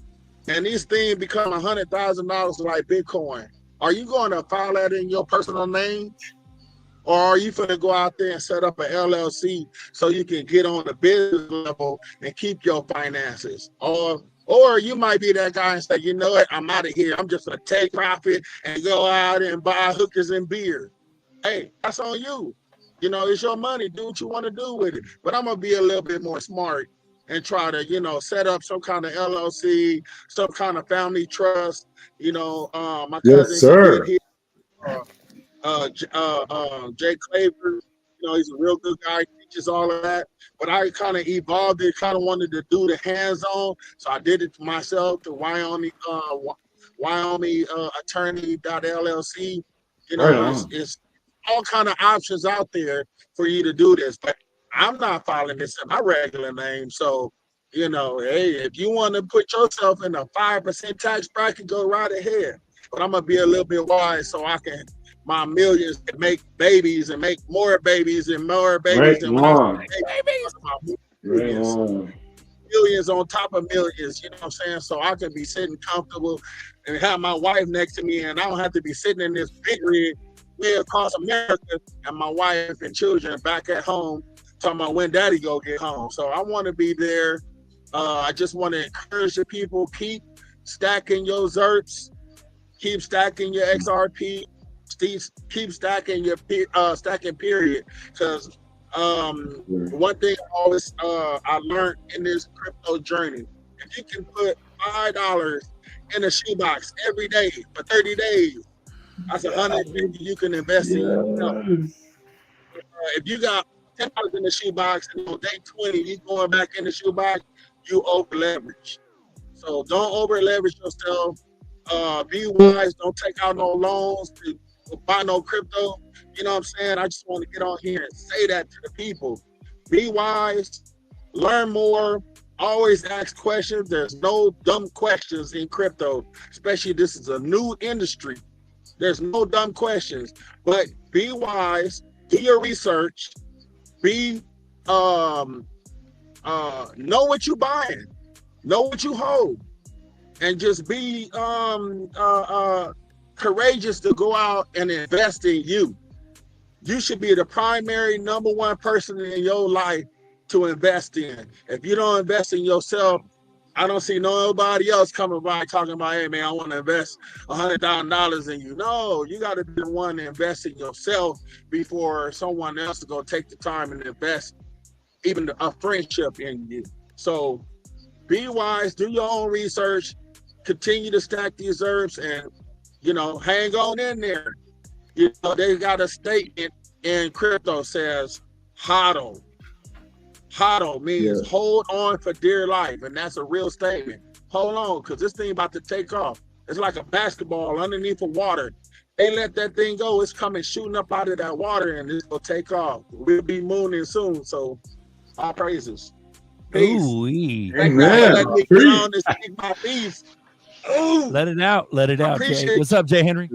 and these things become $100,000 like Bitcoin, are you going to file that in your personal name? Or are you going to go out there and set up an LLC so you can get on the business level and keep your finances? Or you might be that guy and say, you know what, I'm out of here. I'm just going to take profit and go out and buy hookers and beer. Hey, that's on you. It's your money. Do what you want to do with it. But I'm going to be a little bit more smart and try to, set up some kind of LLC, some kind of family trust. My cousin, he did Jay Claver, he's a real good guy, teaches all of that. But I kind of evolved it, kind of wanted to do the hands-on, so I did it myself to Wyoming attorney.llc. It's all kind of options out there for you to do this, but I'm not filing this in my regular name. So, hey, if you want to put yourself in a 5% tax bracket, go right ahead. But I'm gonna be a little bit wise so I can my millions can make babies and make more babies and more babies. And when I say babies, millions on top of millions, you know what I'm saying? So I can be sitting comfortable and have my wife next to me, and I don't have to be sitting in this big rig way across America, and my wife and children back at home talking about when daddy go get home. So I want to be there. I just want to encourage the people, keep stacking your ZRKs, keep stacking your XRP, keep stacking your stacking period. Because one thing I learned in this crypto journey, if you can put $5 in a shoebox every day for 30 days, that's $150 you can invest in yourself. If you got $10 in the shoebox and on day 20 you going back in the shoebox, you over leverage. So don't over leverage yourself. Be wise. Don't take out no loans to buy no crypto. You know what I'm saying? I just want to get on here and say that to the people. Be wise, learn more, always ask questions. There's no dumb questions in crypto, especially this is a new industry. There's no dumb questions, but be wise, do your research, be know what you're buying, know what you hold, and just be courageous to go out and invest in you. You should be the primary number one person in your life to invest in. If you don't invest in yourself, I don't see nobody else coming by talking about, hey man, I want to invest $100,000 in you. No, you got to be the one to invest in yourself before someone else to go take the time and invest even a friendship in you. So be wise, do your own research, continue to stack these herbs, and hang on in there. They got a statement in crypto says HODL. HODL means hold on for dear life, and that's a real statement. Hold on, because this thing about to take off. It's like a basketball underneath the water. They let that thing go, it's coming shooting up out of that water, and it's gonna take off. We'll be mooning soon, so all praises. Peace. Ooh-wee. Let me get on and speak my piece. Ooh. Let it out, Jay. What's up, Jay Henry?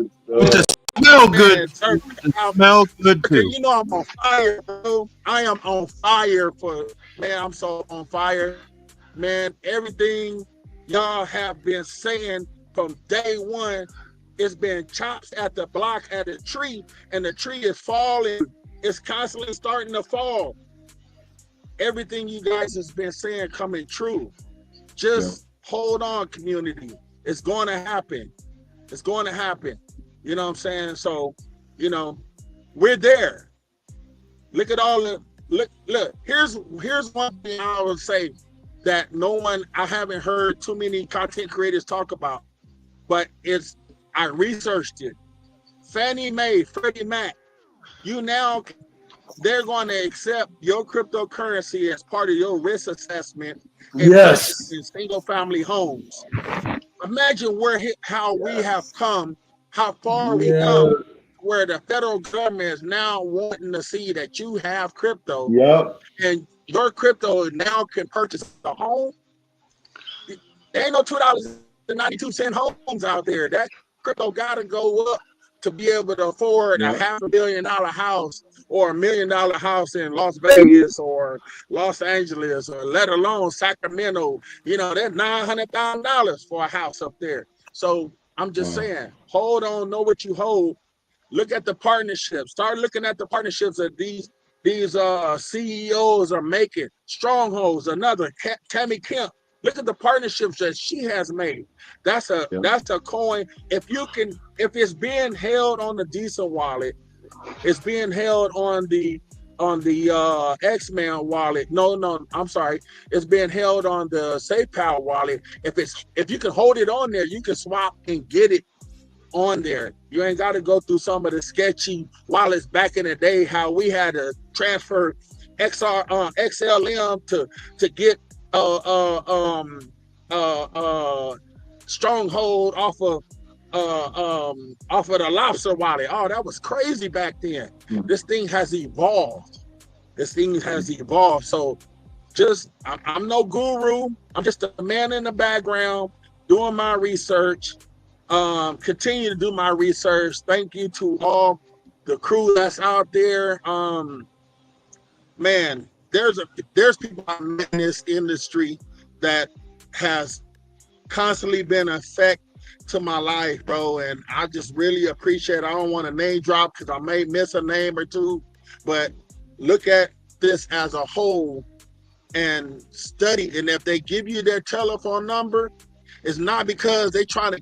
Smell good. Smell good too. I'm on fire, bro. I am on fire I'm so on fire. Man, everything y'all have been saying from day one, it's been chops at the block at a tree, and the tree is falling. It's constantly starting to fall. Everything you guys has been saying coming true. Just hold on, community. It's going to happen. It's going to happen. You know what I'm saying? So, we're there. Look at all the look. Here's one thing I would say that I haven't heard too many content creators talk about, but I researched it. Fannie Mae, Freddie Mac, they're going to accept your cryptocurrency as part of your risk assessment in single family homes. Imagine how we have come, how far we come, where the federal government is now wanting to see that you have crypto. And your crypto now can purchase a home. There ain't no $2.92 homes out there. That crypto got to go up to be able to afford a $500 million house or $1 million house in Las Vegas or Los Angeles, or let alone Sacramento. That's $900,000 for a house up there. So I'm just saying, hold on, know what you hold. Look at the partnerships. Start looking at the partnerships that these CEOs are making. Strongholds, another Tammy Kemp. Look at the partnerships that she has made. That's a coin. If it's being held on the Decent wallet, it's being held on the X-Man wallet. No, I'm sorry. It's being held on the SafePal wallet. If you can hold it on there, you can swap and get it on there. You ain't got to go through some of the sketchy wallets back in the day, how we had to transfer XLM to get Stronghold off of the Lobster wallet. Oh, that was crazy back then. This thing has evolved. So I'm no guru. I'm just a man in the background doing my research. Continue to do my research. Thank you to all the crew that's out there. Man, there's people in this industry that has constantly been an effect to my life, bro, and I just really appreciate it. I don't want to name drop because I may miss a name or two, but look at this as a whole and study. And if they give you their telephone number, it's not because they trying to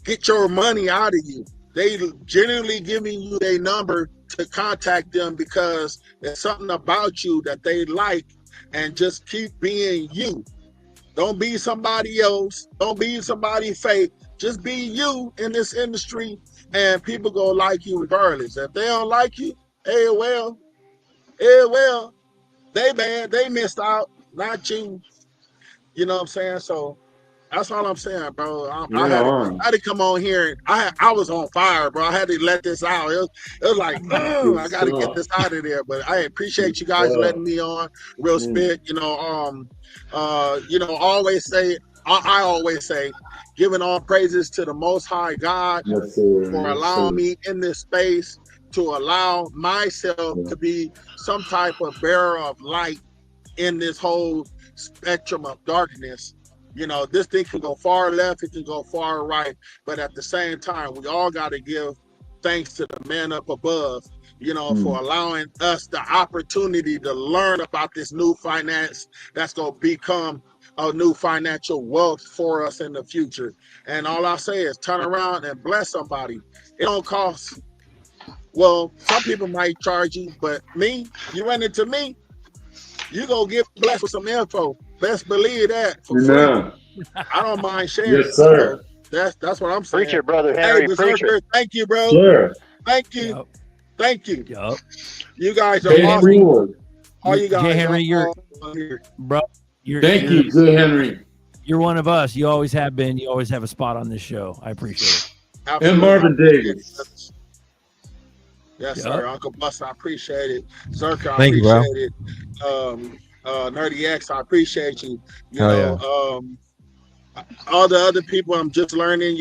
get your money out of you. They genuinely giving you their number to contact them because there's something about you that they like, and just keep being you. Don't be somebody else. Don't be somebody fake. Just be you in this industry, and people gonna like you regardless. If they don't like you, well, they missed out, not you. You know what I'm saying? So That's all I'm saying, bro. I Right had on. to come on here. I was on fire, bro. I had to let this out. It was like, Good I got to get stuff. this out of there. But I Good appreciate you guys stuff. letting me on. Real spit, always say, I always say, giving all praises to the Most High God Yes, sir. for Yes, allowing sir. me in this space to allow myself to be some type of bearer of light in this whole spectrum of darkness. This thing can go far left, it can go far right, but at the same time, we all got to give thanks to the man up above, for allowing us the opportunity to learn about this new finance that's going to become a new financial wealth for us in the future. And all I say is turn around and bless somebody. It don't cost. Well, some people might charge you, but you run into me, you go get blessed with some info. Best believe that for free. Amen. I don't mind sharing. Yes, sir. So that's what I'm saying. Preacher, brother Hey, Henry, preacher. Berserker, thank you, bro. Sure. Thank you. Yep. Thank you. Yep. You guys are Hey, awesome. Henry. All you guys Jay Henry, are you're bro. Thank you, Jay Henry. You're one of us. You always have been. You always have a spot on this show. I appreciate it. Absolutely. And Marvin Davis. Yes, Yep. sir. Uncle Buster, I appreciate it. ZRK, I Thank you, bro. appreciate it. Nerdy X, I appreciate you. All the other people, I'm just learning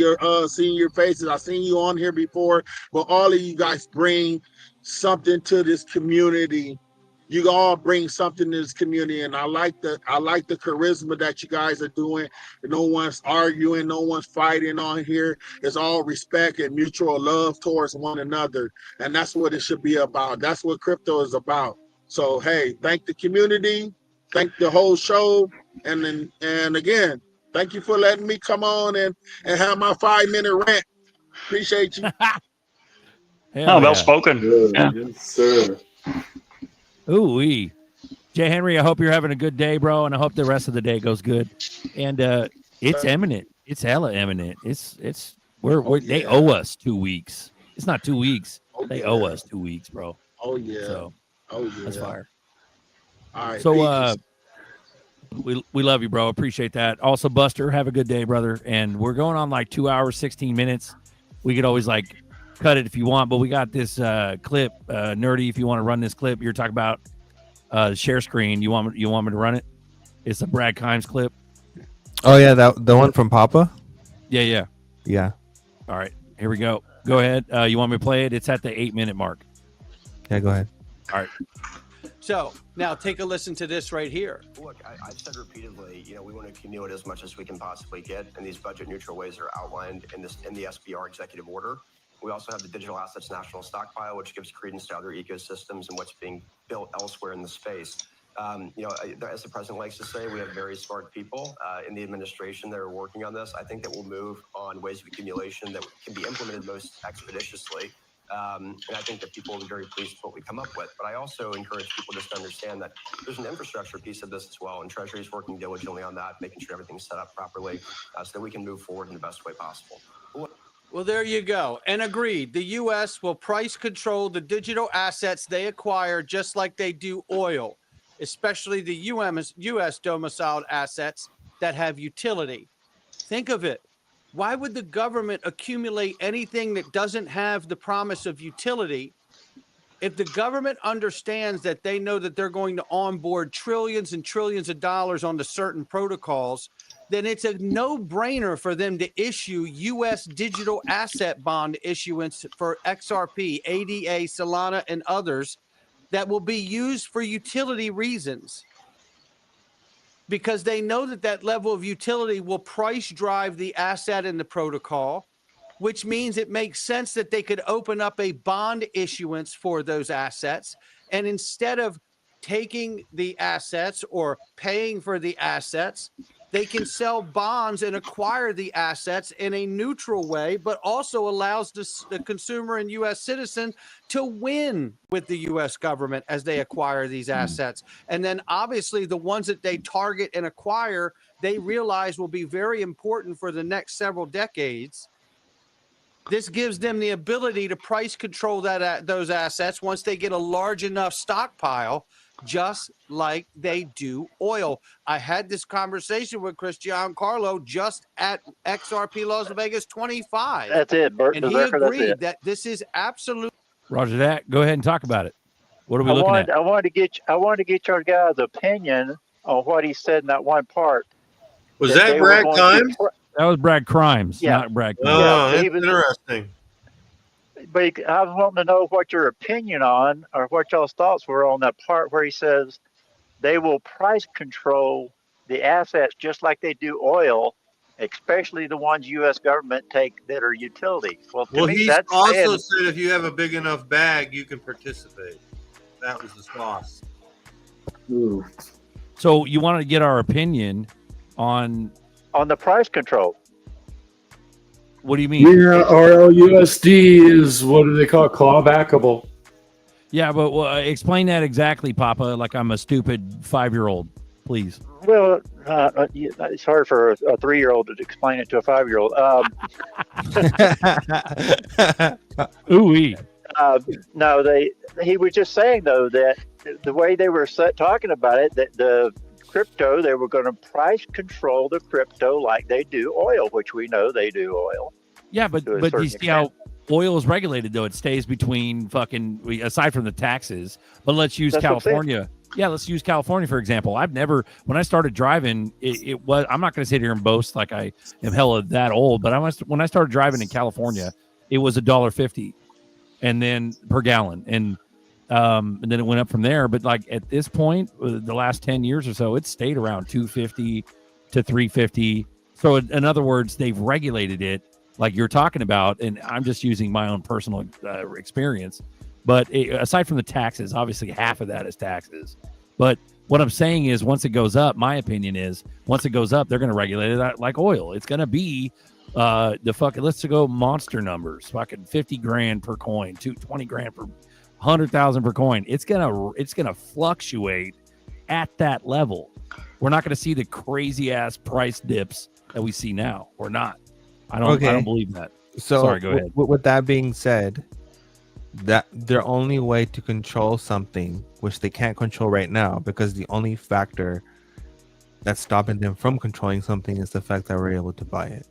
seeing your faces. I've seen you on here before, but all of you guys bring something to this community. You all bring something to this community, and I like the charisma that you guys are doing. No one's arguing, no one's fighting on here. It's all respect and mutual love towards one another, and that's what it should be about. That's what crypto is about. So hey, thank the community, thank the whole show, and again, thank you for letting me come on and have my 5-minute rant. Appreciate you. Well spoken. Yeah. Yes, sir. Ooh-wee. Jay Henry, I hope you're having a good day, bro, and I hope the rest of the day goes good. And it's imminent. It's hella imminent. They owe us 2 weeks. It's not 2 weeks. They owe us 2 weeks, bro. Oh yeah. So, that's fire. All right. So we love you, bro. Appreciate that. Also, Buster, have a good day, brother. And we're going on like 2 hours, 16 minutes. We could always like cut it if you want, but we got this clip, Nerdy. If you want to run this clip, you're talking about share screen. You want me to run it? It's a Brad Kimes clip. Oh yeah, the one from Papa. Yeah. All right, here we go. Go ahead. You want me to play it? It's at the 8-minute mark. Yeah, go ahead. All right. So now take a listen to this right here. Look, I've said repeatedly, we want to accumulate as much as we can possibly get, and these budget neutral ways are outlined in the SBR executive order. We also have the Digital Assets National Stockpile, which gives credence to other ecosystems and what's being built elsewhere in the space. As the president likes to say, we have very smart people in the administration that are working on this. I think that we'll move on ways of accumulation that can be implemented most expeditiously. And I think that people will be very pleased with what we come up with. But I also encourage people just to understand that there's an infrastructure piece of this as well, and Treasury is working diligently on that, making sure everything's set up properly so that we can move forward in the best way possible. Well, there you go. And agreed, the U.S. will price control the digital assets they acquire just like they do oil, especially the U.S. domiciled assets that have utility. Think of it. Why would the government accumulate anything that doesn't have the promise of utility? If the government understands that they know that they're going to onboard trillions and trillions of dollars onto certain protocols, then it's a no-brainer for them to issue U.S. digital asset bond issuance for XRP, ADA, Solana, and others that will be used for utility reasons, because they know that that level of utility will price drive the asset in the protocol, which means it makes sense that they could open up a bond issuance for those assets. And instead of taking the assets or paying for the assets, they can sell bonds and acquire the assets in a neutral way, but also allows the consumer and U.S. citizen to win with the U.S. government as they acquire these assets. And then obviously the ones that they target and acquire, they realize will be very important for the next several decades. This gives them the ability to price control those assets once they get a large enough stockpile just like they do oil. I had this conversation with Cristian Carlo just at XRP Las Vegas 25. That's it, Bert. And he Berserker, that's agreed it. that this is absolute. Roger that. Go ahead and talk about it. What are we looking at? I wanted to get your guys' opinion on what he said in that one part. Was that Brad Grimes? That was Brad Crimes, Yeah. not Brad Oh, Crimes. Yeah, that's interesting. But I was wanting to know what your opinion on, or what y'all's thoughts were on that part where he says they will price control the assets just like they do oil, especially the ones U.S. government take that are utilities. Well, to Well, me, he's that's also saying, said if you have a big enough bag, you can participate. That was the sauce. So you want to get our opinion on the price control. What do you mean? Yeah, RLUSD is, what do they call it? Clawbackable. Yeah, but explain that exactly, Papa, like I'm a stupid 5-year-old, please. Well, it's hard for a 3-year-old to explain it to a 5-year-old. Ooh-wee. No, he was just saying, though, that the way they were talking about it, that the crypto, they were going to price control the crypto like they do oil, which we know they do oil. Yeah, but you see how oil is regulated, though. It stays between aside from the taxes. But let's use California. Yeah, let's use California, for example. When I started driving, it was, I'm not going to sit here and boast like I am hella that old, but when I started driving in California, it was $1.50 and then per gallon. And then it went up from there. But like at this point, the last 10 years or so, it's stayed around $2.50 to $3.50. So in other words, they've regulated it like you're talking about. And I'm just using my own personal experience. But aside from the taxes, obviously half of that is taxes. But what I'm saying is once it goes up, my opinion is once it goes up, they're going to regulate it like oil. It's going to be let's go monster numbers, fucking 50 grand per coin, 20 grand per 100,000 per coin. It's gonna fluctuate at that level. We're not going to see the crazy ass price dips that we see now. Or not. I don't believe that. So sorry, go ahead. With that being said, that their only way to control something, which they can't control right now, because the only factor that's stopping them from controlling something is the fact that we're able to buy it.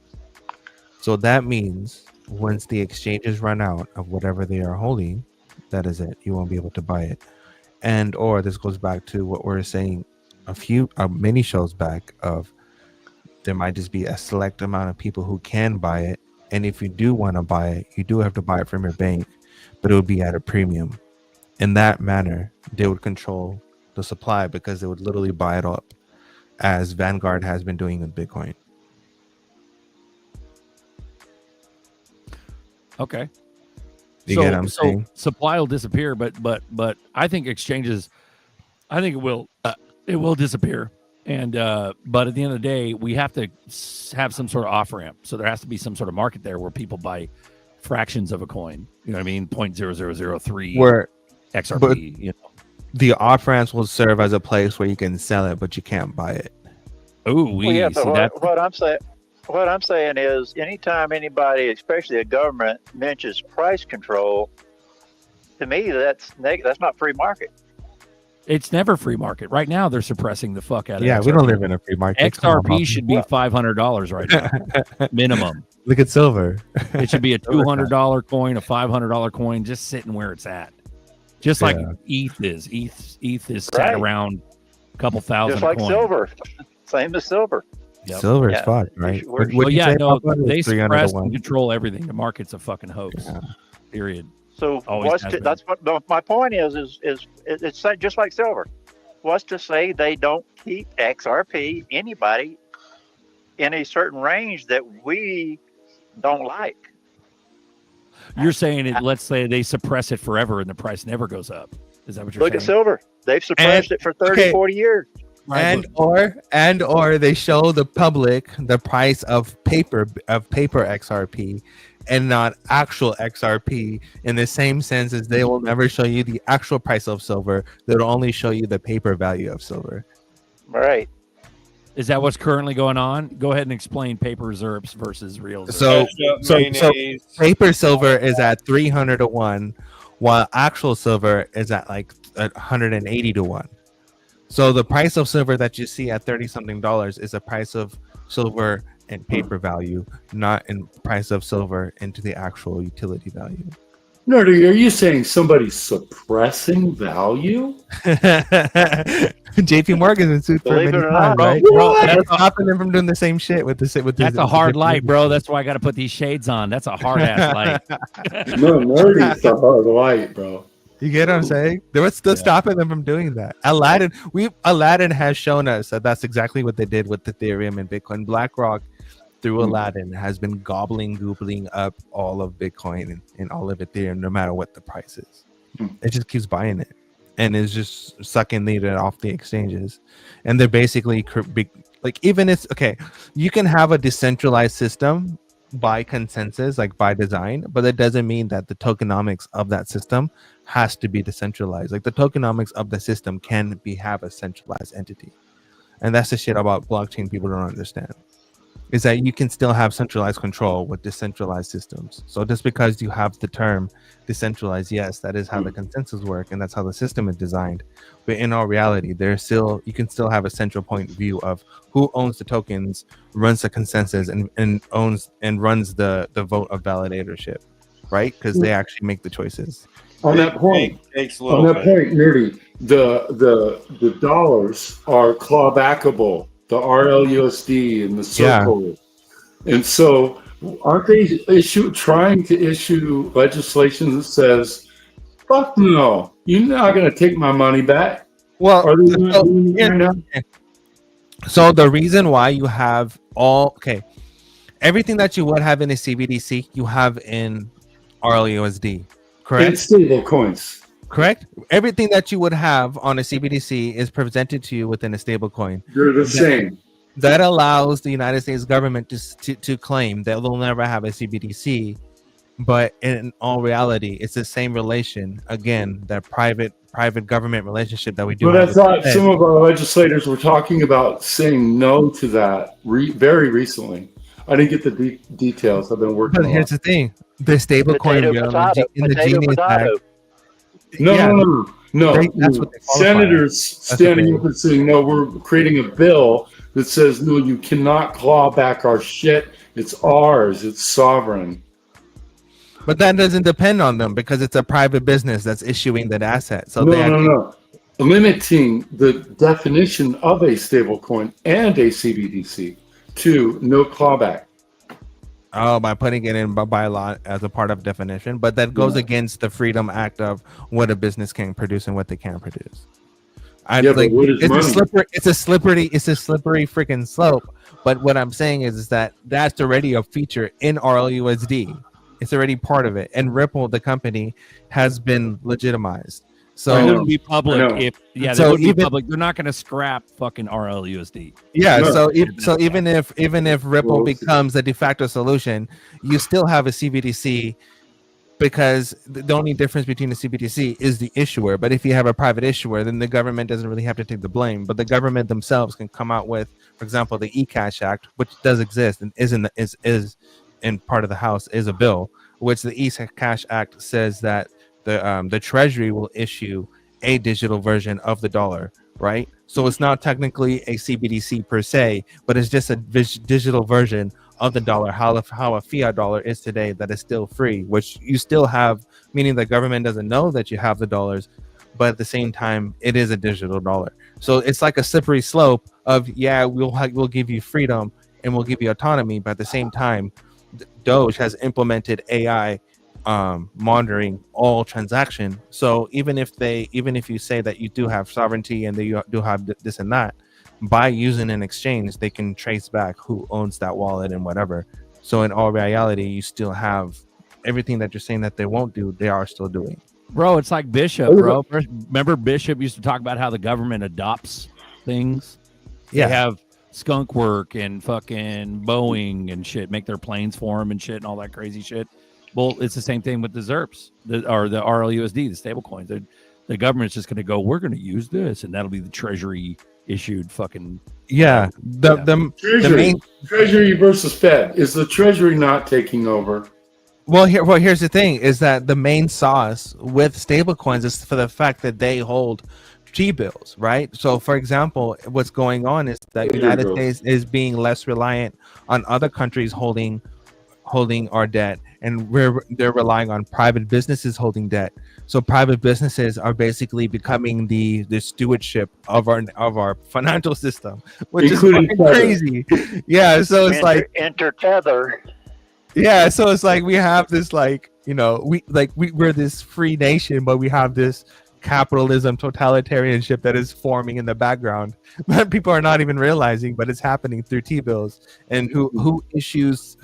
So that means once the exchanges run out of whatever they are holding, that is it. You won't be able to buy it. And or this goes back to what we were saying many shows back of there might just be a select amount of people who can buy it. And if you do want to buy it, you do have to buy it from your bank, but it would be at a premium. In that manner, they would control the supply because they would literally buy it up, as Vanguard has been doing with Bitcoin. Okay. You get what I'm saying? Supply will disappear, but I think exchanges, I think it will disappear. And but at the end of the day, we have to have some sort of off ramp. So there has to be some sort of market there where people buy fractions of a coin. You know what I mean? 0.0003 where XRP. But you know, the off ramps will serve as a place where you can sell it, but you can't buy it. Oh, yeah, but what I'm saying is, anytime anybody, especially a government, mentions price control, to me that's not free market. it's never free market. Right now, they're suppressing the fuck out of Yeah, XRP. we don't live in a free market. XRP should be $500 right now, minimum. Look at silver. It should be a $200 coin, a $500 coin, just sitting where it's at. Just like ETH is. ETH is sat around a couple thousand. Just like coin. silver. Same as silver. Yep. Silver is fucked, right? Well, yeah, no, they suppress and control everything. The market's a fucking hoax. Period. So Always has been. that's what my point is it's just like silver. What's to say they don't keep XRP, anybody, in a certain range that we don't like? You're saying it. Let's say they suppress it forever and the price never goes up. Is that what you're Look saying? at silver. They've suppressed it for 30, 40 years. And or they show the public the price of paper XRP and not actual XRP, in the same sense as they will never show you the actual price of silver. They'll only show you the paper value of silver. Right. Is that what's currently going on? Go ahead and explain paper ZERPs versus real So, ZERPs. so paper silver is at 300 to 1, while actual silver is at like at 180 to 1. So the price of silver that you see at $30-something is the price of silver and paper value, not in price of silver into the actual utility value. Nerdy, are you saying somebody's suppressing value? JP Morgan's been sued for many times, right? Bro, that's stopping them from doing the same shit with the That's a hard light, bro. That's why I got to put these shades on. That's a hard ass light. No, Nerdy's a hard light, bro. You get what I'm saying? What's still stopping them from doing that? Aladdin has shown us that that's exactly what they did with Ethereum and Bitcoin. BlackRock, through Aladdin, has been gobbling up all of Bitcoin and all of Ethereum, no matter what the price is. It just keeps buying it, and is just sucking data off the exchanges. And they're basically like, even it's okay. You can have a decentralized system by consensus, like by design, but that doesn't mean that the tokenomics of that system has to be decentralized. Like the tokenomics of the system can have a centralized entity, and that's the shit about blockchain people don't understand, is that you can still have centralized control with decentralized systems. So just because you have the term decentralized, yes, that is how the consensus work, and that's how the system is designed. But in all reality, you can still have a central point view of who owns the tokens, runs the consensus, and runs the vote of validatorship, right? Because they actually make the choices. On that point, Nerdy, the dollars are clawbackable. The RLUSD and the Circle, and so aren't they trying to issue legislation that says, "Fuck no, you're not going to take my money back"? Well, so the reason why you have everything that you would have in a CBDC, you have in RLUSD, correct? And stable coins. Correct. Everything that you would have on a CBDC is presented to you within a stable coin. They're the same. That allows the United States government to claim that they'll never have a CBDC, but in all reality, it's the same relation. Again, that private government relationship that we do. But I thought some of our legislators were talking about saying no to that very recently. I didn't get the details. I've been working. But here's the thing: the stable coin in the Genius Act. No. That's what they Senators standing up and saying, no, we're creating a bill that says, no, you cannot claw back our shit. It's ours. It's sovereign. But that doesn't depend on them because it's a private business that's issuing that asset. So no. Limiting the definition of a stable coin and a CBDC to no clawback. Oh, by putting it in by law as a part of definition, but that goes against the Freedom Act of what a business can produce and what they can't produce. It's a slippery freaking slope. But what I'm saying is that that's already a feature in RLUSD. It's already part of it, and Ripple, the company, has been legitimized. So it wouldn't be public public. They're not going to scrap fucking RLUSD. Yeah. So even if Ripple becomes the de facto solution, you still have a CBDC, because the only difference between the CBDC is the issuer. But if you have a private issuer, then the government doesn't really have to take the blame. But the government themselves can come out with, for example, the eCash Act, which does exist and is in part of the House, is a bill, which the eCash Act says that the Treasury will issue a digital version of the dollar, right? So it's not technically a CBDC per se, but it's just a digital version of the dollar, how a fiat dollar is today, that is still free, which you still have, meaning the government doesn't know that you have the dollars, but at the same time, it is a digital dollar. So it's like a slippery slope of, we'll give you freedom and we'll give you autonomy, but at the same time, Doge has implemented AI monitoring all transaction. So even if you say that you do have sovereignty and that you do have this and that, by using an exchange, they can trace back who owns that wallet and whatever. So in all reality, you still have everything that you're saying that they won't do, they are still doing. Bro, it's like Bishop, bro. Remember Bishop used to talk about how the government adopts things? Yeah. They have Skunk Work and fucking Boeing and shit, make their planes for them and shit and all that crazy shit. Well, it's the same thing with the ZERPs, or the RLUSD, the stable coins. The government's just going to go, we're going to use this, and that'll be the Treasury issued fucking. Yeah. The main Treasury versus Fed. Is the Treasury not taking over? Well, here's the thing: is that the main sauce with stablecoins is for the fact that they hold T-bills, right? So, for example, what's going on is that United States is being less reliant on other countries holding our debt, and they're relying on private businesses holding debt. So, private businesses are basically becoming the stewardship of our financial system, which Including is crazy. Yeah, so it's like intertether. yeah, so it's like we have this we're this free nation, but we have this capitalism totalitarianship that is forming in the background that people are not even realizing, but it's happening through T-bills and who issues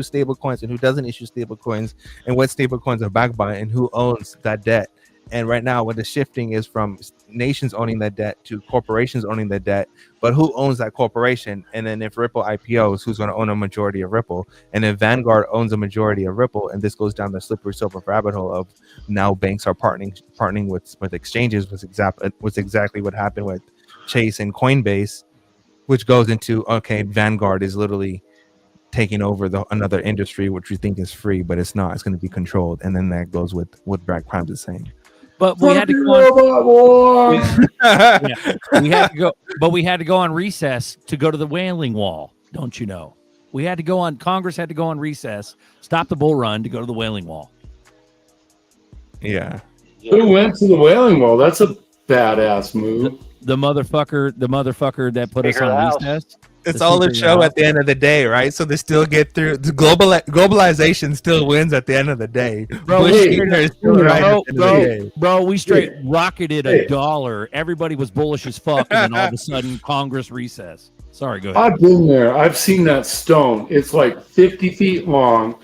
stable coins and who doesn't issue stable coins and what stable coins are backed by and who owns that debt. And right now, what the shifting is from nations owning that debt to corporations owning that debt, but who owns that corporation? And then if Ripple IPOs, who's going to own a majority of Ripple? And if Vanguard owns a majority of Ripple, and this goes down the slippery slope of rabbit hole of now banks are partnering with exchanges, was exactly what happened with Chase and Coinbase, which goes into, okay, Vanguard is literally taking over another industry, which we think is free, but it's not. It's going to be controlled. And then that goes with what Brad Crimes is saying. But we had to go on, we had to go on recess to go to the Wailing Wall. Don't you know? Congress had to go on recess, stop the bull run to go to the Wailing Wall. Yeah. Who went to the Wailing Wall? That's a badass move. The motherfucker that put us on recess. It's all a show at the end of the day, right? So they still get through. The globalization still wins at the end of the day. Bro, we straight rocketed $1. Everybody was bullish as fuck, and then all of a sudden, Congress recess. Sorry, go ahead. I've been there. I've seen that stone. It's like 50 feet long,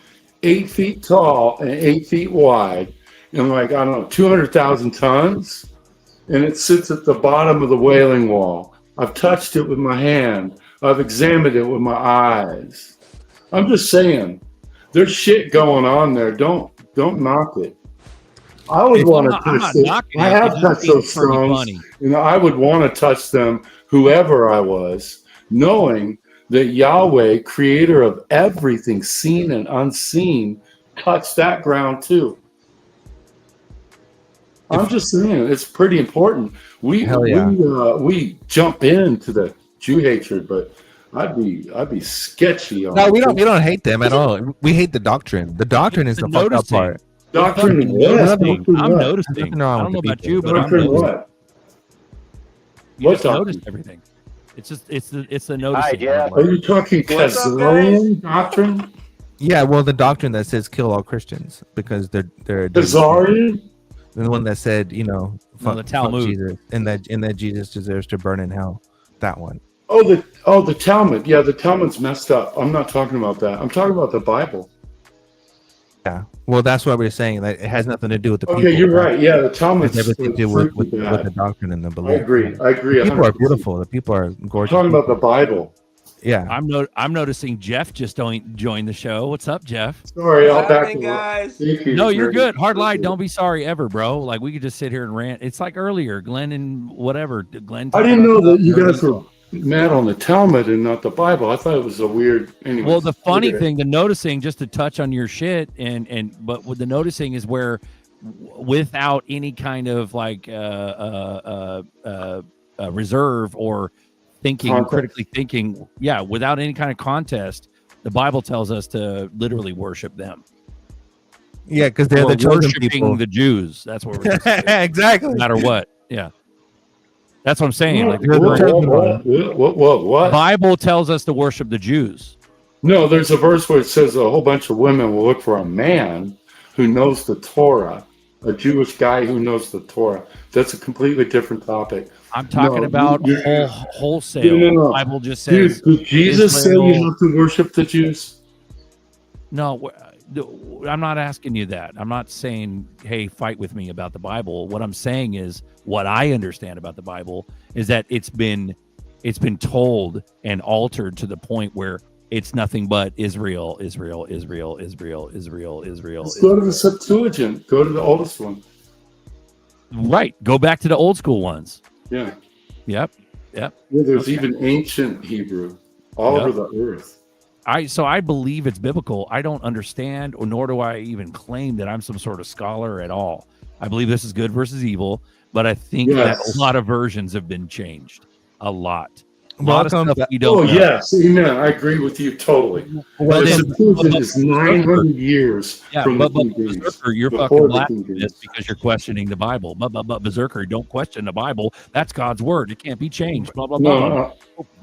8 feet tall, and 8 feet wide, and like, I don't know, 200,000 tons. And it sits at the bottom of the Wailing Wall. I've touched it with my hand. I've examined it with my eyes. I'm just saying, there's shit going on there. Don't knock it. I would want to touch it. I have touched those stones. You know, I would want to touch them, whoever I was, knowing that Yahweh, creator of everything seen and unseen, touched that ground too. I'm just saying, it's pretty important. We jump into the Jew hatred, but I'd be sketchy on. No, we don't hate them at all. We hate the doctrine. The doctrine is the fucked up part. Doctrine I'm noticing. I don't know about you, but I'm noticing. What? You just noticed everything. It's the noticing. Are you talking Khazarian doctrine? Yeah, well, the doctrine that says kill all Christians because they're Khazarian. The one that said, the Talmud, Jesus, and that Jesus deserves to burn in hell. That one. Oh, the Talmud. Yeah, the Talmud's messed up. I'm not talking about that. I'm talking about the Bible. Yeah. Well, that's what we're saying. That it has nothing to do with the people. Okay, you're right. Yeah, the Talmud's everything to do with the doctrine and the belief. I agree. The people are beautiful. The people are gorgeous. I'm talking about the Bible. Yeah. I'm noticing Jeff just joined the show. What's up, Jeff? Sorry, I'll back guys. No, you're good. Hard light. Don't be sorry ever, bro. Like we could just sit here and rant. It's like earlier, Glenn and whatever. Glenn. I didn't know that you guys were mad on the Talmud and not the Bible. I thought it was a weird. Anyway. Well, the funny thing, the noticing, just to touch on your shit, but with the noticing is where, without any kind of like reserve or critically thinking, without any kind of contest, the Bible tells us to literally worship them. Yeah, because they're the chosen people. The Jews. That's what we're exactly. No matter what. Yeah. That's what I'm saying. What? Bible tells us to worship the Jews. No, there's a verse where it says a whole bunch of women will look for a man who knows the Torah, a Jewish guy who knows the Torah. That's a completely different topic. I'm talking about wholesale. No. The Bible just says. Did Jesus say you have to worship the Jews? No, I'm not asking you that. I'm not saying, hey, fight with me about the Bible. What I'm saying is, what I understand about the Bible is that it's been told and altered to the point where it's nothing but Israel. Let's go to the Septuagint. Go to the oldest one. Right. Go back to the old school ones. Yeah. Yep. Yeah, there's even ancient Hebrew all over the earth. I believe it's biblical. I don't understand, or nor do I even claim that I'm some sort of scholar at all. I believe this is good versus evil, but I think that a lot of versions have been changed. A lot. A lot of stuff you don't know. Yes, amen. I agree with you totally. Well, the then- Septuagint is 900 years from the King James. Berserker, you're before fucking the blasphemous King James. because you're questioning the Bible. But Berserker, don't question the Bible. That's God's word. It can't be changed. Blah blah blah.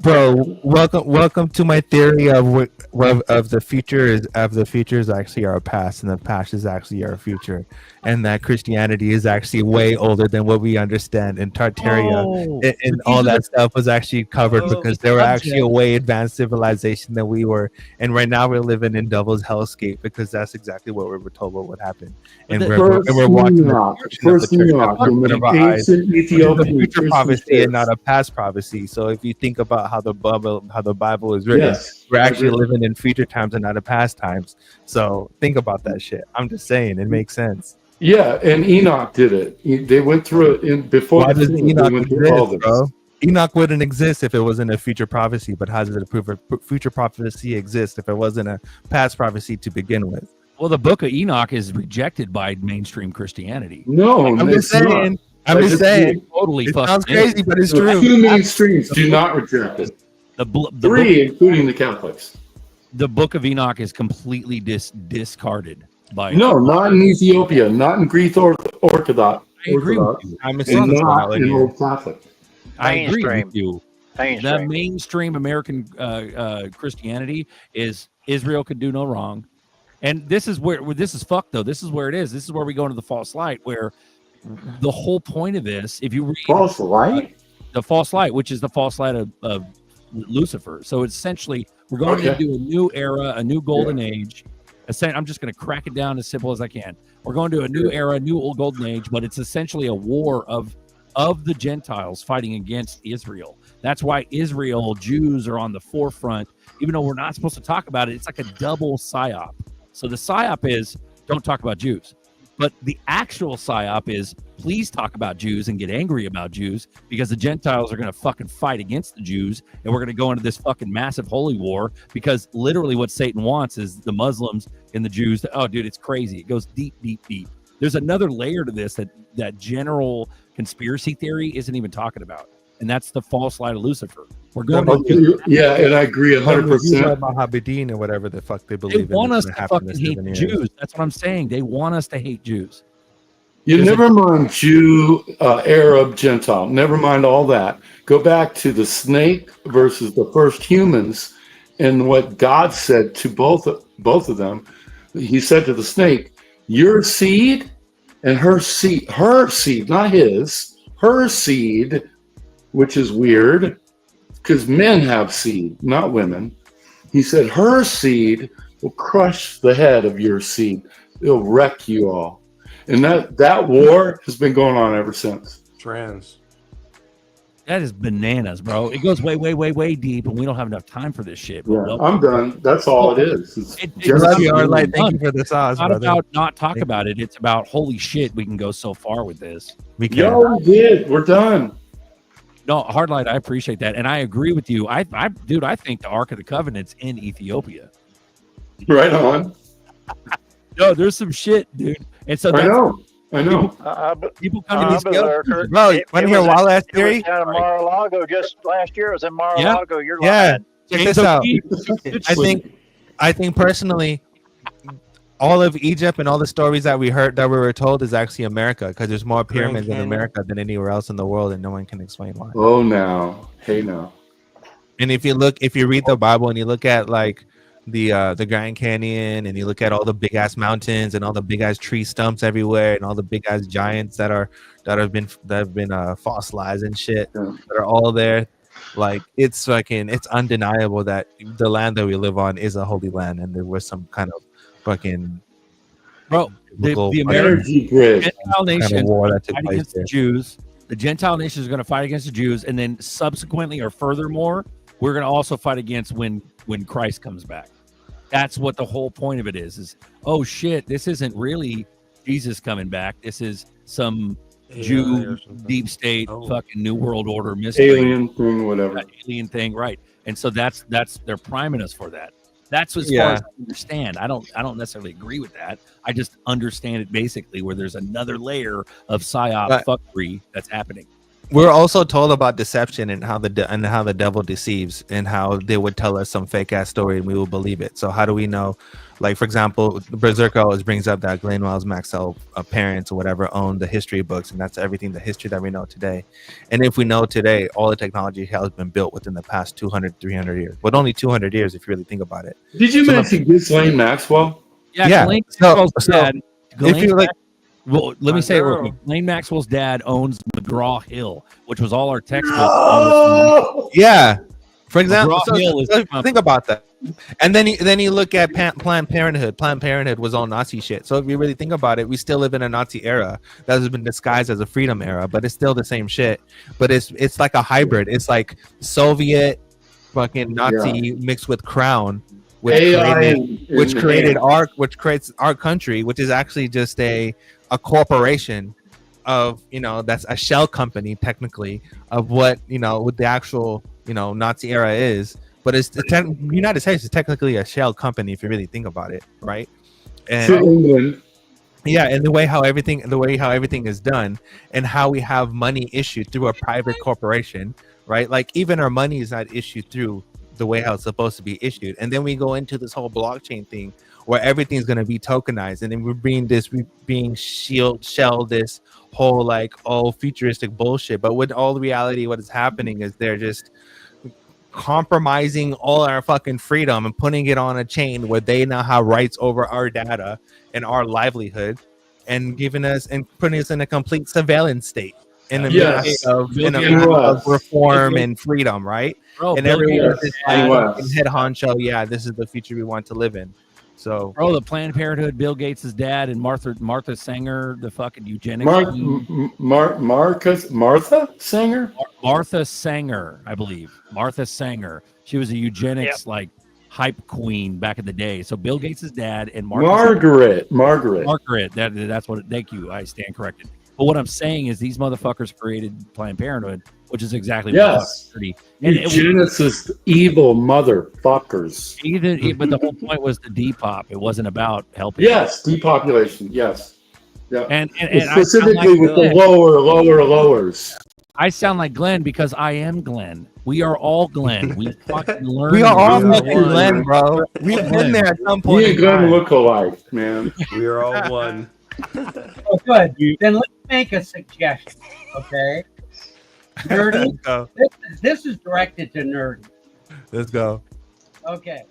Bro, welcome to my theory of the future is actually our past, and the past is actually our future, and that Christianity is actually way older than what we understand. And Tartaria and all that stuff was actually covered because they were actually a way advanced civilization than we were. And right now we're living in devil's hellscape because that's exactly what we were told what would happen. And we're watching the ancient Ethiopian future prophecy and not a past prophecy. So if you think about how the Bible is written, we're actually living in future times and not in past times. So think about that shit. I'm just saying, it makes sense. Yeah, and Enoch did it. They went through it before. Why does Enoch they went through all exist, this. bro? Enoch wouldn't exist if it wasn't a future prophecy. But how does it prove a future prophecy exist if it wasn't a past prophecy to begin with? Well, the book of Enoch is rejected by mainstream Christianity. No, I'm just saying. I'm just saying. Totally It fucking sounds crazy, but it's The true. two mainstreams do not reject it. Three, including the Catholics. The book of Enoch is completely discarded by. No, not in Ethiopia, not in Greek Orthodox. I agree with you. I'm a and not in Old Catholic. I agree Mainstream. with you. The mainstream American Christianity is Israel could do no wrong, and this is where this is fucked though. This is where it is. This is where we go into the false light, where the whole point of this, if you read False light, the false light, which is the false light of Lucifer. So essentially, we're going Okay. into a new era, a new golden age. I'm just going to crack it down as simple as I can. We're going to a new era, a new old golden age, but it's essentially a war of the Gentiles fighting against Israel. That's why Israel, Jews are on the forefront, even though we're not supposed to talk about it. It's like a double psyop. So the psyop is don't talk about Jews. But the actual psyop is please talk about Jews and get angry about Jews because the Gentiles are going to fucking fight against the Jews and we're going to go into this fucking massive holy war because literally what Satan wants is the Muslims and the Jews. Oh, dude, it's crazy. It goes deep, deep, deep. There's another layer to this that general conspiracy theory isn't even talking about, and that's the false light of Lucifer. We're going yeah, and I agree 100%. Mohammedan or whatever the fuck they They believe in. want us is gonna to happen fucking in hate 7 years. Jews. That's what I'm saying. They want us to hate Jews. You never mind Jew, Arab, Gentile. Never mind all that. Go back to the snake versus the first humans, and what God said to both of them. He said to the snake, "Your seed and her seed, not his, her seed," which is weird because men have seed, not women. He said, "Her seed will crush the head of your seed. It'll wreck you all." And that war has been going on ever since. Trans. That is bananas, bro. It goes way, way, way, way deep, and we don't have enough time for this shit. Yeah, I'm done. That's all it is. It's Love you, not Arlight. done. Thank you for the sauce, It's not brother. about not talk about it. It's about holy shit. We can go so far with this. We can. Yo, we did. We're done. No, Hardlight, I appreciate that, and I agree with you. I think the Ark of the Covenant's in Ethiopia. Right on. No, there's some shit, dude. And so I know. People come to these Berserker. Bro, you want to hear a wild ass It theory? was down in Mar-a-Lago just last year. It was in Mar-a-Lago. You're Yeah. lying. Check this out. I think personally, all of Egypt and all the stories that we were told is actually America because there's more pyramids in America than anywhere else in the world, and no one can explain why. Oh, now. Hey, now. And if you read the Bible and you look at like the Grand Canyon and you look at all the big ass mountains and all the big ass tree stumps everywhere and all the big ass giants that have been fossilized and shit that are all there, like it's undeniable that the land that we live on is a holy land, and there was some kind of fucking the American energy grid Gentile nations war that took fight place against the there. Jews. The Gentile nations are going to fight against the Jews, and then subsequently or furthermore, we're going to also fight against when Christ comes back. That's what the whole point of it is oh shit, this isn't really Jesus coming back. This is some Jew deep state fucking new world order mystery. Alien thing, whatever. That alien thing, right? And so that's they're priming us for that. That's as far as I understand. I don't necessarily agree with that. I just understand it basically where there's another layer of psyop fuckery that's happening. We're also told about deception and how the devil deceives and how they would tell us some fake ass story and we will believe it. So how do we know? Like, for example, Berserker always brings up that Glenn Wells Maxwell parents or whatever owned the history books, and that's everything, the history that we know today. And if we know today, all the technology has been built within the past 200, 300 years, but only 200 years if you really think about it. Did you mention Ghislaine Maxwell? Yeah. Ghislaine Maxwell's dad. If you like. Well, let me say it real quick. Ghislaine Maxwell's dad owns McGraw Hill, which was all our textbooks. Oh! Yeah. For example, McGraw-Hill think about that. And then you look at Planned Parenthood. Planned Parenthood was all Nazi shit. So if you really think about it, we still live in a Nazi era that has been disguised as a freedom era, but it's still the same shit. But it's like a hybrid. It's like Soviet fucking Nazi mixed with Crown, which creates our country, which is actually just a corporation of, that's a shell company technically of what the actual Nazi era is. But it's the United States is technically a shell company if you really think about it, right? And yeah, and the way how everything is done and how we have money issued through a private corporation, right? Like even our money is not issued through the way how it's supposed to be issued. And then we go into this whole blockchain thing where everything's going to be tokenized, and then we're being shelled this whole like futuristic bullshit. But with all the reality, what is happening is they're just compromising all our fucking freedom and putting it on a chain where they now have rights over our data and our livelihood, and giving us and putting us in a complete surveillance state in of reform and freedom, right? And everyone is like head honcho, yeah, this is the future we want to live in. So, the Planned Parenthood, Bill Gates' dad, and Martha Sanger, the fucking eugenics. Martha Sanger? Martha Sanger, I believe. Martha Sanger. She was a eugenics hype queen back in the day. So Bill Gates' dad and Margaret. That's what. Thank you. I stand corrected. But what I'm saying is these motherfuckers created Planned Parenthood, which is exactly what eugenicist evil motherfuckers. But the whole point was the depop. It wasn't about helping. Yes, depopulation. Yes. Yeah. And specifically with the lowers. I sound like Glenn because I am Glenn. We are all Glenn. We fucking learn. We are all fucking Glenn, bro. We've been there at some point. We and Glenn look alike, man. We are all one. Oh, good. Then let's make a suggestion, okay? Nerdy, this is directed to Nerdy. Let's go. Okay.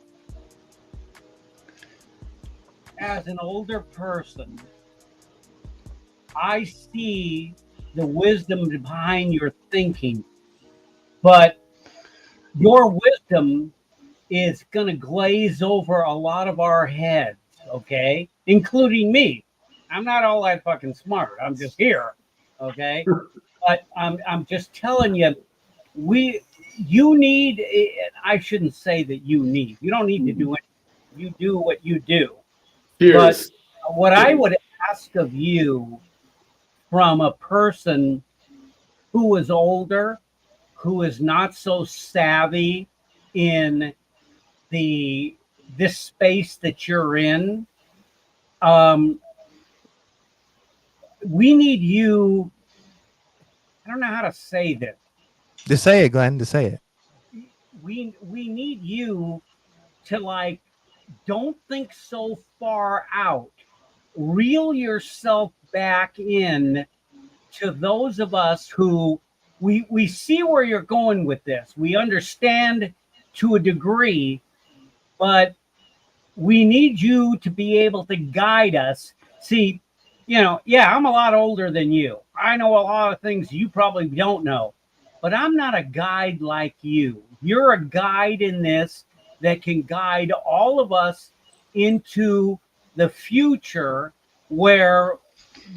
As an older person, I see the wisdom behind your thinking, but your wisdom is going to glaze over a lot of our heads, okay? Including me. I'm not all that fucking smart. I'm just here, okay? But I'm just telling you, you need. I shouldn't say that you need. You don't need to do it. You do what you do. But what I would ask of you, from a person who is older, who is not so savvy in this space that you're in, we need you. I don't know how to say this. Just say it, Glenn. Just say it. We need you to don't think so far out. Reel yourself back in to those of us who we see where you're going with this. We understand to a degree, but we need you to be able to guide us. See, I'm a lot older than you. I know a lot of things you probably don't know, but I'm not a guide like you. You're a guide in this that can guide all of us into the future where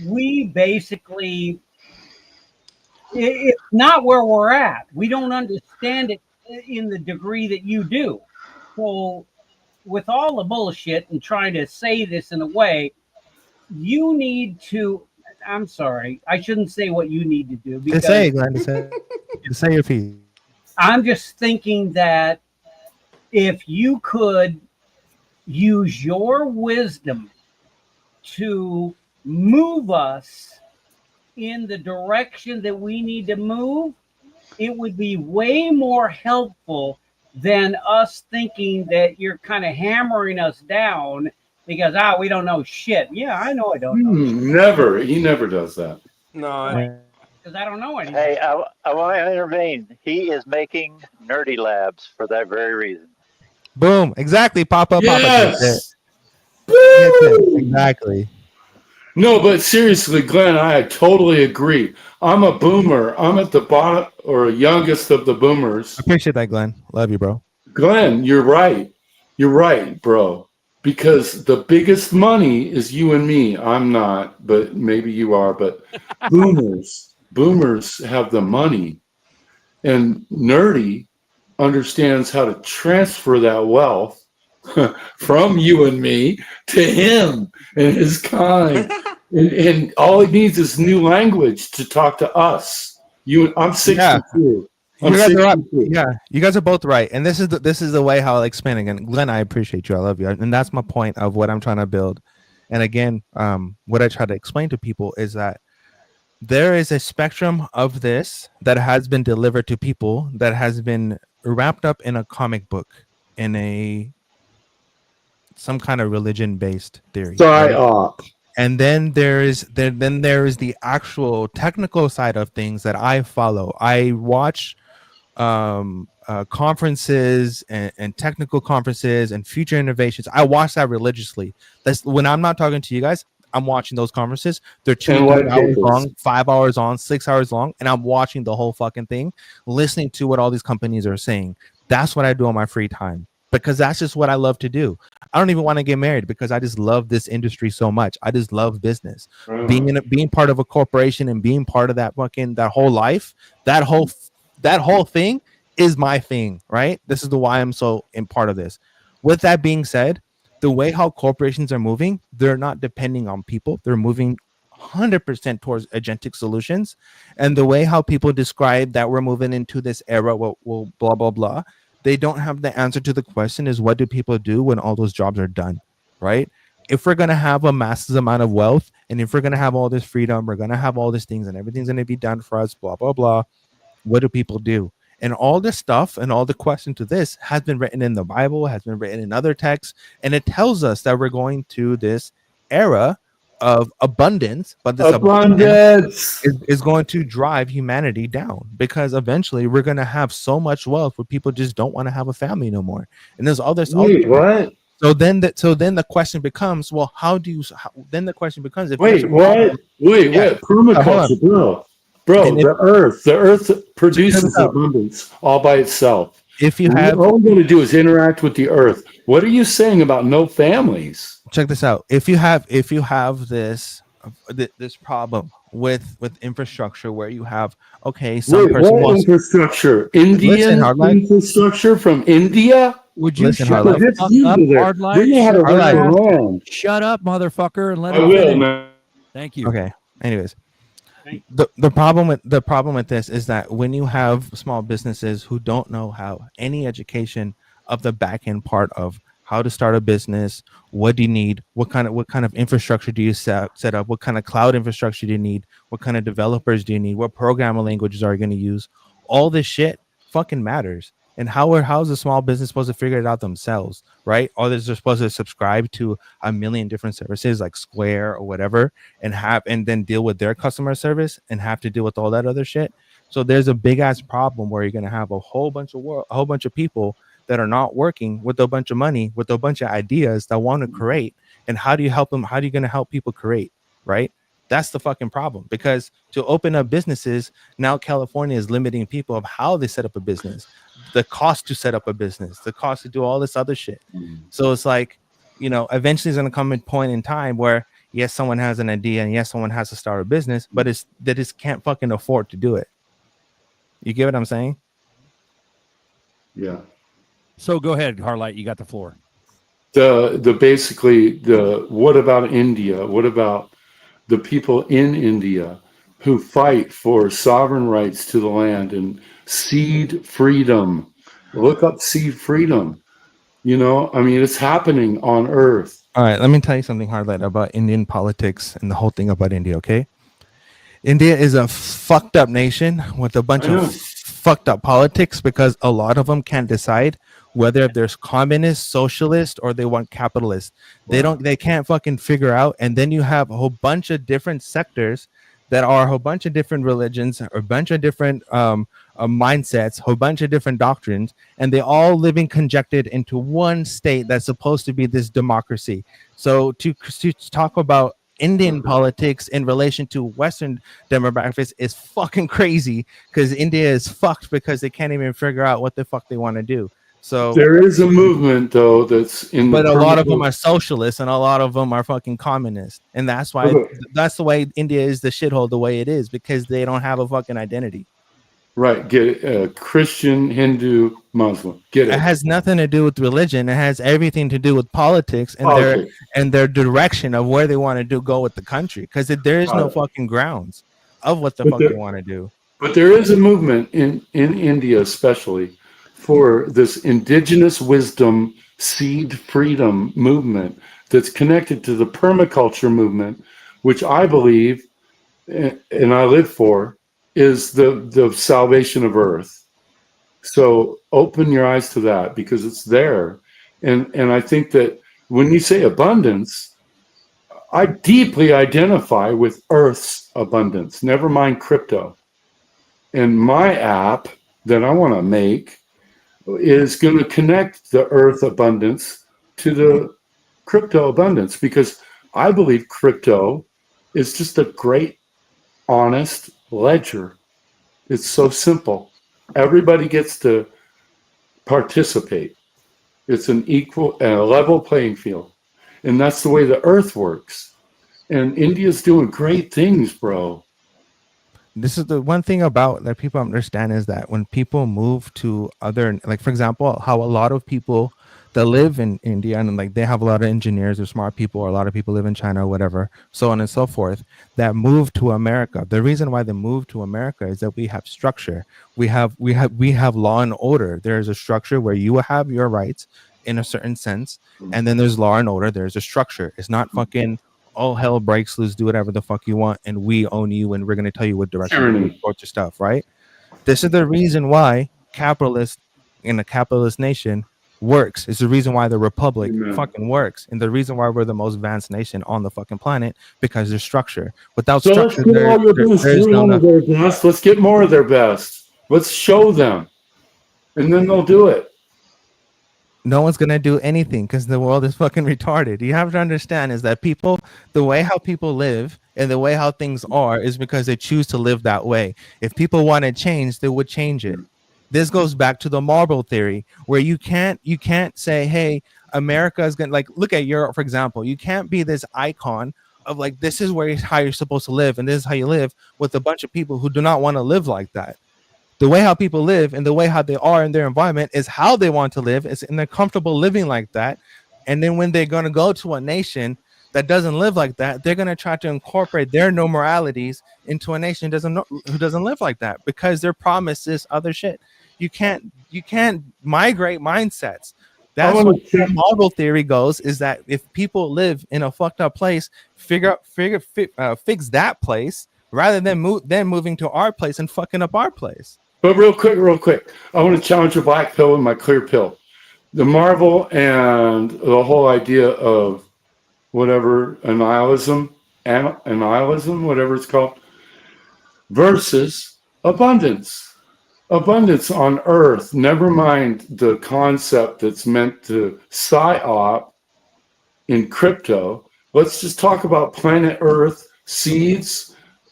we basically, it's not where we're at. We don't understand it in the degree that you do. So with all the bullshit and trying to say this in a way, you need to, I'm sorry, I shouldn't say what you need to do. Just say it, Glenn. Just say your piece. I'm just thinking that if you could use your wisdom to move us in the direction that we need to move, it would be way more helpful than us thinking that you're kind of hammering us down because we don't know shit. Yeah, I know I don't know. Never. He never does that. No, because I don't know anything. Hey, I want to intervene. He is making nerdy labs for that very reason. Boom. Exactly. Papa. Yes. Exactly. No, but seriously, Glenn, I totally agree. I'm a boomer. I'm at the bottom or youngest of the boomers. Appreciate that, Glenn. Love you, bro. Glenn, you're right. You're right, bro. Because the biggest money is you and me. I'm not, but maybe you are. But boomers have the money. And Nerdy understands how to transfer that wealth from you and me to him and his kind. and all he needs is new language to talk to us. I'm 62. You guys are you guys are both right, and this is the way how I'll explain again. Glenn, I appreciate you, I love you, and that's my point of what I'm trying to build. And again, what I try to explain to people is that there is a spectrum of this that has been delivered to people that has been wrapped up in a comic book, in some kind of religion-based theory. Psyop. And then there is the actual technical side of things that I follow. I watch conferences and technical conferences and future innovations. I watch that religiously. That's when I'm not talking to you guys. I'm watching those conferences. They're 2 hours long, 5 hours on, 6 hours long, and I'm watching the whole fucking thing, listening to what all these companies are saying. That's what I do on my free time, because that's just what I love to do. I don't even want to get married because I just love this industry so much. I just love business. Being part of a corporation and being part of that whole life, that whole thing is my thing, right? This is the why I'm so in part of this. With that being said, the way how corporations are moving, they're not depending on people. They're moving 100% towards agentic solutions. And the way how people describe that we're moving into this era, well, blah, blah, blah, they don't have the answer to the question is, what do people do when all those jobs are done, right? If we're going to have a massive amount of wealth, and if we're going to have all this freedom, we're going to have all these things and everything's going to be done for us, blah, blah, blah. What do people do? And all this stuff and all the question to this has been written in the Bible, has been written in other texts, and it tells us that we're going to this era of abundance, but this abundance is going to drive humanity down, because eventually we're going to have so much wealth where people just don't want to have a family no more. And there's all this. What? So then the question becomes, well, then the question becomes, if wait, permaculture, bro, the earth produces abundance all by itself. If you have, all I'm going to do is interact with the earth. What are you saying about no families? Check this out. If you have this problem with infrastructure where you have what infrastructure? Indian infrastructure from India? Would you shut up, Hardlight? Shut up, motherfucker, and let I will, man. Thank you. Okay. Anyways, the problem with this is that when you have small businesses who don't know how any education of the back end part of how to start a business, what do you need, what kind of infrastructure do you set up, what kind of cloud infrastructure do you need, what kind of developers do you need, what programming languages are you going to use, all this shit fucking matters. And how is a small business supposed to figure it out themselves, right? Or they're supposed to subscribe to a million different services like Square or whatever, and then deal with their customer service and have to deal with all that other shit. So there's a big ass problem where you're gonna have a whole bunch of people that are not working with a bunch of money, with a bunch of ideas that want to create. And how do you help them? How are you gonna help people create, right? That's the fucking problem, because to open up businesses now, California is limiting people of how they set up a business, the cost to set up a business, the cost to do all this other shit. So it's like, eventually it's going to come a point in time where yes, someone has an idea and yes, someone has to start a business, but they just can't fucking afford to do it. You get what I'm saying? Yeah. So go ahead, Harlight. You got the floor. What about India? What about the people in India who fight for sovereign rights to the land and seed freedom? Look up seed freedom. You know, I mean, it's happening on Earth. All right, let me tell you something, Harlot, about Indian politics and the whole thing about India, okay? India is a fucked up nation with a bunch of fucked up politics because a lot of them can't decide whether there's communist, socialist, or they want capitalist. They can't fucking figure out. And then you have a whole bunch of different sectors that are a whole bunch of different religions, a bunch of different mindsets, a whole bunch of different doctrines, and they all living conjected into one state that's supposed to be this democracy. So to talk about Indian politics in relation to Western demographics is fucking crazy because India is fucked because they can't even figure out what the fuck they want to do. So there is a movement though that's in, but a lot of them are socialists and a lot of them are fucking communist, and that's why that's the way India is the shithole the way it is because they don't have a fucking identity. Right, get it. Christian, Hindu, Muslim. Get it. It has nothing to do with religion. It has everything to do with politics and their direction of where they want to go with the country. Because there is no fucking grounds of what the fuck they want to do. But there is a movement in India, especially for this indigenous wisdom seed freedom movement that's connected to the permaculture movement, which I believe and I live for, is the salvation of Earth. So open your eyes to that because it's there. And I think that when you say abundance, I deeply identify with Earth's abundance, never mind crypto. And my app that I want to make is going to connect the Earth abundance to the crypto abundance because I believe crypto is just a great, honest ledger. It's so simple. Everybody gets to participate. It's an equal and a level playing field. And that's the way the Earth works. And India's doing great things, bro. This is the one thing about that people understand is that when people move to other, like for example, how a lot of people that live in India and like they have a lot of engineers or smart people, or a lot of people live in China or whatever, so on and so forth, that move to America. The reason why they move to America is that we have structure. We have law and order. There's a structure where you have your rights in a certain sense, and then there's law and order. There's a structure. It's not fucking all hell breaks loose, do whatever the fuck you want, and we own you, and we're going to tell you what direction to go to stuff, right? This is the reason why capitalist in a capitalist nation works. It's the reason why the republic fucking works, and the reason why we're the most advanced nation on the fucking planet, because there's structure. Without structure, there's no nothing. Let's get more of their best. Let's show them, and then they'll do it. No one's gonna do anything because the world is fucking retarded. You have to understand is that people, the way how people live and the way how things are is because they choose to live that way. If people want to change, they would change it. This goes back to the marble theory, where you can't say, hey, America is gonna, like, look at Europe, for example. You can't be this icon of like, this is how you're supposed to live and this is how you live, with a bunch of people who do not want to live like that. The way how people live and the way how they are in their environment is how they want to live. And they're comfortable living like that. And then when they're going to go to a nation that doesn't live like that, they're going to try to incorporate their no moralities into a nation who doesn't live like that, because they're promised this other shit. You can't migrate mindsets. That's what the marble theory goes, is that if people live in a fucked up place, fix that place rather than moving to our place and fucking up our place. But real quick, I want to challenge the black pill and my clear pill. The marvel and the whole idea of whatever annihilism, whatever it's called, versus abundance. Abundance on Earth, never mind the concept that's meant to psyop in crypto. Let's just talk about planet Earth, seeds,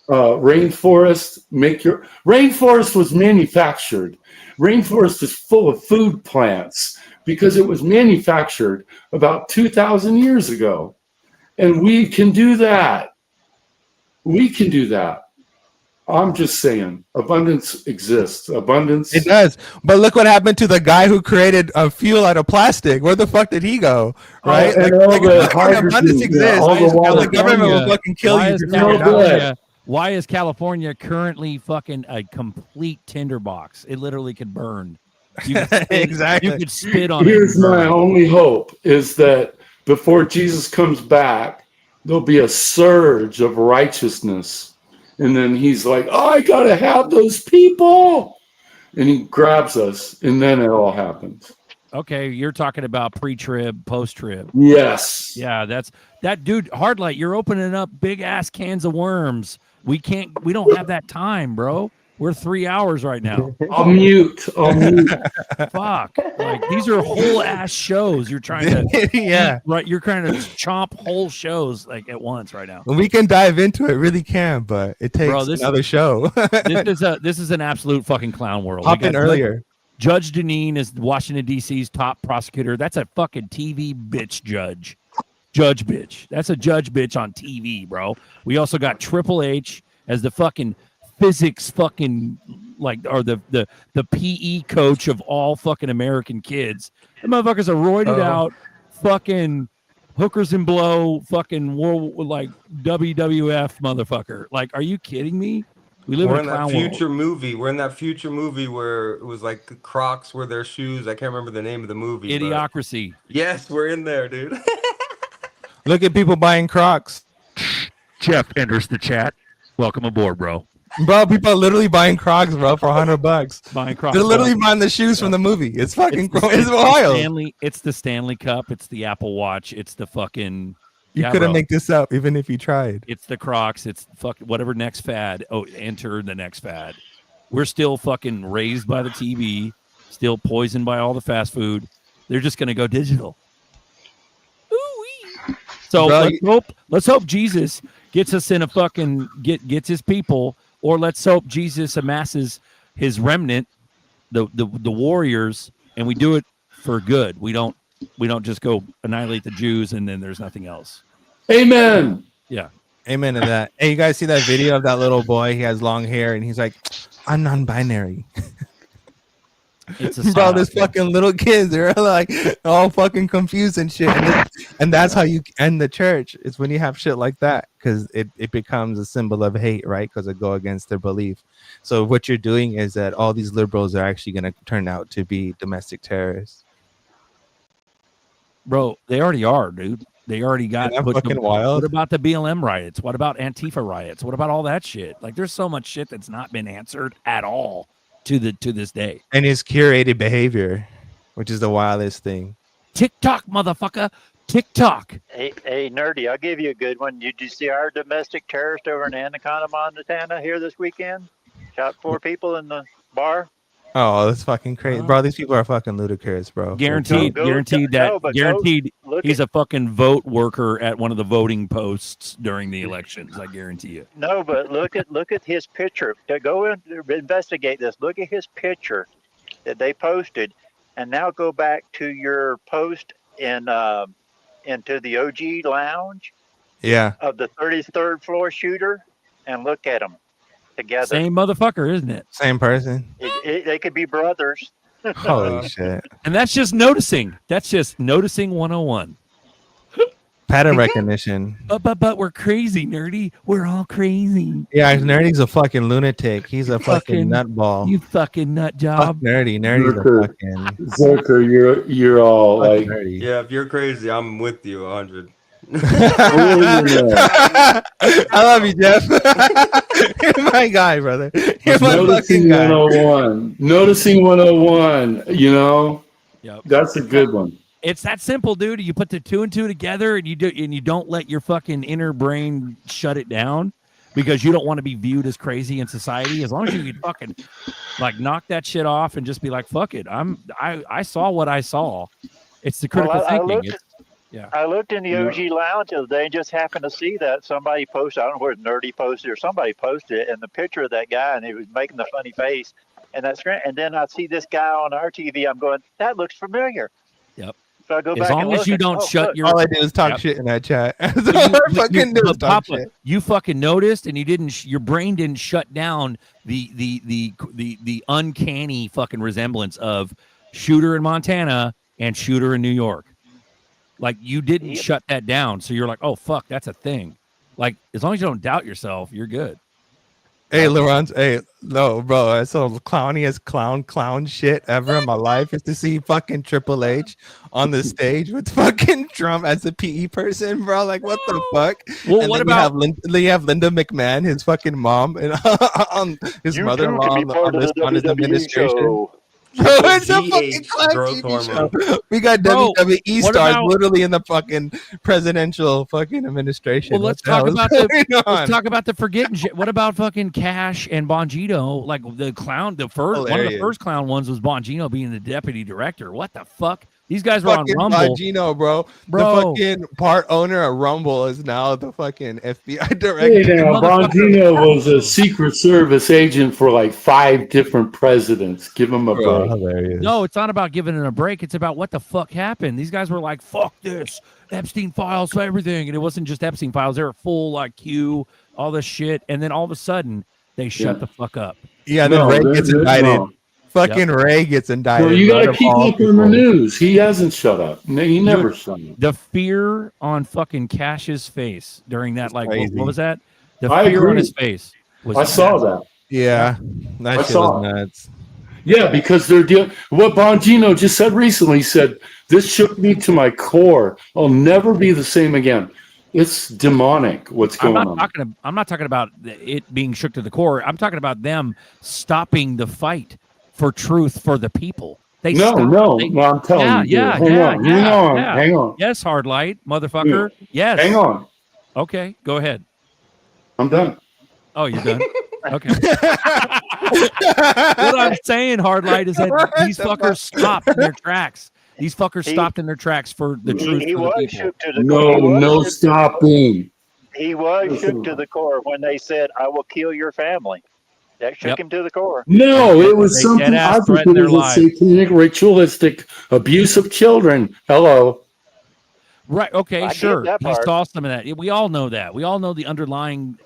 rainforest. Rainforest was manufactured. Rainforest is full of food plants because it was manufactured about 2,000 years ago. And we can do that. We can do that. I'm just saying, abundance exists. Abundance. It does. But look what happened to the guy who created a fuel out of plastic. Where the fuck did he go? Right? Abundance exists. The government will fucking kill you. Why is California currently fucking a complete tinderbox? It literally could burn. You could spit, Exactly. You could spit on Here's it. my only hope is that before Jesus comes back, there'll be a surge of righteousness. And then he's like, oh, I got to have those people. And he grabs us, and then it all happens. Okay, you're talking about pre-trib, post-trib. Yes. Yeah, that's that dude. Hardlight, you're opening up big ass cans of worms. We don't have that time, bro. We're 3 hours right now. I'll mute. Fuck. Like these are whole ass shows. You're trying to Yeah. Right. You're trying to chomp whole shows like at once right now. We can dive into it, really can, but it takes another show. This is an absolute fucking clown world. Hop in earlier. Judge Deneen is Washington D.C.'s top prosecutor. That's a fucking TV bitch judge. Judge bitch. That's a judge bitch on TV, bro. We also got Triple H as the fucking physics fucking or the PE coach of all fucking American kids. The motherfuckers are roided out fucking hookers and blow fucking world like WWF motherfucker. Like, are you kidding me? We live We're in in a clown that future world. movie. We're in that future movie where it was like the Crocs were their shoes. I can't remember the name of the movie. but- Idiocracy. Yes, we're in there, dude. Look at people buying Crocs. Jeff enters the chat. Welcome aboard, bro. Bro, people are literally buying Crocs, bro, for $100. Buying Crocs. They're literally buying the shoes from the movie. It's fucking It's it's wild. It's the Stanley Cup. It's the Apple Watch. It's the fucking. You couldn't make this up, even if you tried. It's the Crocs. It's whatever next fad. Oh, enter the next fad. We're still fucking raised by the TV, still poisoned by all the fast food. They're just gonna go digital. Ooh-wee. So Bro, let's hope Jesus gets us in a fucking gets his people, or let's hope Jesus amasses his remnant, the warriors, and we do it for good. We don't just go annihilate the Jews and then there's nothing else. Amen. Yeah. Amen to that. Hey, you guys see that video of that little boy? He has long hair and he's like, I'm non-binary. It's a Bro, sign. this fucking little kids, they're like all fucking confused and shit. And that's how you end the church. It's when you have shit like that, because it becomes a symbol of hate, right? Because it go against their belief. So what you're doing is that all these liberals are actually going to turn out to be domestic terrorists. Bro, they already are, dude. They already got Isn't that fucking wild? What about the BLM riots? What about Antifa riots? What about all that shit? Like, there's so much shit that's not been answered at all to this day. And it's curated behavior, which is the wildest thing. TikTok, motherfucker. TikTok. Hey, Nerdy, I'll give you a good one. Did you see our domestic terrorist over in Anaconda, Montana here this weekend? Shot 4 people in the bar. Oh, that's fucking crazy, bro. These people are fucking ludicrous, bro. Guaranteed he's a fucking vote worker at one of the voting posts during the elections. I guarantee you. No, but look at his picture. Go and investigate this. Look at his picture that they posted, and now go back to your post into the OG lounge. Yeah. Of the 33rd floor shooter, and look at them together. Same motherfucker, isn't it? Same person. They could be brothers. Holy shit. And that's just noticing. That's just noticing 101. Pattern recognition. But we're crazy, Nerdy. We're all crazy. Yeah, Nerdy's a fucking lunatic. He's a fucking nutball. You fucking nut job. Fuck Nerdy. Nerdy's a fucking Zerker, you're all like nerdy. Yeah, if you're crazy, I'm with you 100. I love you, Jeff. You're my guy, brother. You're my Noticing fucking guy. 101. Noticing 101, you know? Yep. That's a good one. It's that simple, dude. You put the 2 and 2 together, and you don't let your fucking inner brain shut it down because you don't want to be viewed as crazy in society. As long as you can fucking like knock that shit off and just be like, fuck it. I saw what I saw. It's the critical thinking. I looked in the OG lounge the other day and just happened to see that somebody posted. I don't know where Nerdy posted or somebody posted it, and the picture of that guy, and he was making the funny face, and that's great. And then I see this guy on our TV. I'm going, that looks familiar. Yep. So I go As back long and as look you and, don't oh, shut look. your. All I did was talk Yep. shit in that chat. All But I fucking did was talk Papa, shit. you fucking noticed, and you didn't. Your brain didn't shut down the uncanny fucking resemblance of shooter in Montana and shooter in New York. Like you didn't shut that down, so you're like, oh fuck, that's a thing. Like as long as you don't doubt yourself, you're good. Hey, Laurence. Hey, no, bro. I saw the clowniest clown shit ever in my life is to see fucking Triple H on the stage with fucking Trump as a PE person, bro. Like, what the fuck? Well, and what then about you have Linda McMahon, his fucking mom, and on his You mother-in-law too can be part of the on his WWE administration. show. Bro, it's a fucking GH clown growth TV show. hormone. We got Bro, WWE what stars about- literally in the fucking presidential fucking administration. Well, What let's the hell talk is about going let's on? talk about the forgetting shit. What about fucking Cash and Bongino? Like the clown, the first one of the Hilarious. first clown ones was Bongino being the deputy director. What the fuck? These guys were on Fucking Rumble. Bongino, bro. Bro. The fucking part owner of Rumble is now the fucking FBI Hey, director. now, Bongino was a Secret Service agent for like 5 different presidents. Give him a Bro, break. hilarious. No, it's not about giving it a break. It's about what the fuck happened. These guys were like, fuck this. Epstein files for everything. And it wasn't just Epstein files. They were full like Q, all this shit. And then all of a sudden, they shut the fuck up. Yeah, then No, Ray they're- gets they're indicted. wrong. Fucking Ray gets indicted. So you got right to of keep all up on the people. news. He hasn't shut up. No, he never shut up. The fear on fucking Cash's face during that, like, what was that? The I fear on agree. his face. Was I saw that. Yeah, that I shit saw was it. nuts. Yeah, because they're dealing. What Bongino just said recently, he said, "This shook me to my core. I'll never be the same again." It's demonic. What's I'm going not on? talking. I'm not talking about it being shook to the core. I'm talking about them stopping the fight for truth for the people. They No, stopped- no, they- no, I'm telling yeah, you, dude. yeah, Hang yeah, on, yeah, hang on, yeah. hang on. Yes, hard light, motherfucker. Yes. Hang on. Okay, go ahead. I'm done. Oh, you're done. Okay. What I'm saying, hard light, is that these fuckers stopped in their tracks. These fuckers stopped in their tracks for the truth He for the was people. shook to the No, core. no stopping. He was shook to the core when they said, "I will kill your family." That shook Yep. him to the core. No, it was They something. dead-ass I think threatened it their was a lives. satanic, ritualistic abuse of children. Hello. Right. Okay. I get Sure. that He part. saw some of that. We all know that. We all know the underlying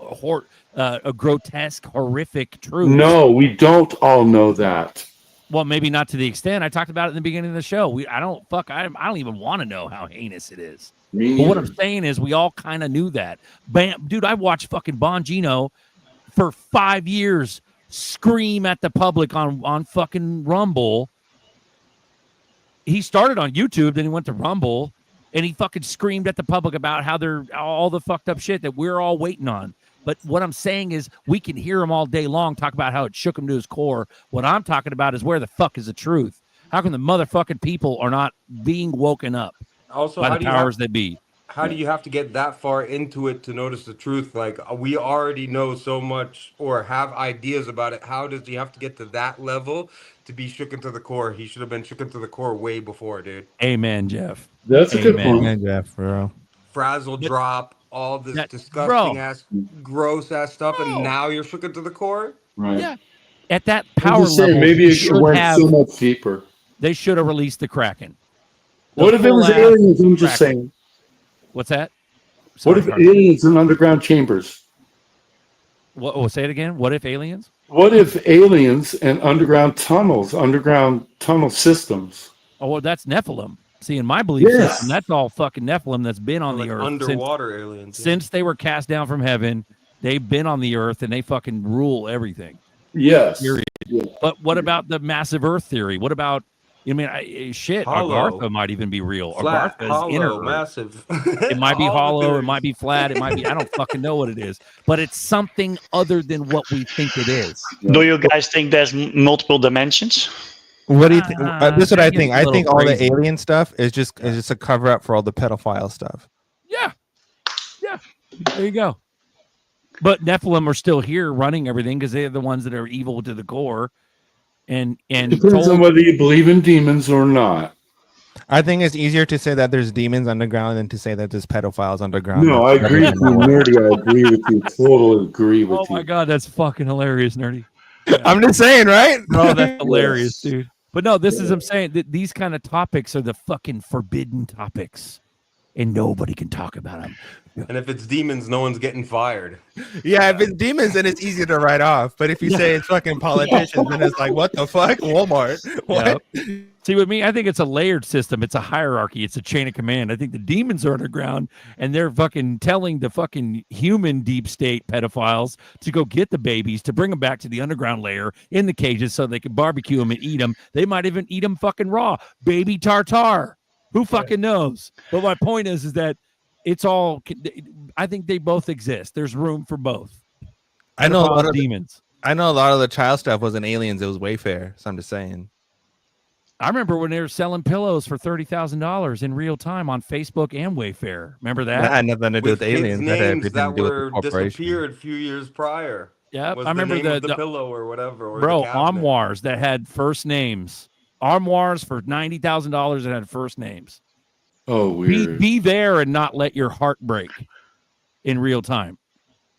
grotesque, horrific truth. No, we don't all know that. Well, maybe not to the extent I talked about it in the beginning of the show. I don't even want to know how heinous it is. Me But what neither. I'm saying is, we all kind of knew that. Bam, dude, I watched fucking Bongino for 5 years scream at the public on fucking Rumble. He started on YouTube, then he went to Rumble, and he fucking screamed at the public about how they're all the fucked up shit that we're all waiting on. But what I'm saying is, we can hear him all day long talk about how it shook him to his core. What I'm talking about is, where the fuck is the truth? How come the motherfucking people are not being woken up Also, by how the do you have- powers that be? How do you have to get that far into it to notice the truth? Like, we already know so much or have ideas about it. How does he have to get to that level to be shooken to the core? He should have been shooken to the core way before, dude. Amen, Jeff. That's a good point. Man, Jeff, bro. Frazzle drop, all this That- disgusting bro. ass, gross ass stuff, and now you're shooken to the core? Right. Yeah. At that I'm power just saying, level, maybe they it should went have- so much deeper. They should have released the Kraken. The What if it was full-ass aliens? I'm just Kraken. saying. What's that? What Sorry, if Carter. aliens in underground chambers? What? Oh, say it again. What if aliens? What if aliens and underground tunnels, underground tunnel systems? Oh, well, that's Nephilim. See, in my belief Yes. system, that's all fucking Nephilim that's been on Like the earth underwater aliens. yeah. since they were cast down from heaven. They've been on the earth and they fucking rule everything. Yes. Period. Yeah. But what about the massive Earth theory? What about? I mean, shit. Hollow. Agartha might even be real. Flat, Agartha is inner hollow, Earth. massive. It might be All the hollow. It theories. might be flat. It might be. I don't fucking know what it is. But it's something other than what we think it is. Do you guys think there's multiple dimensions? What do you think? This is what I that gets think. a I little think all crazy. the alien stuff is just a cover up for all the pedophile stuff. Yeah. There you go. But Nephilim are still here running everything because they're the ones that are evil to the core. And Depends on whether you believe in demons or not. I think it's easier to say that there's demons underground than to say that there's pedophiles underground. No, I agree with you, Nerdy. I agree with you. Totally agree with oh you. my god, that's fucking hilarious, Nerdy. I'm just saying, right? Oh, that's hilarious, Yes. dude. But no, this is I'm saying that these kind of topics are the fucking forbidden topics. and nobody can talk about them. And if it's demons, no one's getting fired. Yeah, if it's demons, then it's easier to write off. But if you say it's fucking politicians, then it's like, what the fuck? Walmart. What? Yep. See, with me, I think it's a layered system. It's a hierarchy. It's a chain of command. I think the demons are underground, and they're fucking telling the fucking human deep state pedophiles to go get the babies, to bring them back to the underground layer in the cages so they can barbecue them and eat them. They might even eat them fucking raw. Baby tartar. Who fucking knows? But my point is that it's all, I think they both exist. There's room for both. I know a lot of demons. I know a lot of the child stuff wasn't aliens. It was Wayfair. So I'm just saying. I remember when they were selling pillows for $30,000 in real time on Facebook and Wayfair. Remember that? That had nothing to do with kids' aliens. That had names everything to that do with were the corporation. disappeared a few years prior. Yeah, Was I remember the name of the pillow or whatever. Or bro, the cabinet. armoires that had first names. Armoires for $90,000 that had first names. Oh, weird. Be there and not let your heart break in real time.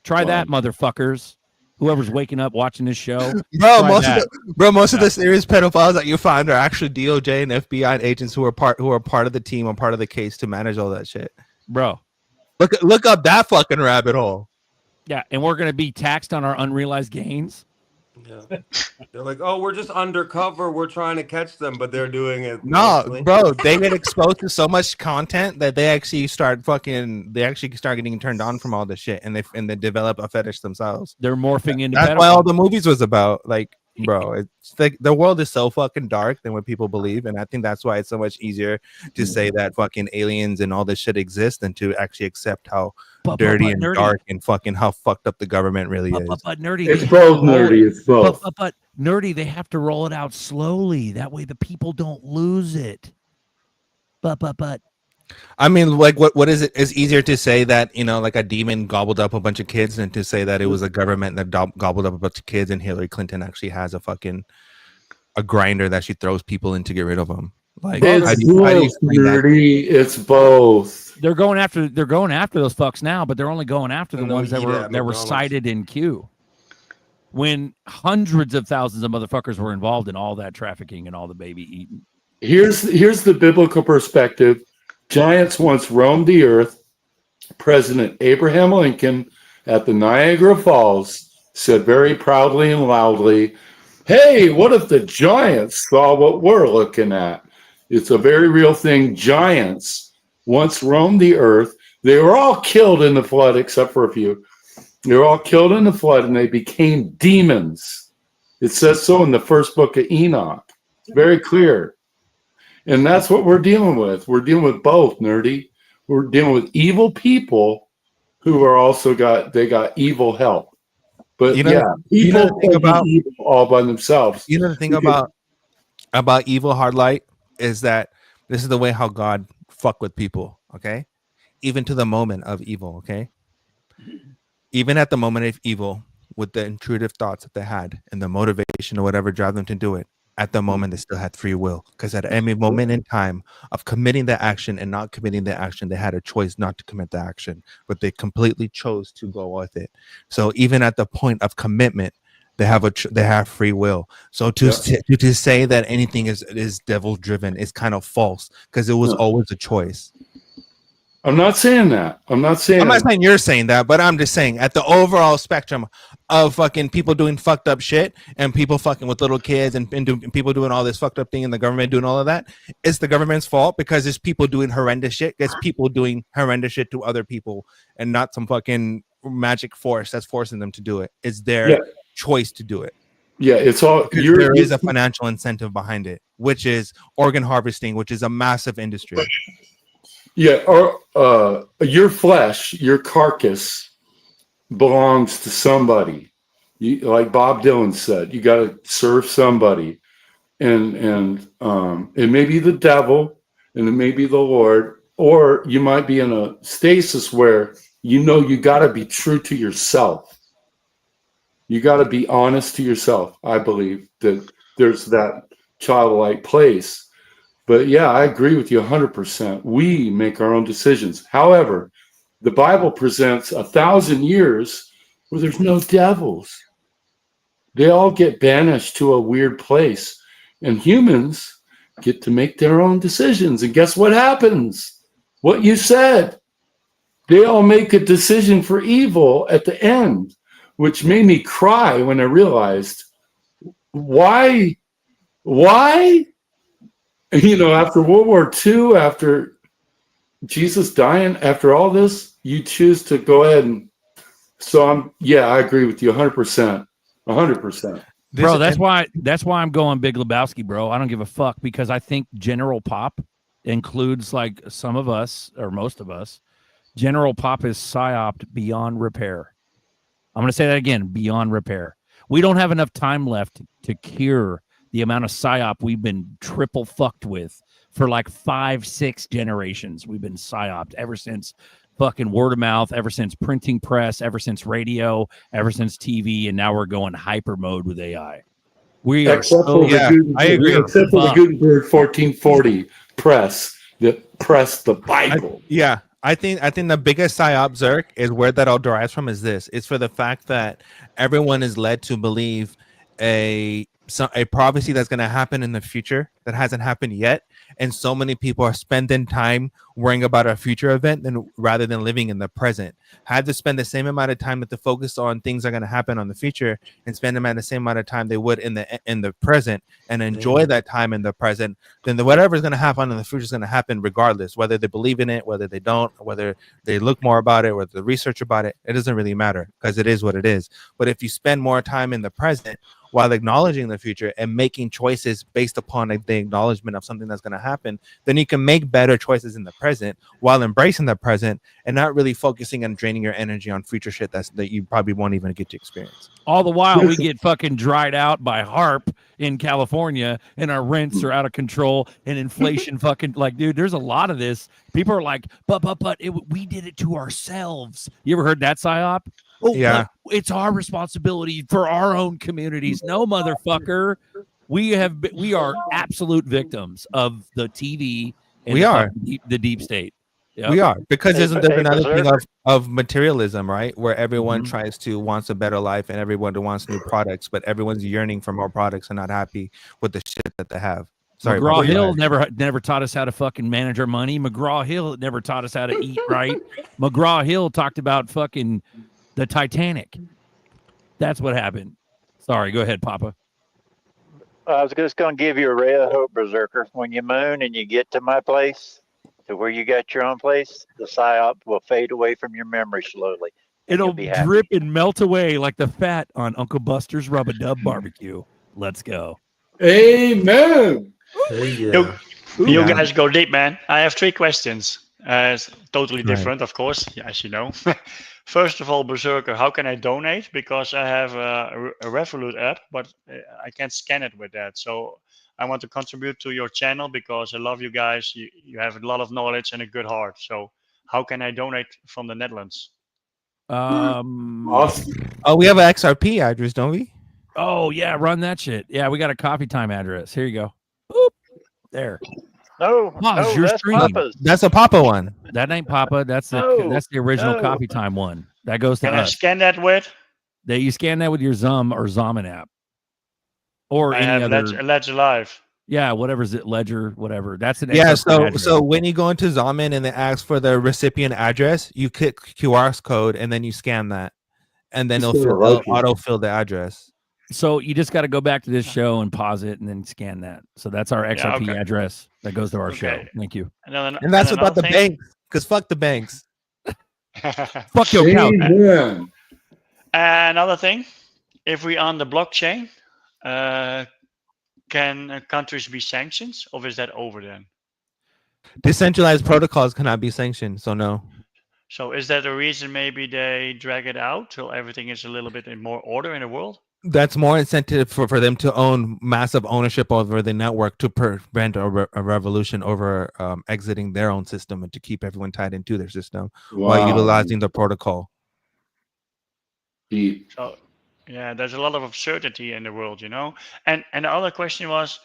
Try that, motherfuckers. Whoever's waking up watching this show, Bro, try that. most of the serious pedophiles that you find are actually DOJ and FBI agents who are part of the team or part of the case to manage all that shit. Bro, look up that fucking rabbit hole. Yeah, and we're gonna be taxed on our unrealized gains. Yeah. They're like, oh, we're just undercover. We're trying to catch them, but they're doing it. No, mostly. bro, they get exposed to so much content that they actually start getting turned on from all this shit, and they develop a fetish themselves. They're morphing into. That's why all the movies was about. Like, bro, it's like the world is so fucking dark than what people believe, and I think that's why it's so much easier to say that fucking aliens and all this shit exists than to actually accept how dirty and nerdy. dark and fucking how fucked up the government really is. But nerdy, It's both nerdy. It's both. But nerdy, they have to roll it out slowly. That way, the people don't lose it. But. I mean, like, what is it? It's easier to say that, you know, like a demon gobbled up a bunch of kids than to say that it was a government that gobbled up a bunch of kids, and Hillary Clinton actually has a grinder that she throws people in to get rid of them. Like, how do you explain that? nerdy. It's both. They're going after those fucks now, but they're only going after the And they'll ones that eat it were at that were McDonald's. cited in queue. When hundreds of thousands of motherfuckers were involved in all that trafficking and all the baby eating. Here's the biblical perspective. Giants once roamed the earth. President Abraham Lincoln at the Niagara Falls said very proudly and loudly, "Hey, what if the giants saw what we're looking at?" It's a very real thing. Giants once roamed the earth. They were all killed in the flood, except for a few. They were all killed in the flood, and they became demons. It says so in the first book of Enoch. It's very clear. And that's what we're dealing with. We're dealing with both, nerdy. We're dealing with evil people who are also got evil help. But You know- yeah, you know the people thing can be about- evil all by themselves. You know the thing Because- about evil hard light is that this is the way how God fuck with people, okay? Even to the moment of evil, okay? Even at the moment of evil, with the intrusive thoughts that they had and the motivation or whatever drive them to do it, at the moment they still had free will. Because at any moment in time of committing the action and not committing the action, they had a choice not to commit the action, but they completely chose to go with it. So even at the point of commitment, they have free will. So to say that anything is devil driven is kind of false, because it was always a choice. I'm not saying that. I'm not saying you're saying that, but I'm just saying at the overall spectrum of fucking people doing fucked up shit and people fucking with little kids and people doing all this fucked up thing and the government doing all of that, it's the government's fault because it's people doing horrendous shit. It's people doing horrendous shit to other people and not some fucking magic force that's forcing them to do it. It's their choice to do it. Yeah, it's all there is a financial incentive behind it, which is organ harvesting, which is a massive industry. Yeah, or your flesh, your carcass belongs to somebody. Like Bob Dylan said, you got to serve somebody, and it may be the devil, and it may be the Lord, or you might be in a stasis where you got to be true to yourself. You got to be honest to yourself. I believe that there's that childlike place. But yeah, I agree with you 100%. We make our own decisions. However, the Bible presents 1,000 years where there's no devils. They all get banished to a weird place, and humans get to make their own decisions. And guess what happens? what you said. They all make a decision for evil at the end, which made me cry when I realized why, after World War II, after Jesus dying, after all this, you choose to go ahead and. So I agree with you 100%. 100%. Bro, that's why I'm going Big Lebowski, bro. I don't give a fuck because I think General Pop includes like some of us or most of us. General Pop is psyoped beyond repair. I'm going to say that again, beyond repair. We don't have enough time left to cure the amount of psyop we've been triple fucked with for like 5-6 generations. We've been psyoped ever since fucking word of mouth, ever since printing press, ever since radio, ever since TV, and now we're going hyper mode with AI. We are Except for the Gutenberg 1440 press that pressed the Bible. I think the biggest psyop, Zerk, is where that all derives from is this. It's for the fact that everyone is led to believe a prophecy that's going to happen in the future that hasn't happened yet. And so many people are spending time worrying about a future event rather than living in the present. Had to spend the same amount of time to focus on things that are going to happen on the future and spend them at the same amount of time they would in the present and enjoy that time in the present, then whatever is going to happen in the future is going to happen regardless, whether they believe in it, whether they don't, whether they look more about it, whether they research about it. It doesn't really matter because it is what it is. But if you spend more time in the present while acknowledging the future and making choices based upon the acknowledgement of something that's going to happen, then you can make better choices in the present while embracing the present and not really focusing on draining your energy on future shit that you probably won't even get to experience. All the while we get fucking dried out by HARP in California and our rents are out of control and inflation fucking like, dude, there's a lot of this. People are like, but we did it to ourselves. You ever heard that psyop? Oh, yeah. It's our responsibility for our own communities. No, motherfucker. We are absolute victims of the TV and the deep state. Yep. We are, because there's another thing of materialism, right? Where everyone wants a better life and everyone wants new products, but everyone's yearning for more products and not happy with the shit that they have. Sorry, McGraw-Hill never taught us how to fucking manage our money. McGraw-Hill never taught us how to eat right. McGraw-Hill talked about fucking the Titanic. That's what happened. Sorry, go ahead, Papa. I was just going to give you a ray of hope, Berserker. When you moon and you get to my place, to where you got your own place, the psyop will fade away from your memory slowly. It'll drip and melt away like the fat on Uncle Buster's Rub-a-Dub barbecue. Let's go. Amen. You guys go deep, man. I have 3 questions. It's totally different, of course, as you know. First of all, Berserker, how can I donate? Because I have a Revolut app, but I can't scan it with that. So I want to contribute to your channel because I love you guys. You have a lot of knowledge and a good heart. So how can I donate from the Netherlands? Awesome. Oh, we have an XRP address, don't we? Oh, yeah, run that shit. Yeah, we got a coffee time address. Here you go. Boop. There. No, that's Papa's. That's a Papa one. That ain't Papa. That's the original coffee time one. That goes to Can us. I scan that with? You scan that with your Zum or Zomin app. Or I any have other Ledger Live. Yeah, whatever's it, Ledger, whatever. That's an So when you go into Zomin and it asks for the recipient address, you click QR code and then you scan that, and then it'll autofill the address. So you just got to go back to this show and pause it and then scan that. So that's our XRP address that goes to our show. Thank you. And that's about the banks, because fuck the banks. Fuck your account. Another thing, if we on the blockchain, can countries be sanctioned, or is that over then? Decentralized protocols cannot be sanctioned, so no. So is that a reason maybe they drag it out till everything is a little bit in more order in the world? That's more incentive for them to own massive ownership over the network to prevent a revolution over exiting their own system and to keep everyone tied into their system while utilizing the protocol. So, yeah, there's a lot of uncertainty in the world, you know. And the other question was,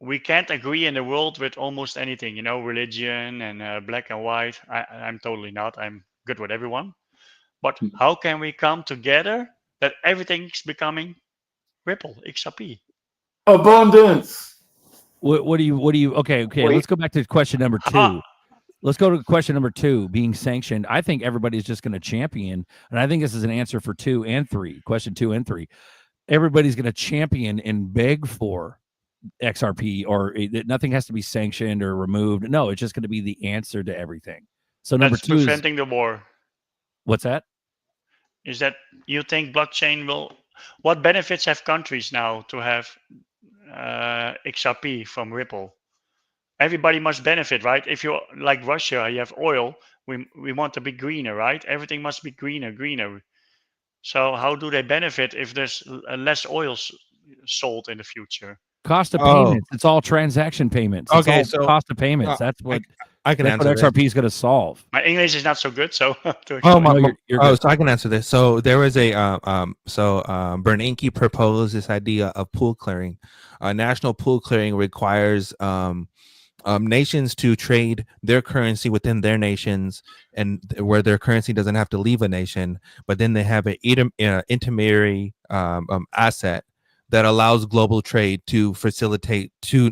we can't agree in the world with almost anything, you know, religion and black and white. I'm totally not. I'm good with everyone. But how can we come together that everything's becoming Ripple, XRP? Abundance. What do you, okay, let's go back to question number 2. Let's go to question number 2, being sanctioned. I think everybody's just going to champion, and I think this is an answer for 2 and 3, question 2 and 3. Everybody's going to champion and beg for XRP, or nothing has to be sanctioned or removed. No, it's just going to be the answer to everything. So number That's 2 is, preventing the war. what's that? Is that you think blockchain will? What benefits have countries now to have XRP from Ripple? Everybody must benefit, right? If you're like Russia, you have oil. We want to be greener, right? Everything must be greener. So how do they benefit if there's less oil sold in the future? Cost of payments. It's all transaction payments. It's Okay, all so cost of payments. That's what I can that's what answer XRP is going to solve. My English is not so good, so to Oh, explain. so I can answer this. So there was a Bernanke proposed this idea of pool clearing. National pool clearing requires nations to trade their currency within their nations, and where their currency doesn't have to leave a nation, but then they have an intermediary asset that allows global trade to facilitate two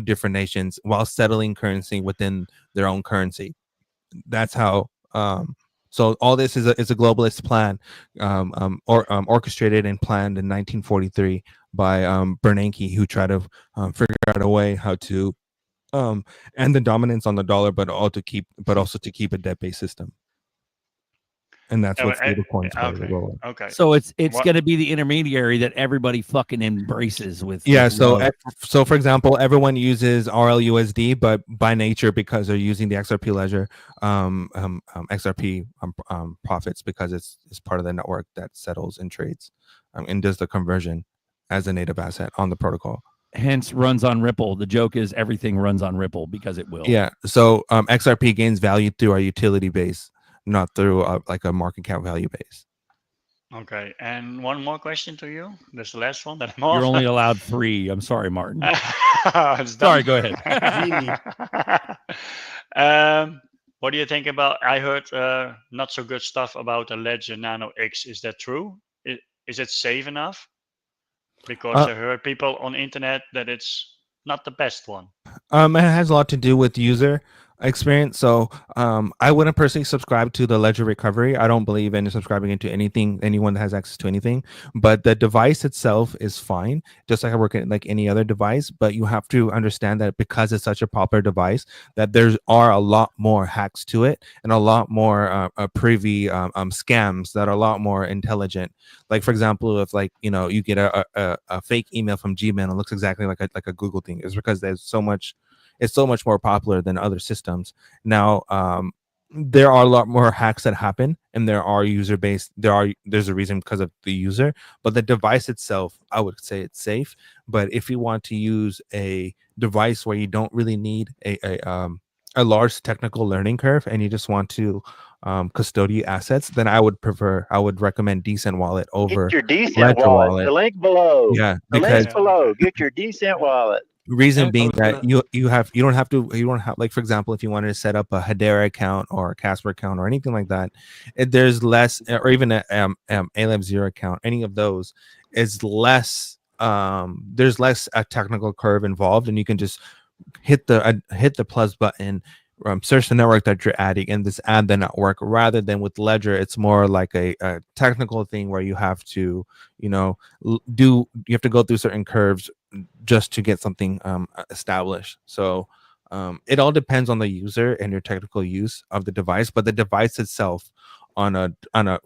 different nations while settling currency within their own currency. That's how. So all this is a globalist plan, orchestrated and planned in 1943 by Bernanke, who tried to figure out a way how to end the dominance on the dollar, but also to keep a debt-based system. And that's what stablecoins play the role in. Okay. So it's going to be the intermediary that everybody fucking embraces with. Yeah. with So love. so for example, everyone uses RLUSD, but by nature, because they're using the XRP ledger, XRP profits because it's part of the network that settles and trades and does the conversion as a native asset on the protocol. Hence runs on Ripple. The joke is everything runs on Ripple because it will. Yeah. So XRP gains value through our utility base, not through like a market cap value base. Okay, and one more question to you. This is the last one that I'm off. You're only allowed 3. I'm sorry, Martin. It's Sorry, done. go ahead. What do you think about? I heard not so good stuff about the Ledger Nano X. Is that true? Is it safe enough? Because I heard people on the internet that it's not the best one. It has a lot to do with user experience. So I wouldn't personally subscribe to the ledger recovery. I don't believe in subscribing into anyone that has access to anything, but the device itself is fine, just like I work at like any other device. But you have to understand that because it's such a popular device, that there are a lot more hacks to it and a lot more privy scams that are a lot more intelligent. Like, for example, if like, you know, you get a fake email from Gmail and it looks exactly like a Google thing, it's because there's so much. It's so much more popular than other systems. Now, there are a lot more hacks that happen, and there are user-based. There's a reason because of the user, but the device itself, I would say it's safe. But if you want to use a device where you don't really need a large technical learning curve, and you just want to custody assets, then I would recommend Decent Wallet over Get your Decent Ledger wallet. The link below. Yeah, The because link below. Get your Decent wallet. reason being that you don't have, like, for example, if you wanted to set up a Hedera account or a Casper account or anything like that, there's less, or even a Aleph Zero account, any of those is less, there's less a technical curve involved, and you can just hit the plus button, search the network that you're adding, and just add the network. Rather than with Ledger, it's more like a technical thing where you have to, you have to go through certain curves just to get something established. So it all depends on the user and your technical use of the device, but the device itself on a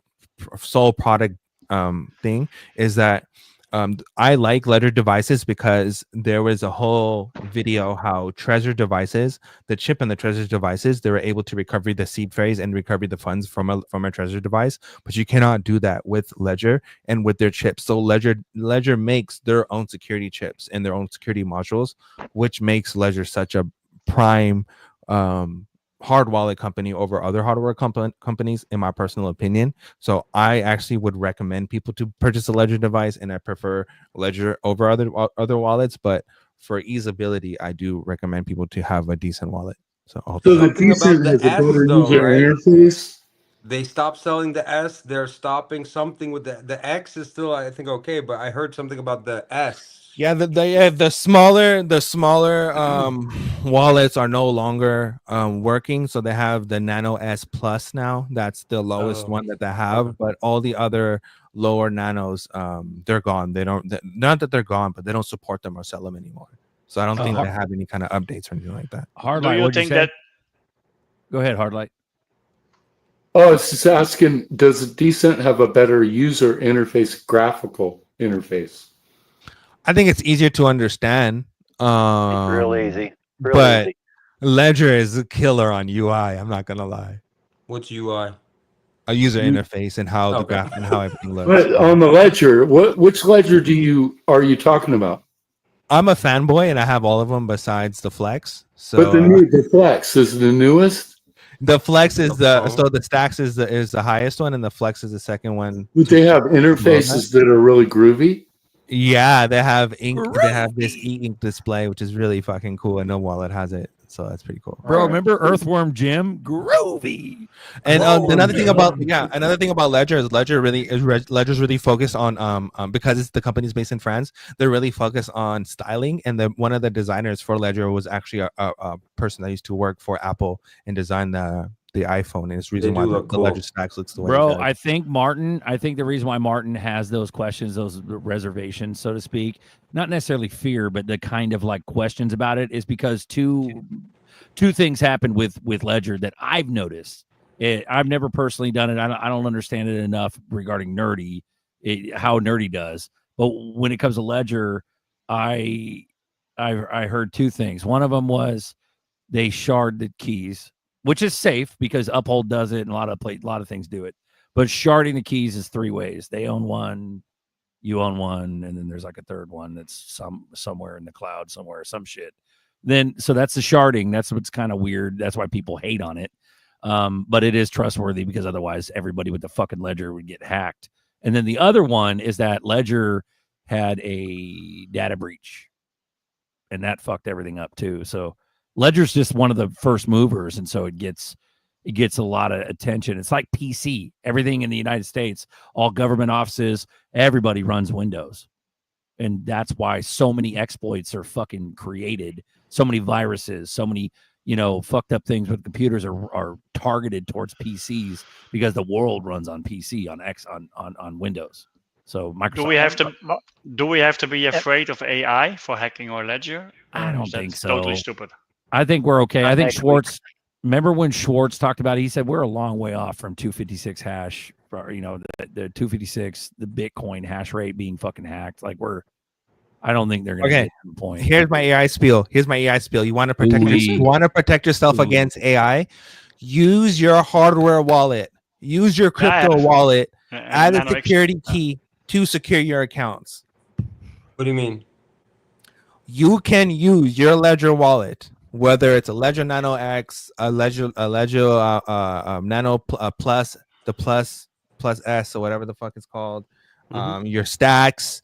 sole product thing is that I like Ledger devices because there was a whole video how Trezor devices, the chip in the Trezor devices, they were able to recover the seed phrase and recover the funds from a Trezor device, but you cannot do that with Ledger and with their chips. So Ledger makes their own security chips and their own security modules, which makes Ledger such a prime hard wallet company over other hardware companies, in my personal opinion. So I actually would recommend people to purchase a Ledger device, and I prefer Ledger over other wallets. But for easeability, I do recommend people to have a Decent wallet. So the Decent has a better user interface. They stopped selling the S. They're stopping something with the X is still, I think, okay. But I heard something about the S. Yeah, the smaller wallets are no longer working. So they have the Nano S Plus now. That's the lowest one that they have. But all the other lower nanos, they're gone. Not that they're gone, but they don't support them or sell them anymore. So I don't think they have any kind of updates or anything like that. Hardlight, you what'd you think say? that? Go ahead, Hardlight. Oh, it's just asking, does Decent have a better user interface, graphical interface? I think it's easier to understand. Real easy. But Ledger is a killer on UI. I'm not gonna lie. What's UI? A user interface and how the Okay. graph and how everything looks. But on the Ledger, which Ledger are you talking about? I'm a fanboy and I have all of them besides the Flex. So But the Flex is the newest. the Flex is the Stacks is the highest one and the Flex is the second one. Would they have interfaces that are really groovy? Yeah, they have ink. They have this e-ink display, which is really fucking cool, and no wallet has it, so that's pretty cool. Bro, remember Earthworm Jim? Groovy. And another thing about Ledger is Ledger's really focused on because it's the company's based in France. They're really focused on styling, and one of the designers for Ledger was actually a person that used to work for Apple and design the iPhone, and it's the reason why the Ledger Stacks looks the way. Bro, it does. I think the reason why Martin has those questions, those reservations, so to speak, not necessarily fear, but the kind of like questions about it, is because two things happened with Ledger that I've noticed. I've never personally done it. I don't understand it enough regarding nerdy, how nerdy does. But when it comes to Ledger, I heard two things. One of them was they shard the keys, which is safe because Uphold does it and a lot of things do it. But sharding the keys is three ways. They own one, you own one, and then there's like a third one that's somewhere in the cloud somewhere, some shit. So that's the sharding. That's what's kind of weird. That's why people hate on it. But it is trustworthy because otherwise everybody with the fucking Ledger would get hacked. And then the other one is that Ledger had a data breach, and that fucked everything up too. So Ledger's just one of the first movers, and so it gets a lot of attention. It's like PC. Everything in the United States, all government offices, everybody runs Windows. And that's why so many exploits are fucking created. So many viruses, so many, fucked up things with computers are targeted towards PCs because the world runs on PC, on Windows. So Microsoft. Do we have to be afraid of AI for hacking our Ledger? I don't think so. Totally stupid. I think we're okay. I think Schwartz. Remember when Schwartz talked about it? He said we're a long way off from 256 hash. The 256, the Bitcoin hash rate being fucking hacked. I don't think they're going to get to the point. Here's my AI spiel. You want to protect yourself against AI? Use your hardware wallet. Use your crypto wallet as a security key to secure your accounts. What do you mean? You can use your Ledger wallet, whether it's a Ledger Nano X, a Ledger Nano Plus, the Plus S, or whatever the fuck it's called, your Stacks,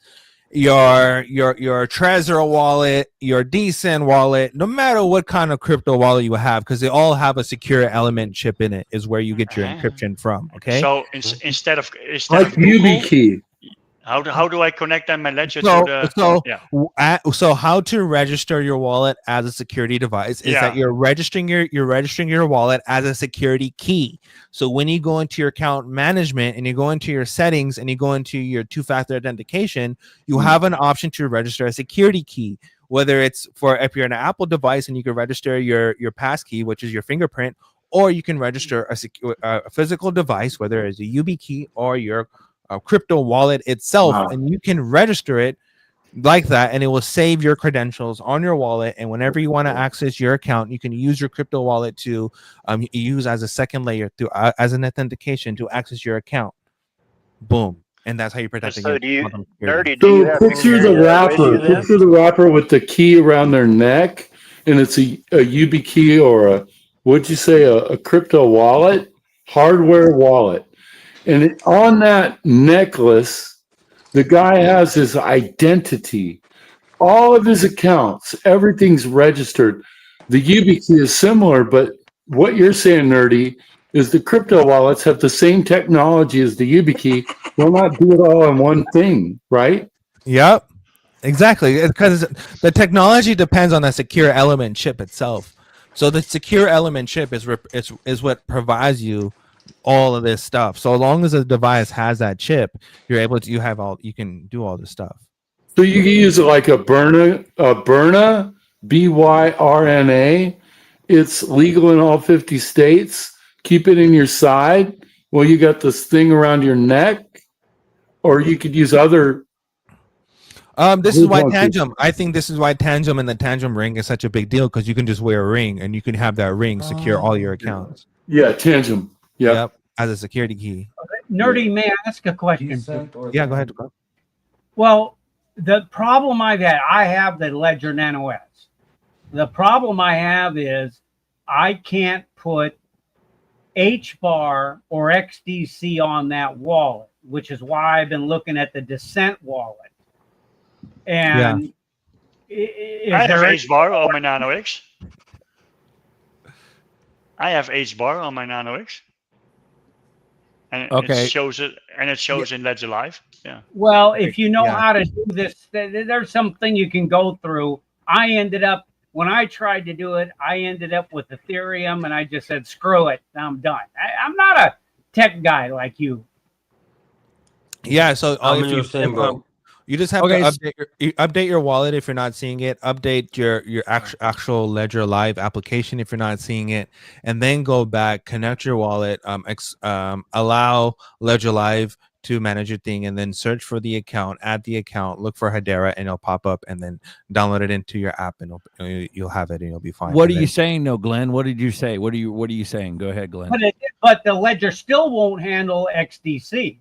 your Trezor wallet, your Decent wallet, no matter what kind of crypto wallet you have, because they all have a secure element chip in it, is where you get your encryption from. Okay. So instead of YubiKey. How do I connect my Ledger So how to register your wallet as a security device is that you're registering your wallet as a security key. So when you go into your account management and you go into your settings and you go into your two-factor authentication, you have an option to register a security key. Whether it's if you're an Apple device and you can register your passkey, which is your fingerprint, or you can register a physical device, whether it's a YubiKey or your crypto wallet itself, and you can register it like that, and it will save your credentials on your wallet. And whenever you want to access your account, you can use your crypto wallet to use as a second layer as an authentication to access your account. Boom. And that's how you protect against Nerdy, picture the rapper with the key around their neck, and it's a YubiKey or a crypto wallet, hardware wallet. And on that necklace, the guy has his identity, all of his accounts, everything's registered. The YubiKey is similar, but what you're saying, Nerdy, is the crypto wallets have the same technology as the YubiKey. They'll not do it all in one thing, right? Yep. Exactly, because the technology depends on the secure element chip itself. So the secure element chip is what provides you all of this stuff. So long as the device has that chip, you can do all this stuff. So you can use it like a Byrna, BYRNA. It's legal in all 50 states. Keep it in your side while you got this thing around your neck, or you could use other. This is why Tangem. I think this is why Tangem and the Tangem ring is such a big deal, because you can just wear a ring and you can have that ring secure all your accounts. Yeah, Tangem. Yep, as a security key. Nerdy, may I ask a question? Yeah, go ahead. Well, the problem I have the Ledger Nano S. The problem I have is I can't put HBAR or XDC on that wallet, which is why I've been looking at the Descent wallet. And I have HBAR on my Nano X. I have HBAR on my Nano X. And it shows it, and it shows in Ledger Live. Yeah. Well, if you know how to do this, there's something you can go through. When I tried to do it, I ended up with Ethereum, and I just said, screw it, I'm done. I'm not a tech guy like you. Yeah, so I'm in your same boat. you just have to update your wallet if you're not seeing it. Update your actual Ledger Live application if you're not seeing it, and then go back, connect your wallet, allow Ledger Live to manage your thing, and then search for the account, add the account, look for Hedera, and it'll pop up, and then download it into your app, and you'll have it, and you'll be fine. What are you saying, no, Glenn? What did you say? What are you saying? Go ahead, Glenn. But the Ledger still won't handle XDC.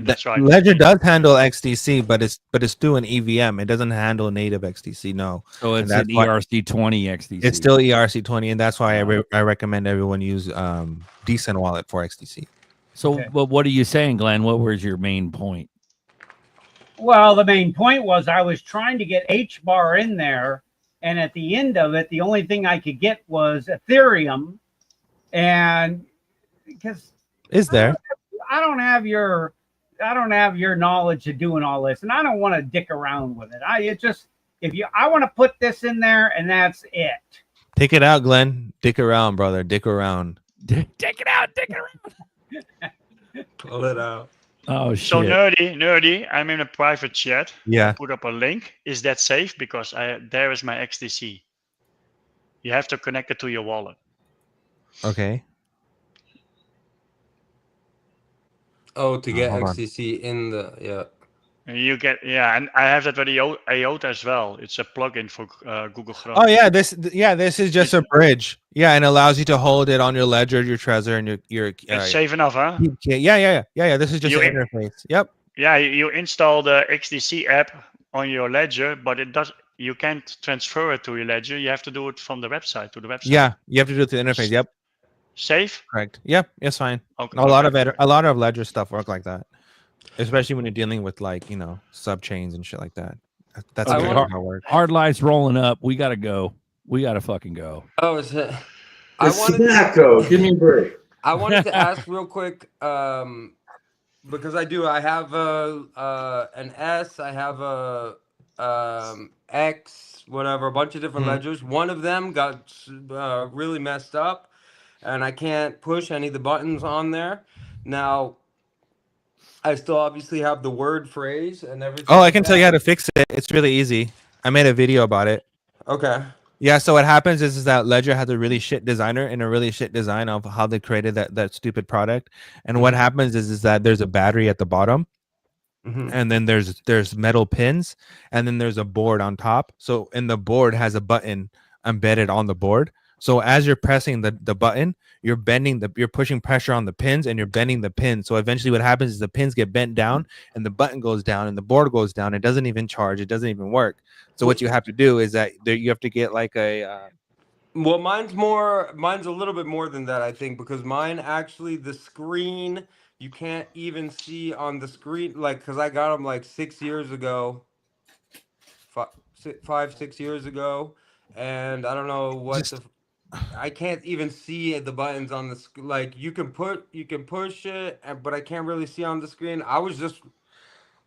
That's right. Ledger does handle XDC, but it's through an EVM. It doesn't handle native XDC. No. So it's an ERC20 XDC. It's still ERC20, and that's why I recommend everyone use Decent Wallet for XDC. So, but what are you saying, Glenn? What was your main point? Well, the main point was I was trying to get HBAR in there, and at the end of it, the only thing I could get was Ethereum, and because I don't have your knowledge of doing all this, and I don't want to dick around with it. I want to put this in there, and that's it. Take it out, Glenn. Dick around, brother. Dick around. Dick it out. Dick it around. Pull it out. Oh shit. So nerdy. I'm in a private chat. Yeah. Put up a link. Is that safe? Because there is my XDC. You have to connect it to your wallet. Okay. Oh, to get XDC in the You get and I have that with IOTA as well. It's a plugin for Google Chrome. Oh yeah, this is just a bridge. Yeah, and allows you to hold it on your Ledger, your Trezor, and your. It's safe enough, huh? Yeah. This is just an interface. Yep. Yeah, you install the XDC app on your Ledger, but you can't transfer it to your Ledger. You have to do it from the website to the website. Yeah, you have to do it through the interface. Yep. Safe? Correct. Yep, it's fine. Okay. A lot of Ledger stuff work like that, especially when you're dealing with sub chains and shit like that. That's how it works. Hard Life's rolling up. We gotta go. We gotta fucking go. Oh, is it? Give me a break. I wanted to ask real quick, because I have an S, I have a X, whatever, a bunch of different ledgers. One of them got really messed up, and I can't push any of the buttons on there. Now, I still obviously have the word phrase and everything. Oh, I can tell you how to fix it. It's really easy. I made a video about it. Okay. Yeah, so what happens is that Ledger has a really shit designer and a really shit design of how they created that stupid product. And what happens is that there's a battery at the bottom, and then there's metal pins, and then there's a board on top. So in the board has a button embedded on the board. So as you're pressing the button, you're pushing pressure on the pins, and you're bending the pins. So eventually what happens is the pins get bent down, and the button goes down, and the board goes down. It doesn't even charge. It doesn't even work. So what you have to do is that you have to get like a well, mine's a little bit more than that, I think, because mine actually, the screen, you can't even see on the screen, because I got them 6 years ago, 5-6 years ago, and I don't know what I can't even see the buttons on the screen. You can push it, but I can't really see on the screen. I was just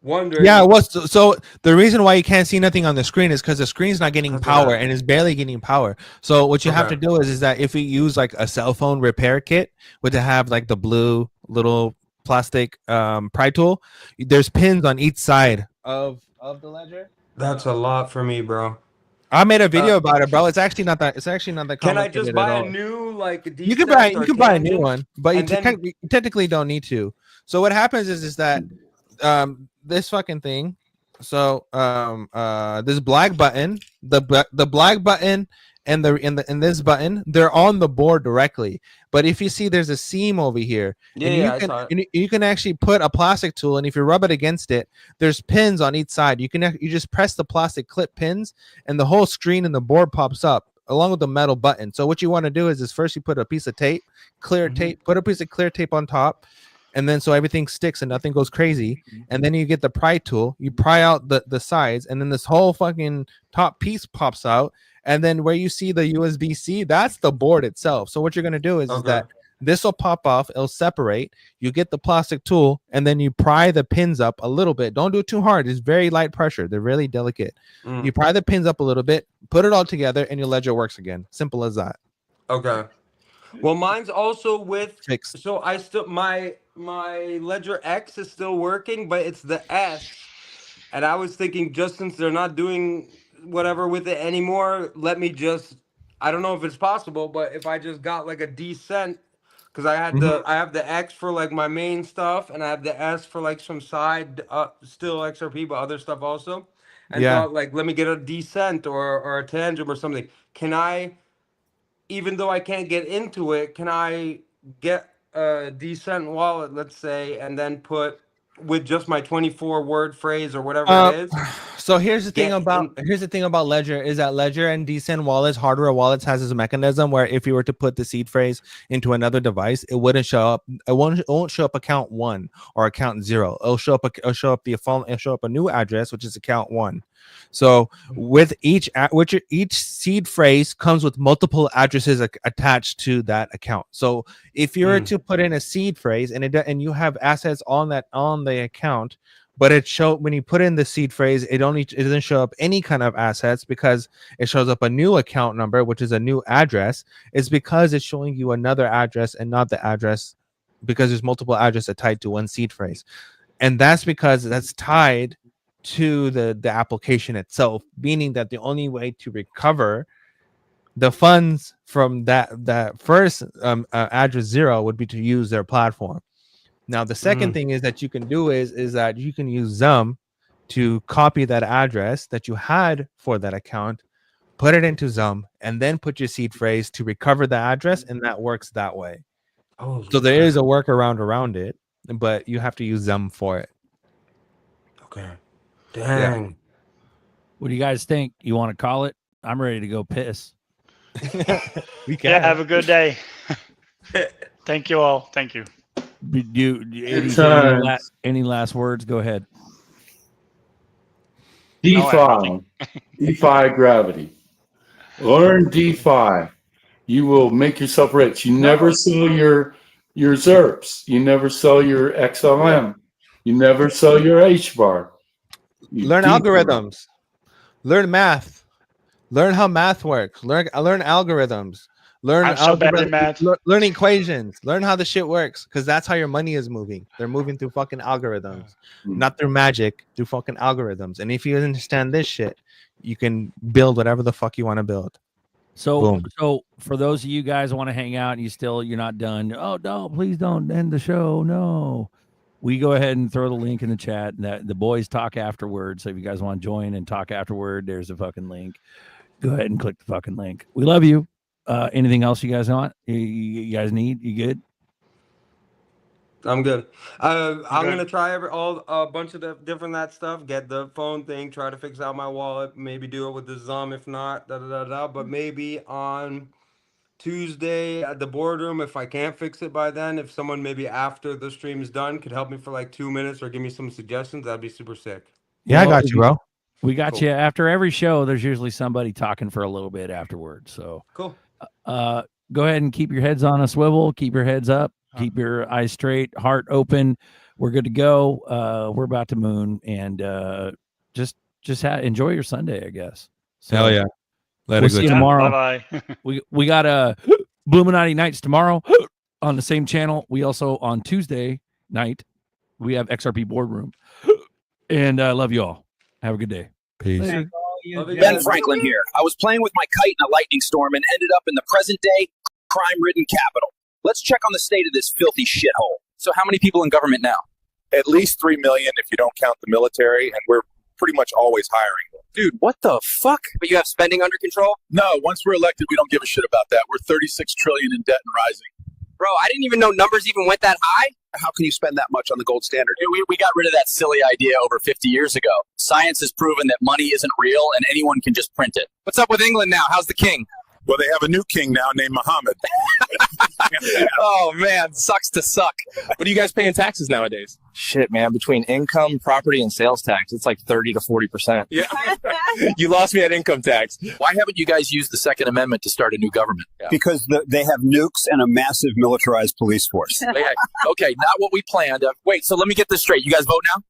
wondering. Yeah, so the reason why you can't see nothing on the screen is because the screen's not getting power and it's barely getting power. So what you have to do is that if you use like a cell phone repair kit, would have like the blue little plastic pry tool, there's pins on each side of the ledger. That's a lot for me, bro. I made a video about it, bro. It's actually not that. It's actually not that Can I complicated just buy at a all. new like? You can buy a new tangent, one, but you, and then you technically don't need to. So what happens is that this fucking thing. So this black button, the black button and this button, they're on the board directly. But if you see there's a seam over here, and you can actually put a plastic tool, and if you rub it against it, there's pins on each side. You just press the plastic clip pins, and the whole screen and the board pops up along with the metal button. So what you want to do is first you put a piece of tape, clear tape, put a piece of clear tape on top. And then so everything sticks and nothing goes crazy. And then you get the pry tool, you pry out the sides, and then this whole fucking top piece pops out. And then where you see the USB-C, that's the board itself. So what you're gonna do is that this will pop off, it'll separate. You get the plastic tool, and then you pry the pins up a little bit. Don't do it too hard. It's very light pressure. They're really delicate. You pry the pins up a little bit, put it all together, and your ledger works again. Simple as that. Okay. Well, mine's also with so I still my Ledger X is still working, but it's the S. And I was thinking, just since they're not doing whatever with it anymore, let me just, I don't know if it's possible, but if I just got like a decent, because I had I have the X for like my main stuff, and I have the S for like some side still XRP, but other stuff also. And thought like, let me get a decent or a tangent or something. Can I, even though I can't get into it, can I get a decent wallet, let's say, and then put with just my 24-word phrase or whatever it is? So here's the thing about Ledger is that Ledger and Decent wallets, hardware wallets, has this mechanism where if you were to put the seed phrase into another device, it wouldn't show up. It won't show up account 1 or account 0. It'll show up a new address, which is account 1. So with each seed phrase comes with multiple addresses attached to that account. So if you were to put in a seed phrase and you have assets on the account, but when you put in the seed phrase, it doesn't show up any kind of assets because it shows up a new account number, which is a new address. It's because it's showing you another address and not the address, because there's multiple addresses tied to one seed phrase. And that's because that's tied to the application itself, meaning that the only way to recover the funds from that first address 0 would be to use their platform. Now the second thing is that you can do is that you can use Zum to copy that address that you had for that account, put it into Zum, and then put your seed phrase to recover the address, and that works that way. So there is a workaround around it, but you have to use Zum for it. Okay. Dang. Yeah. What do you guys think? You want to call it? I'm ready to go piss. We can. Yeah, have a good day. Thank you all. Thank you. Any last words? Go ahead. DeFi, DeFi gravity. Learn DeFi. You will make yourself rich. You never sell your ZERPs. You never sell your XLM. You never sell your HBAR. Learn algorithms. Learn math. Learn how math works. Learn algorithms. Learn learn equations. Learn how the shit works, because that's how your money is moving. They're moving through fucking algorithms, not through magic, through fucking algorithms. And if you understand this shit, you can build whatever the fuck you want to build. So for those of you guys who want to hang out and you're not done. Oh no, please don't end the show. No. We go ahead and throw the link in the chat. That the boys talk afterward. So if you guys want to join and talk afterward, there's a fucking link. Go ahead and click the fucking link. We love you. Anything else you guys want? You guys need? You good? I'm good. I'm gonna try a bunch of the different that stuff. Get the phone thing. Try to fix out my wallet. Maybe do it with the Zum. If not, But maybe on Tuesday at the boardroom, if I can't fix it by then, if someone maybe after the stream is done could help me for like 2 minutes or give me some suggestions, that'd be super sick. Yeah, I got you, bro. We got you. After every show, there's usually somebody talking for a little bit afterwards. So cool. Go ahead and keep your heads on a swivel. Keep your heads up. Keep your eyes straight, heart open. we're good to go. We're about to moon, and just enjoy your Sunday, I guess. So, Hell yeah. We'll see you tomorrow. Bye-bye. we got Bluminati Nights tomorrow on the same channel. We also on Tuesday night we have XRP Boardroom, and I love you all. Have a good day. Peace. Ben Franklin here. I was playing with my kite in a lightning storm and ended up in the present day crime-ridden capital. Let's check on the state of this filthy shithole. So how many people in government now? At least 3 million if you don't count the military, and we're pretty much always hiring. Dude, what the fuck? But you have spending under control? No, once we're elected, we don't give a shit about that. We're 36 trillion in debt and rising. Bro, I didn't even know numbers even went that high. How can you spend that much on the gold standard? We got rid of that silly idea over 50 years ago. Science has proven that money isn't real and anyone can just print it. What's up with England now? How's the king? Well, they have a new king now named Muhammad. Oh, man, sucks to suck. What are you guys paying taxes nowadays? Shit, man, between income, property, and sales tax, it's like 30 to 40%. Yeah. You lost me at income tax. Why haven't you guys used the Second Amendment to start a new government? Because they have nukes and a massive militarized police force. Okay, not what we planned. Wait, so let me get this straight. You guys vote now?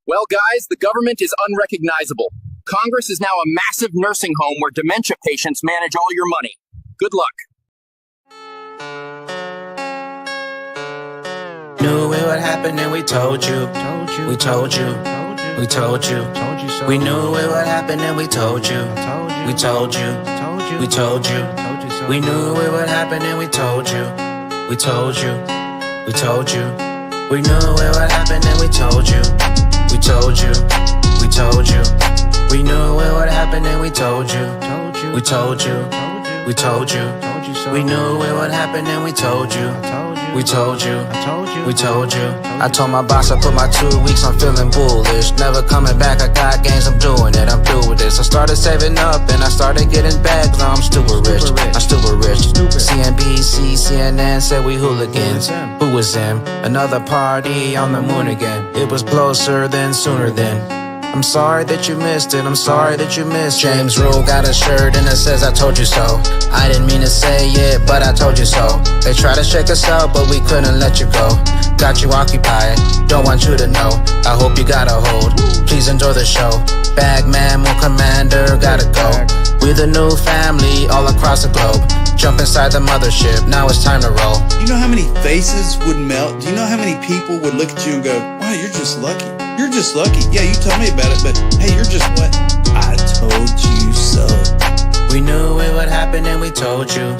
Well, guys, the government is unrecognizable. Congress is now a massive nursing home where dementia patients manage all your money. Good luck. Knew it would happen and we told you. We told you. We told you. We knew it would happen and we told you. We told you. We told you. We knew it would happen and we told you. We told you. We told you. We knew it would happen and we told you. We told you. We told you. We knew it would happen and we told you. We told you. We told you. We knew it would happen and we told you. We told you. We told you. I told my boss I put my 2 weeks on feeling bullish. Never coming back, I got gains, I'm doing it, I'm through with this. I started saving up and I started getting back. Now I'm stupid rich, I'm stupid rich. CNBC, CNN said we hooligans. Who was them? Another party on the moon again. It was closer than sooner than. I'm sorry that you missed it, I'm sorry that you missed it. James Rule got a shirt and it says I told you so. I didn't mean to say it, but I told you so. They tried to shake us out, but we couldn't let you go. Got you occupied, don't want you to know. I hope you got a hold, please enjoy the show. Bagman, Moon Commander, gotta go. We're the new family all across the globe. Jump inside the mothership, now it's time to roll. You know how many faces would melt? Do you know how many people would look at you and go, wow, you're just lucky. You're just lucky. Yeah, you told me about it, but hey, you're just what? I told you so. We knew it would happen and we told you.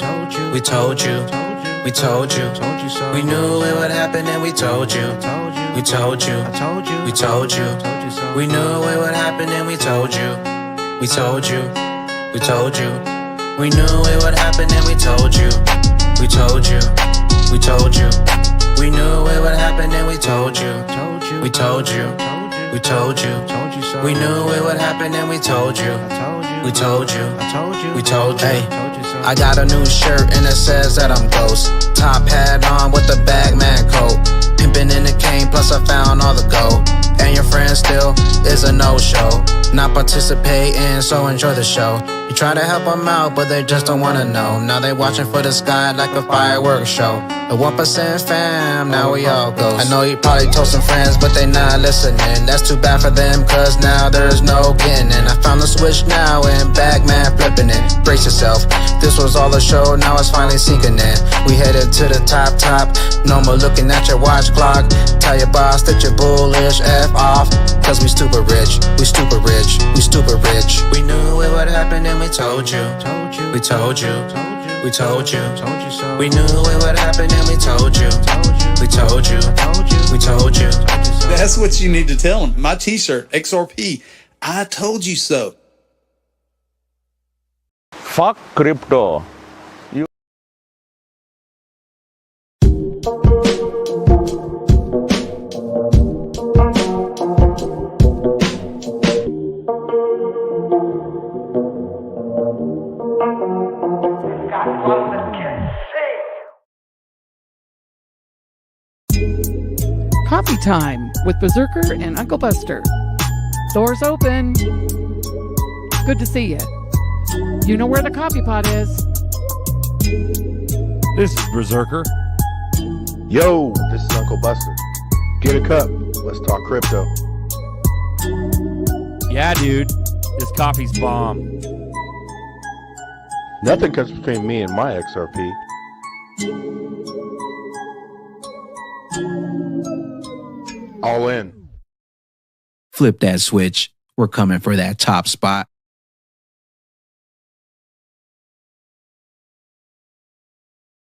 We told you. We told you. We knew it would happen and we told you. We told you. We told you. We knew it would happen and we told you. We told you. We told you. We knew it would happen and we told you. We told you. We told you. We knew it would happen and we told you. We told you. We told you. We knew it would happen and we told you. We told you. We told you. Hey, I got a new shirt and it says that I'm ghost. Top hat on with the bagman coat. Pimpin' in the cane, plus I found all the gold. And your friend still is a no-show. Not participating, so enjoy the show. You try to help them out, but they just don't wanna know. Now they watching for the sky like a fireworks show. The 1% fam, now we all ghosts. I know you probably told some friends, but they not listening. That's too bad for them, cause now there's no getting in. I found the switch now and Bagman flipping it. Brace yourself, this was all a show, now it's finally sinking in. We headed to the top, no more looking at your watch clock. Tell your boss that you're bullish, F off. Cause we stupid rich, we stupid rich, we stupid rich. We knew it would happen and we told you. We told you. We told you. We knew it would happen and we told you. We told you. We told you. That's what you need to tell them. My t-shirt, XRP, I told you so. Fuck crypto. Coffee time with Berserker and Uncle Buster. Doors open. Good to see you. You know where the coffee pot is. This is Berserker. Yo, this is Uncle Buster. Get a cup. Let's talk crypto. Yeah, dude. This coffee's bomb. Nothing comes between me and my XRP. All in. Flip that switch. We're coming for that top spot.